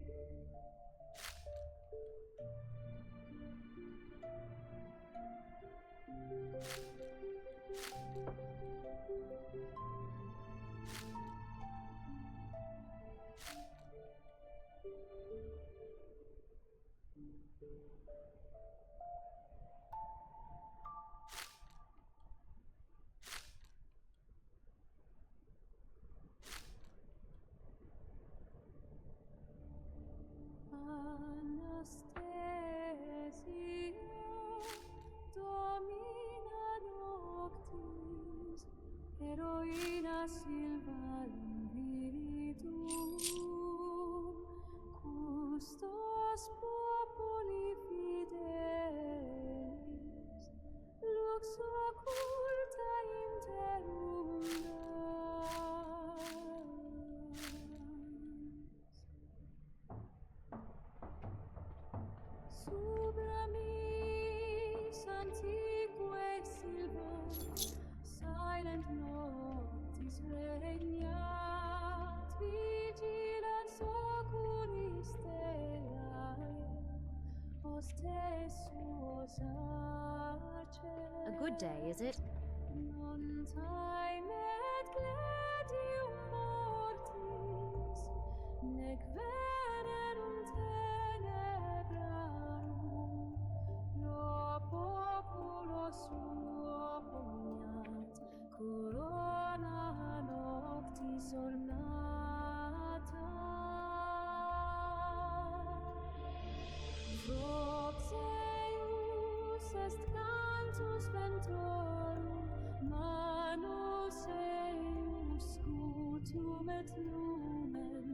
[SPEAKER 4] Anastasia, Domina noctis, heroina silvarum viritum, custos populi fidelis, lux occulta interundas. Subramis antique silva, silent noctis regnat, vigilans oculi stellae, hostes suos arces.
[SPEAKER 2] A good day, is it?
[SPEAKER 4] Non timet gladium mortis, nec venerum tenebrarum, lo populo suo poniat, corona noctis ornata. Proxeus est cantus ventorum, manus eius scutum et lumen,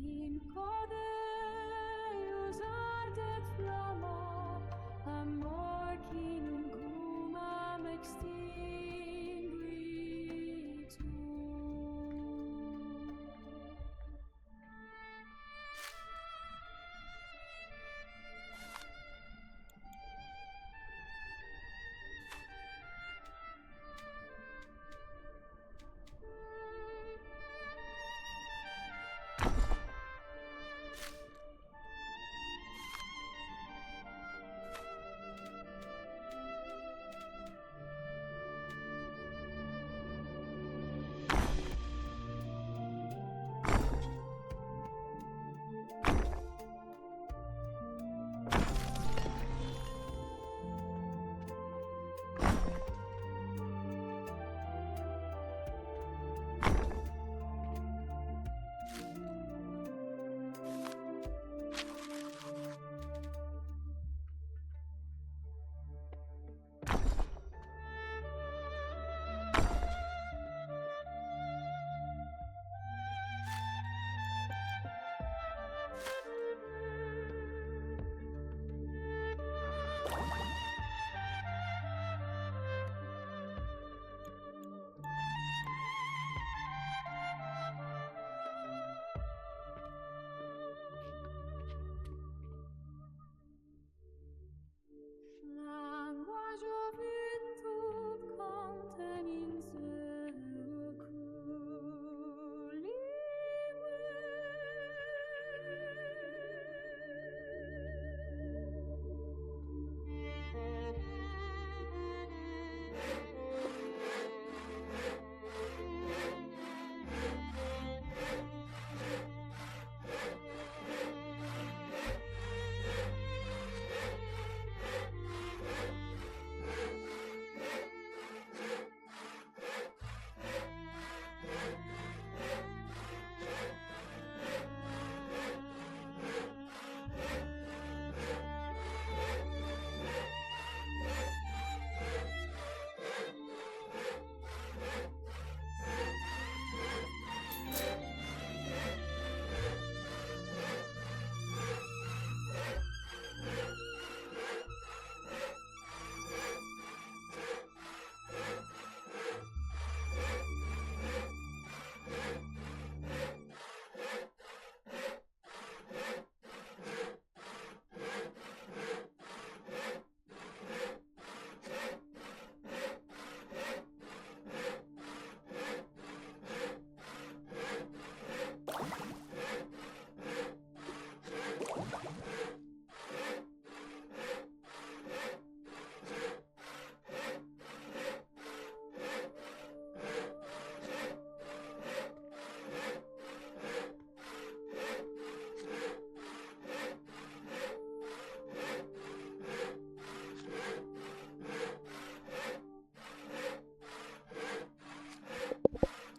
[SPEAKER 4] in codeus ardet flamma, amorcinum cumam extinguitur.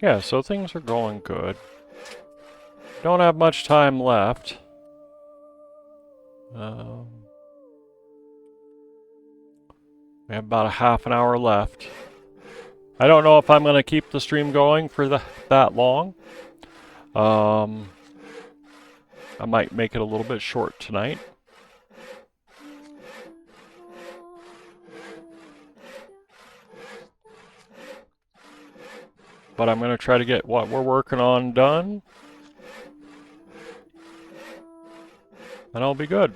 [SPEAKER 1] Yeah, so things are going good. Don't have much time left. We have about a half an hour left. I don't know if I'm going to keep the stream going for that long. I might make it a little bit short tonight. But I'm going to try to get what we're working on done. And I'll be good.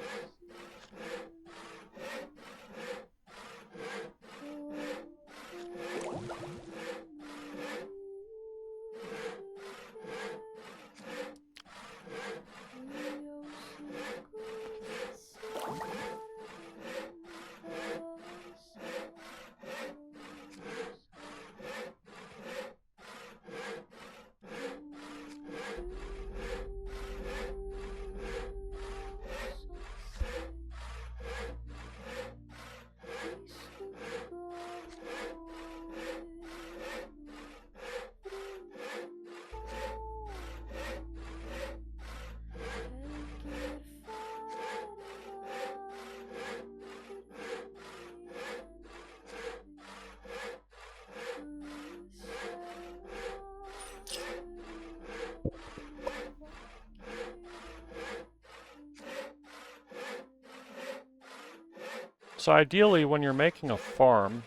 [SPEAKER 1] So ideally, when you're making a farm,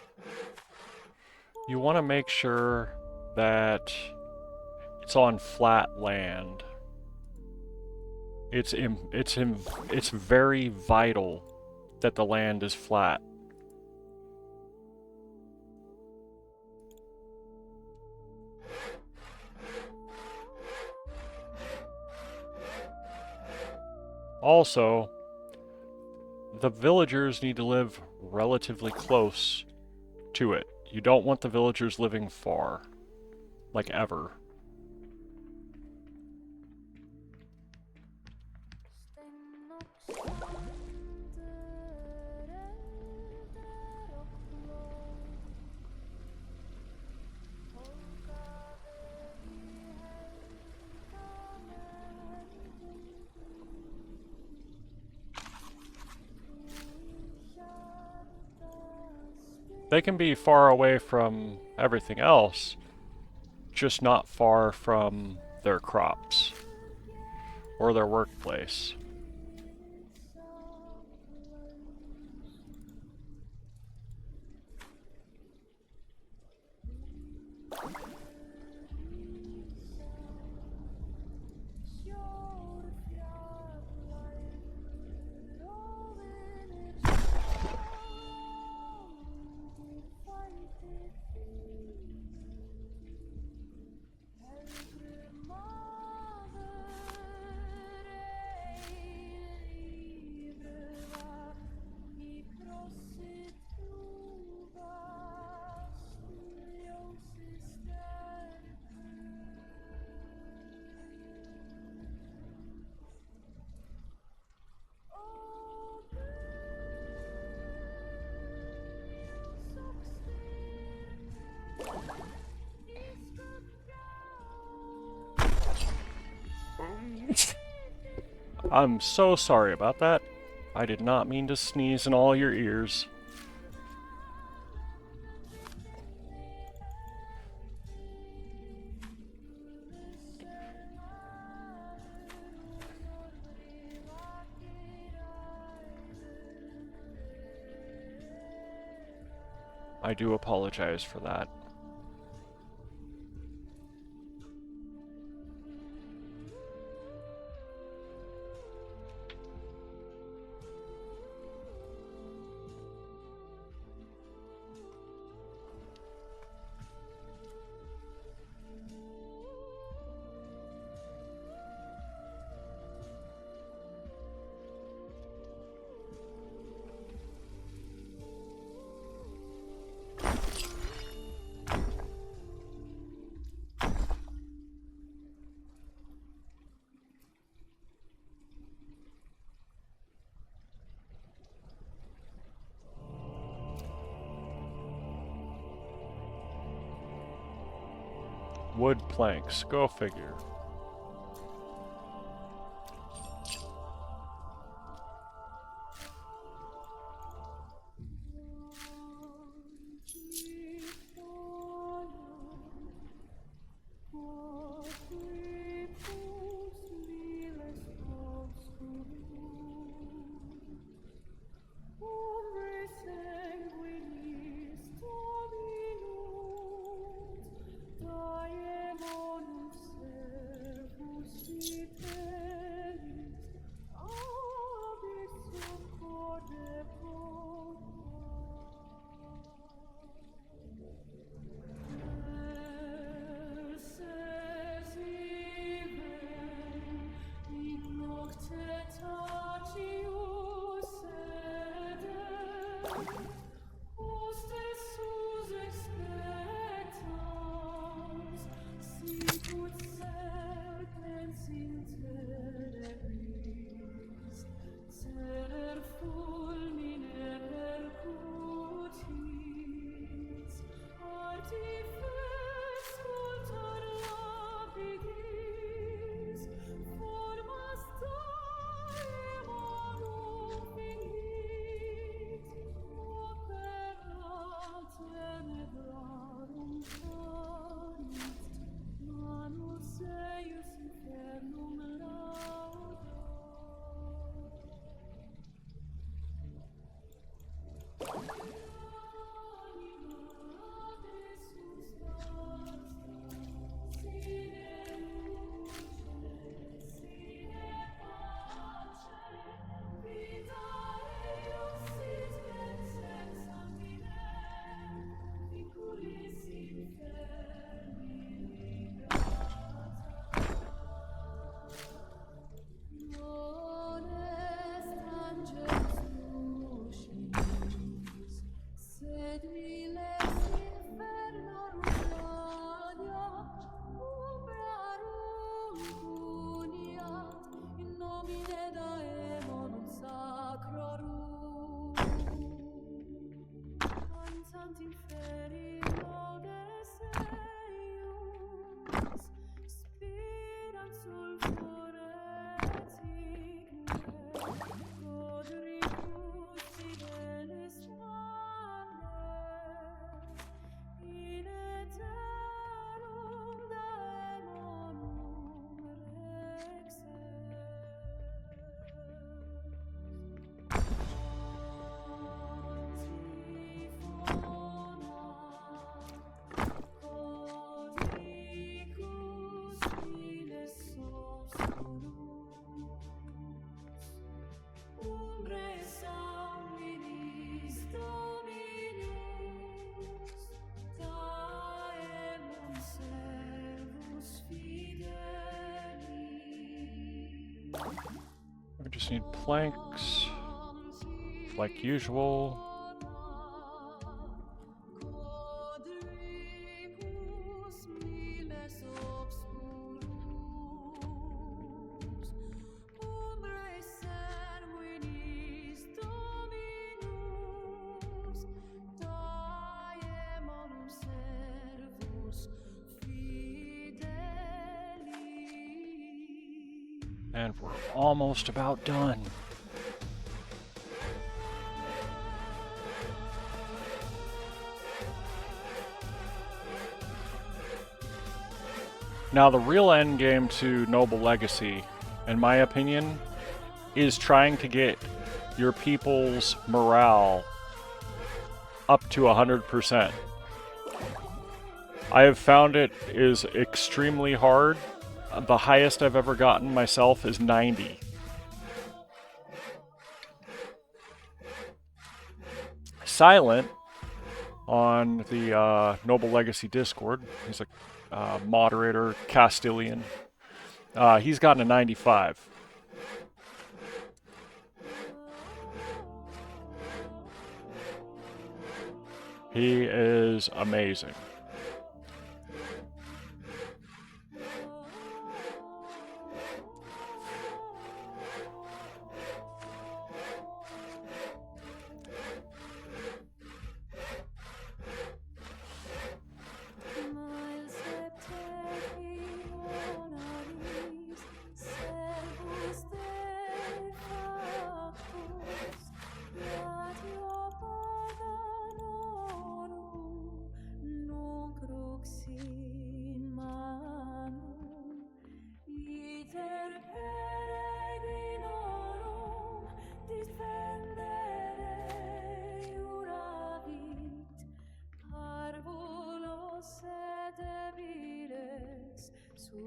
[SPEAKER 1] you want to make sure that it's on flat land. It's very vital that the land is flat. Also, the villagers need to live relatively close to it. You don't want the villagers living far, like ever. They can be far away from everything else, just not far from their crops or their workplace. I'm so sorry about that. I did not mean to sneeze in all your ears. I do apologize for that. wood planks. Go figure. We just need planks, like usual. And we're almost about done. Now, the real end game to Noble Legacy, in my opinion, is trying to get your people's morale up to 100%. I have found it is extremely hard. The highest I've ever gotten myself is 90. Silent on the Noble Legacy Discord, he's a moderator, Castilian. He's gotten a 95. He is amazing.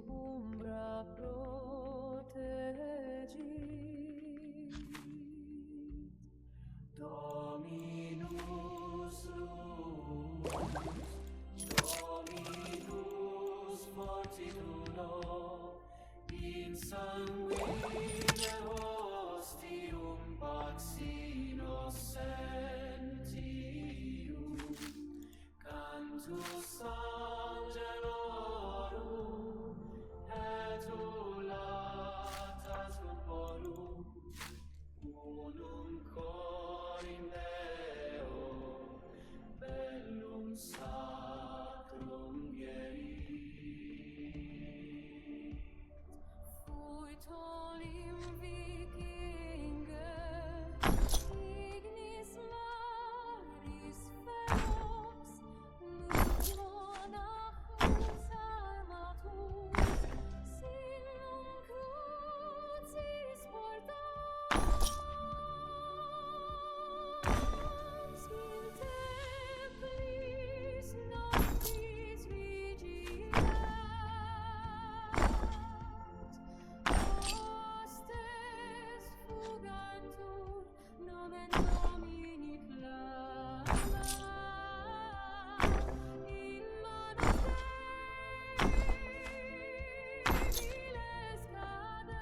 [SPEAKER 4] umbra protegit. Dominus fortitudo in sanguine hostium vaccinos sentium cantus angelorum et ulatas volum unum corim Deo bellum sacrum gerit. Fuit olim vikinge, ignis maris ferox, nunc monachus armatus, signum crucis portans, in templis noctis vigilant, hostes fugantur, nomen Domini clamat, in manus Dei cadet,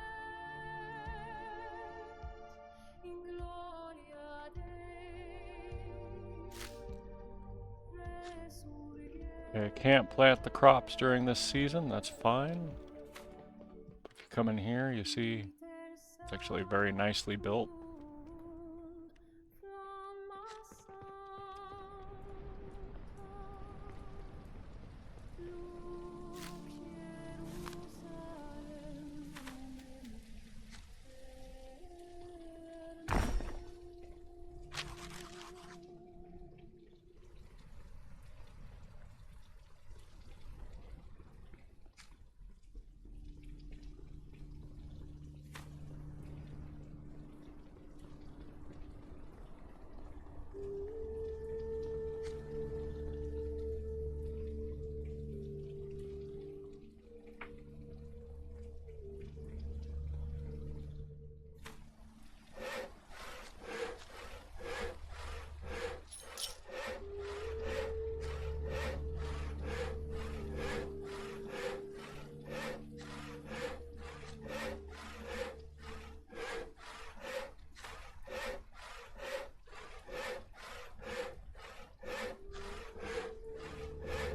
[SPEAKER 4] in gloria Dei resurgere.
[SPEAKER 1] Okay, can't plant the crops during this season, that's fine. If you come in here, you see it's actually very nicely built.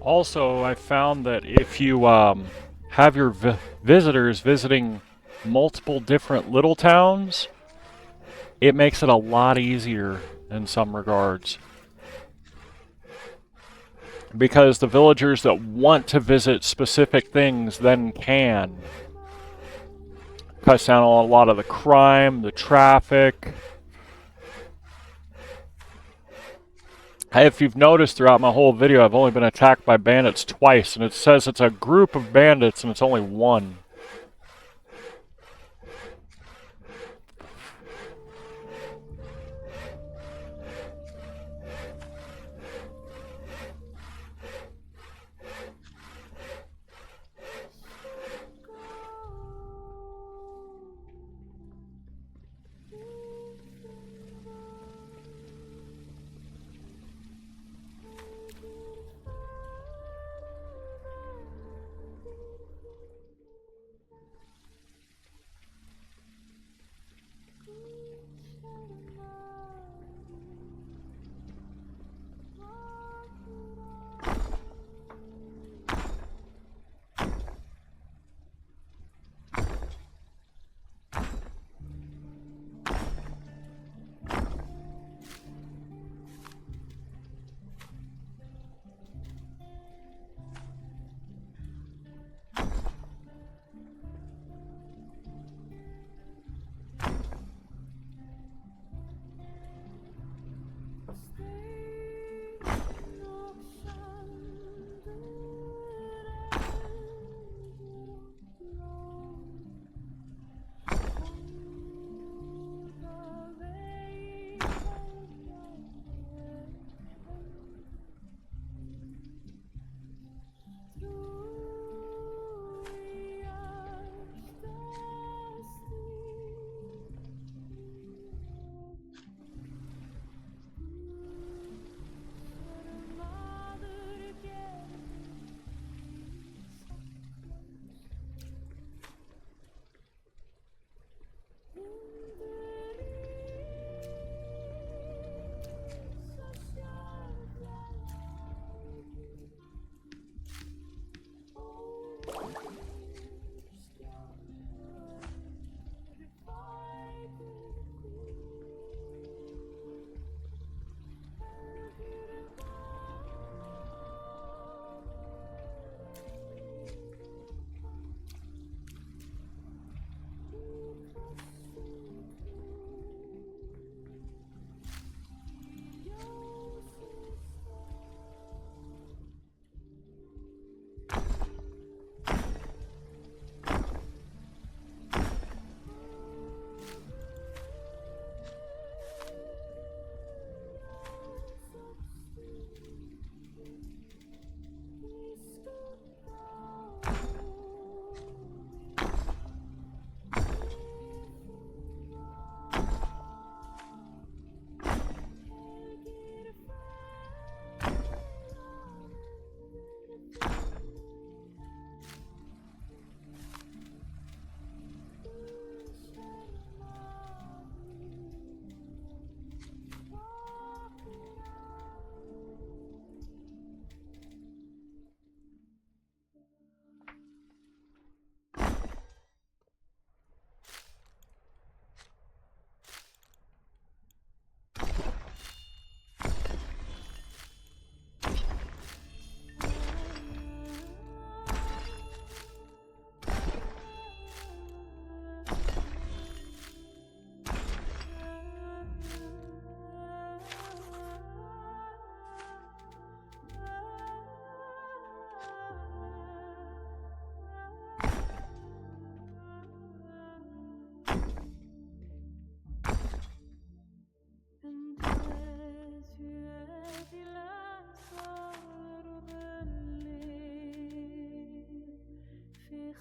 [SPEAKER 1] Also, I found that if you have your visitors visiting multiple different little towns, it makes it a lot easier in some regards. Because the villagers that want to visit specific things then can. Cuts down on a lot of the crime, the traffic. If you've noticed throughout my whole video, I've only been attacked by bandits twice, and it says it's a group of bandits and it's only one.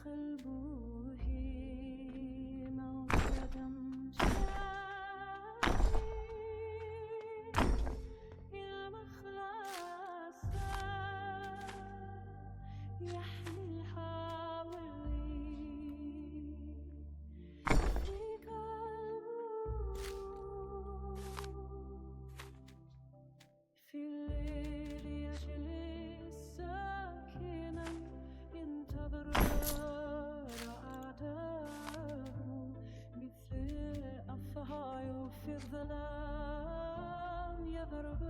[SPEAKER 4] في الليل يجلس ساكنا ينتظر رعاته مثل أفعى في الظلام يضرب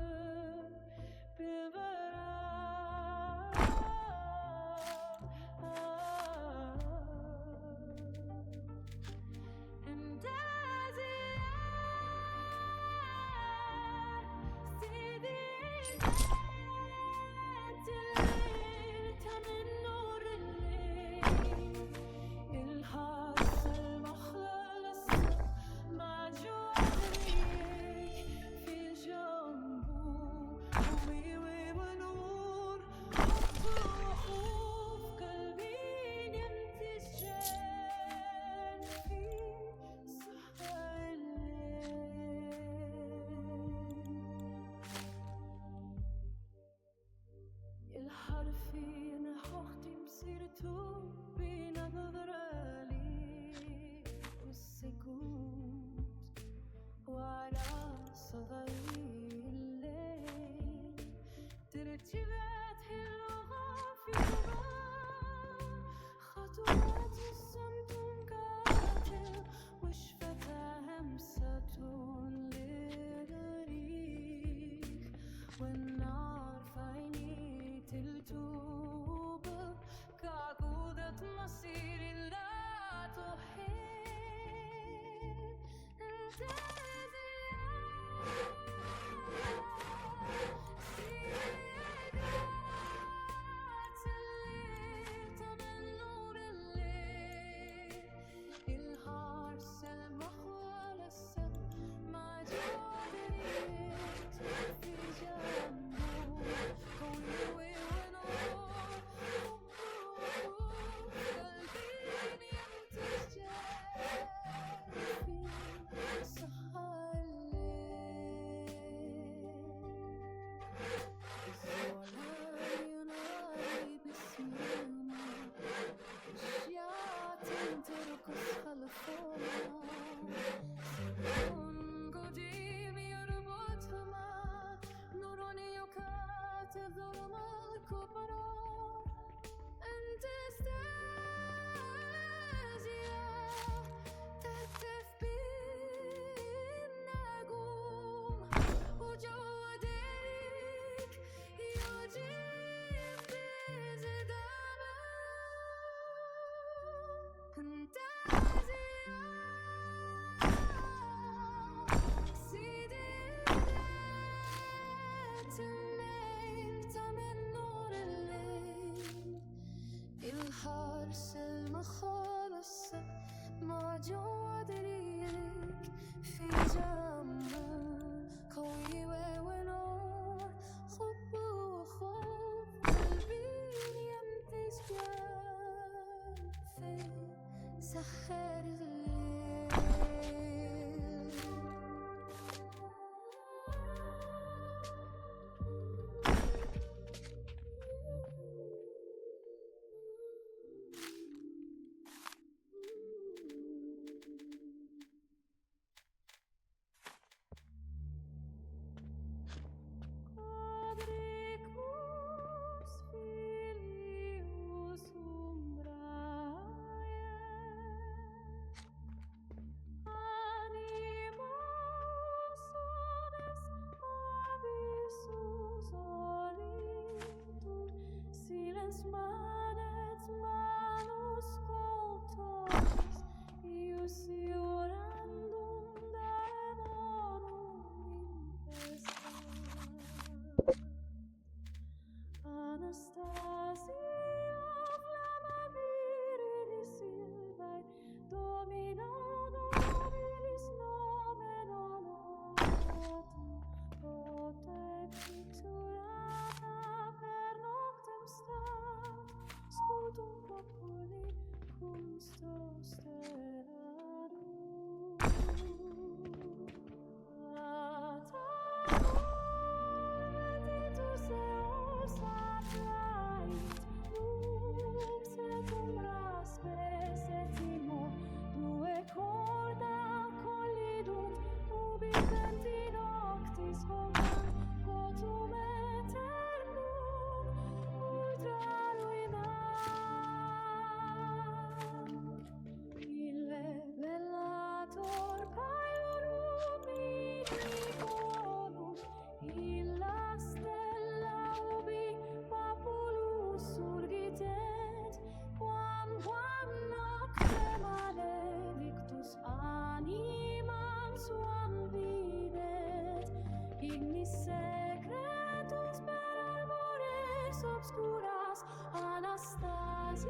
[SPEAKER 4] Obscuras Anastasias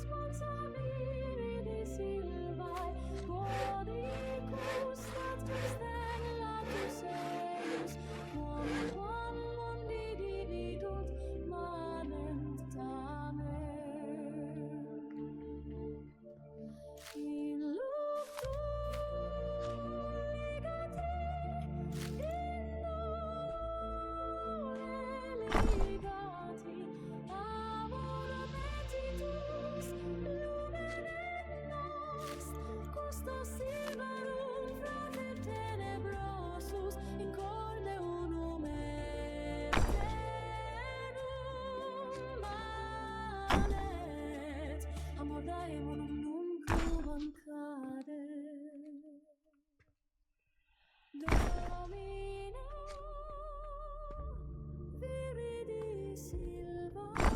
[SPEAKER 4] Monsaviri Silvae Godicus stat Christellatus eius quam mundi dividut manent tamen in luctu ligati in legati amor petitus lumen et nox custos silvarum frater tenebrosus in corde unum eternum manet amor daemonum nunquam cadet Domino viridi silvae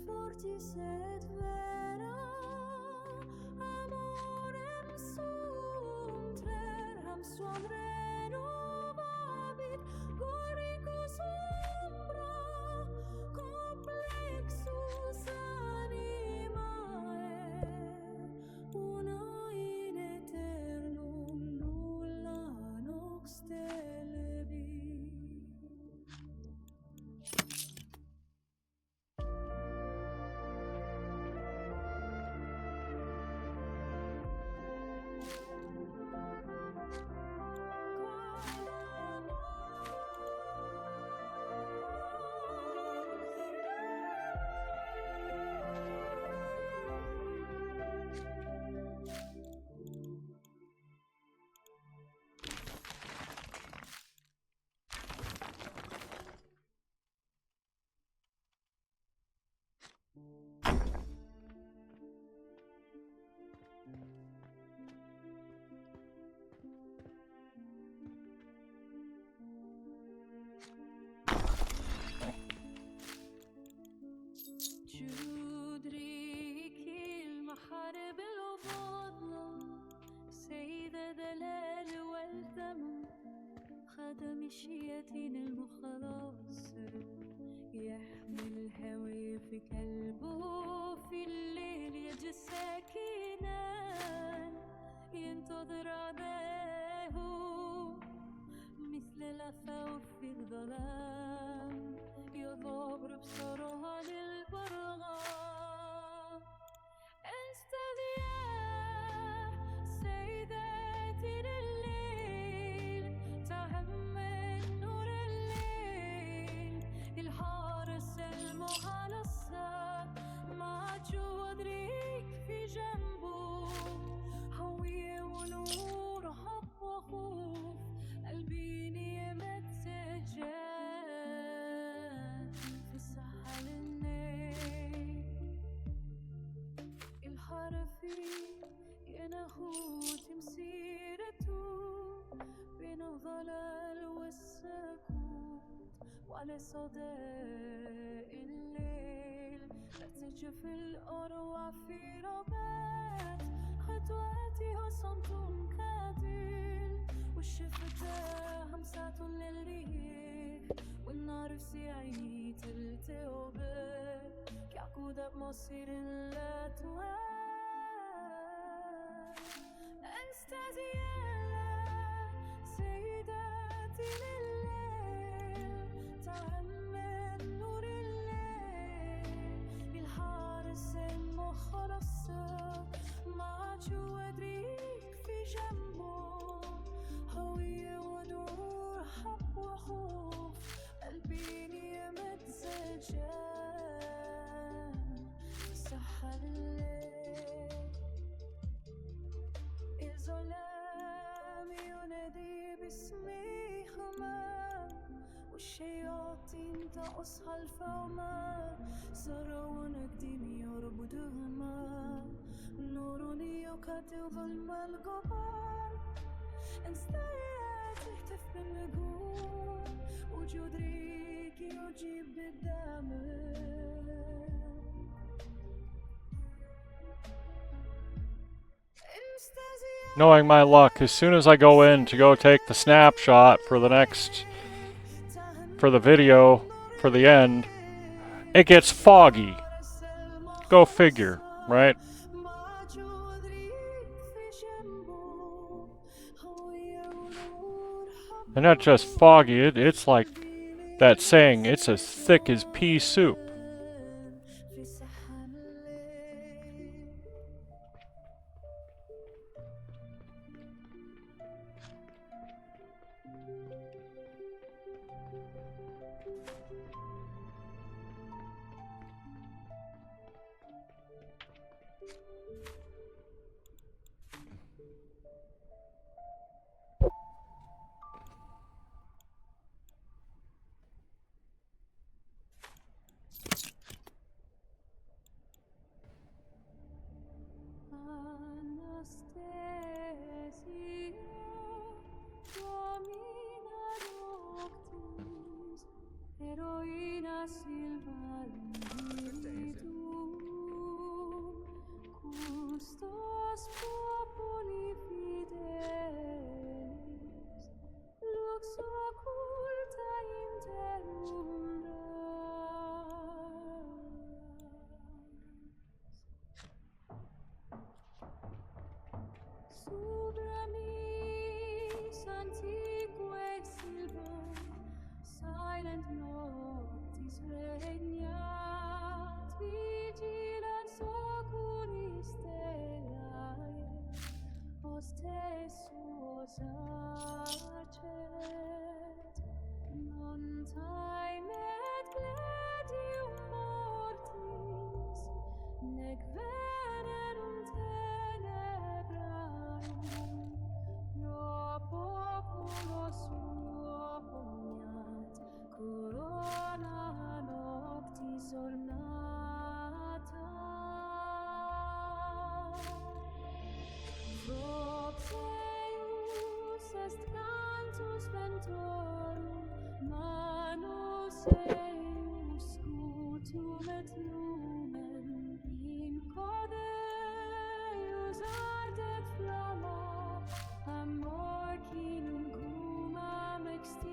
[SPEAKER 4] fortis et vera amorem sum terram suam renovabit goricus umbra complexus animae una in eternum nulla nox telebi جودريك المحارب الفضلى سيد دلال والثمن خدم الشياطين المخلص يحمي الهوى في كلبه في الليل يجي ساكنا ينتظر عداه مثل الأثاوب في الظلام يضرب بصرها للبرغام استذيا سيداتي لليل تهمل نور الليل الحارس المخلصة مع جودريك في جنبه هوية ونور حب وخوف قلبي نيمت سجاد في السحل الليل الحرفي ينهوت مسيرته بين الظلال والسكوت وعلى صدى الليل لا تجف الأروع في ربات خطواتها صمت كادل والشفتة همسات للريح والنار في سعي تلتوبت كعقودة بمصير لا تواب استزيالا سيداتي لليل تهمل نور الليل الحارس المخلصة مع جودريك في جنبه هوية ونور حب وخوف قلبي نيمت زجان صح الليل الظلام ينادي باسمي همام والشياطين تقصها الفومة سرون قديم يربدهما نور يكتب ظلم الجبار انستيت تهتف بالنجوم وجود ريكي يجيب بالدمر
[SPEAKER 1] Knowing my luck, as soon as I go in to go take the snapshot for the video, for the end, it gets foggy. Go figure, right? And not just foggy, it's like that saying, it's as thick as pea soup.
[SPEAKER 4] Heroina silva custos populi fidelis lux occulta interumbra Subra mis antique silva, silent noctis regnat, vigilans oculis stellae, hostessus acet, non taemet gladium mortis, nec venerum tenebrae, pro populo suo poniat, corona noctis ornata. Propseus est cantus ventorum, manus eius scutum et lumen, in code eius ardet flamma, amor cingumam extinguitur.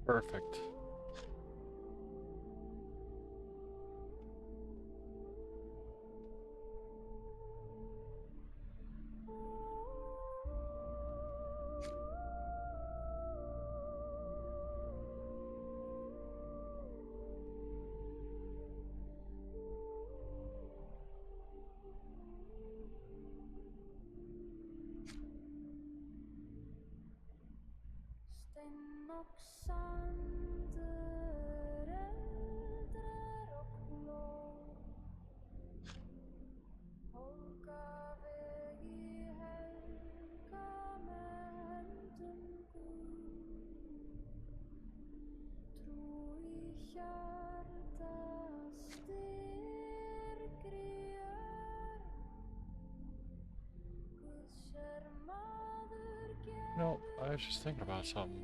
[SPEAKER 1] Perfect. No, I was just thinking about something.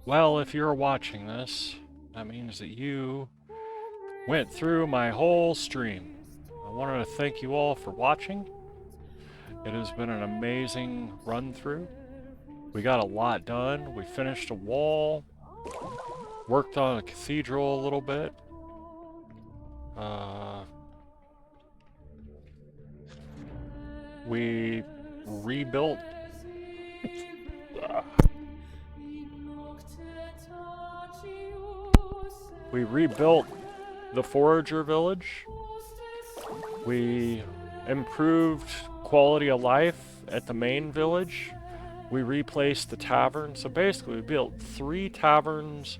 [SPEAKER 1] Well, if you're watching this, that means that you went through my whole stream. I wanted to thank you all for watching. It has been an amazing run through. We got a lot done. We finished a wall, worked on a cathedral a little bit. We rebuilt. We rebuilt the Forager village. We improved quality of life at the main village. We replaced the tavern. So basically, we built 3 taverns,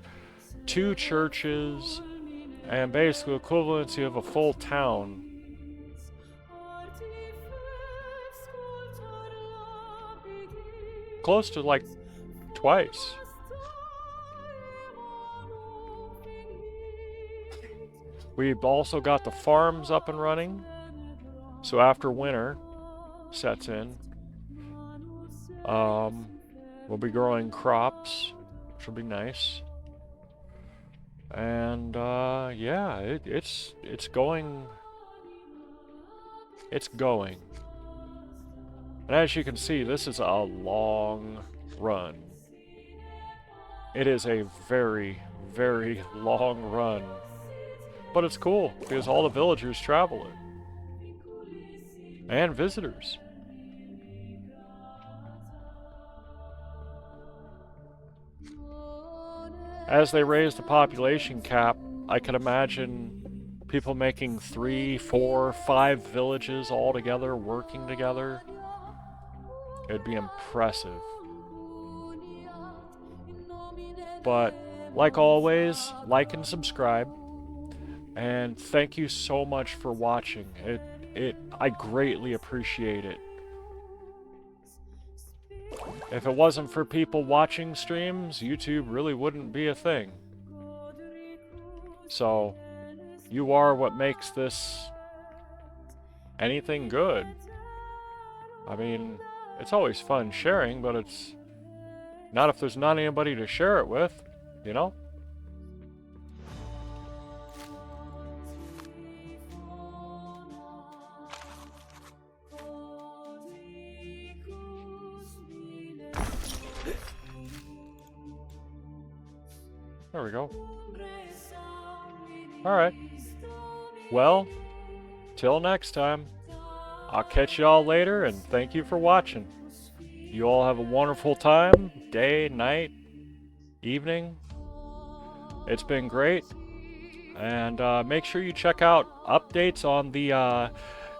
[SPEAKER 1] 2 churches, and basically equivalency of a full town. Close to like twice. We've also got the farms up and running. So after winter sets in, we'll be growing crops, which will be nice. And yeah, it's going. It's going. And as you can see, this is a long run. It is a very, very long run. But it's cool, because all the villagers travel it. And visitors. As they raise the population cap, I can imagine people making 3, 4, 5 villages all together, working together. It'd be impressive. But, like always, like and subscribe. And thank you so much for watching. I greatly appreciate it. If it wasn't for people watching streams, YouTube really wouldn't be a thing. So, you are what makes this anything good. I mean, it's always fun sharing, but it's not if there's not anybody to share it with, you know? There we go. Alright. Well, till next time. I'll catch y'all later, and thank you for watching. You all have a wonderful time, day, night, evening. It's been great. And make sure you check out updates on the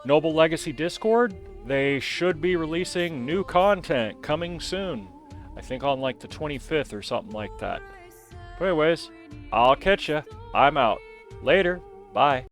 [SPEAKER 1] Noble Legacy Discord. They should be releasing new content coming soon. I think on like the 25th or something like that. But anyways, I'll catch ya. I'm out. Later. Bye.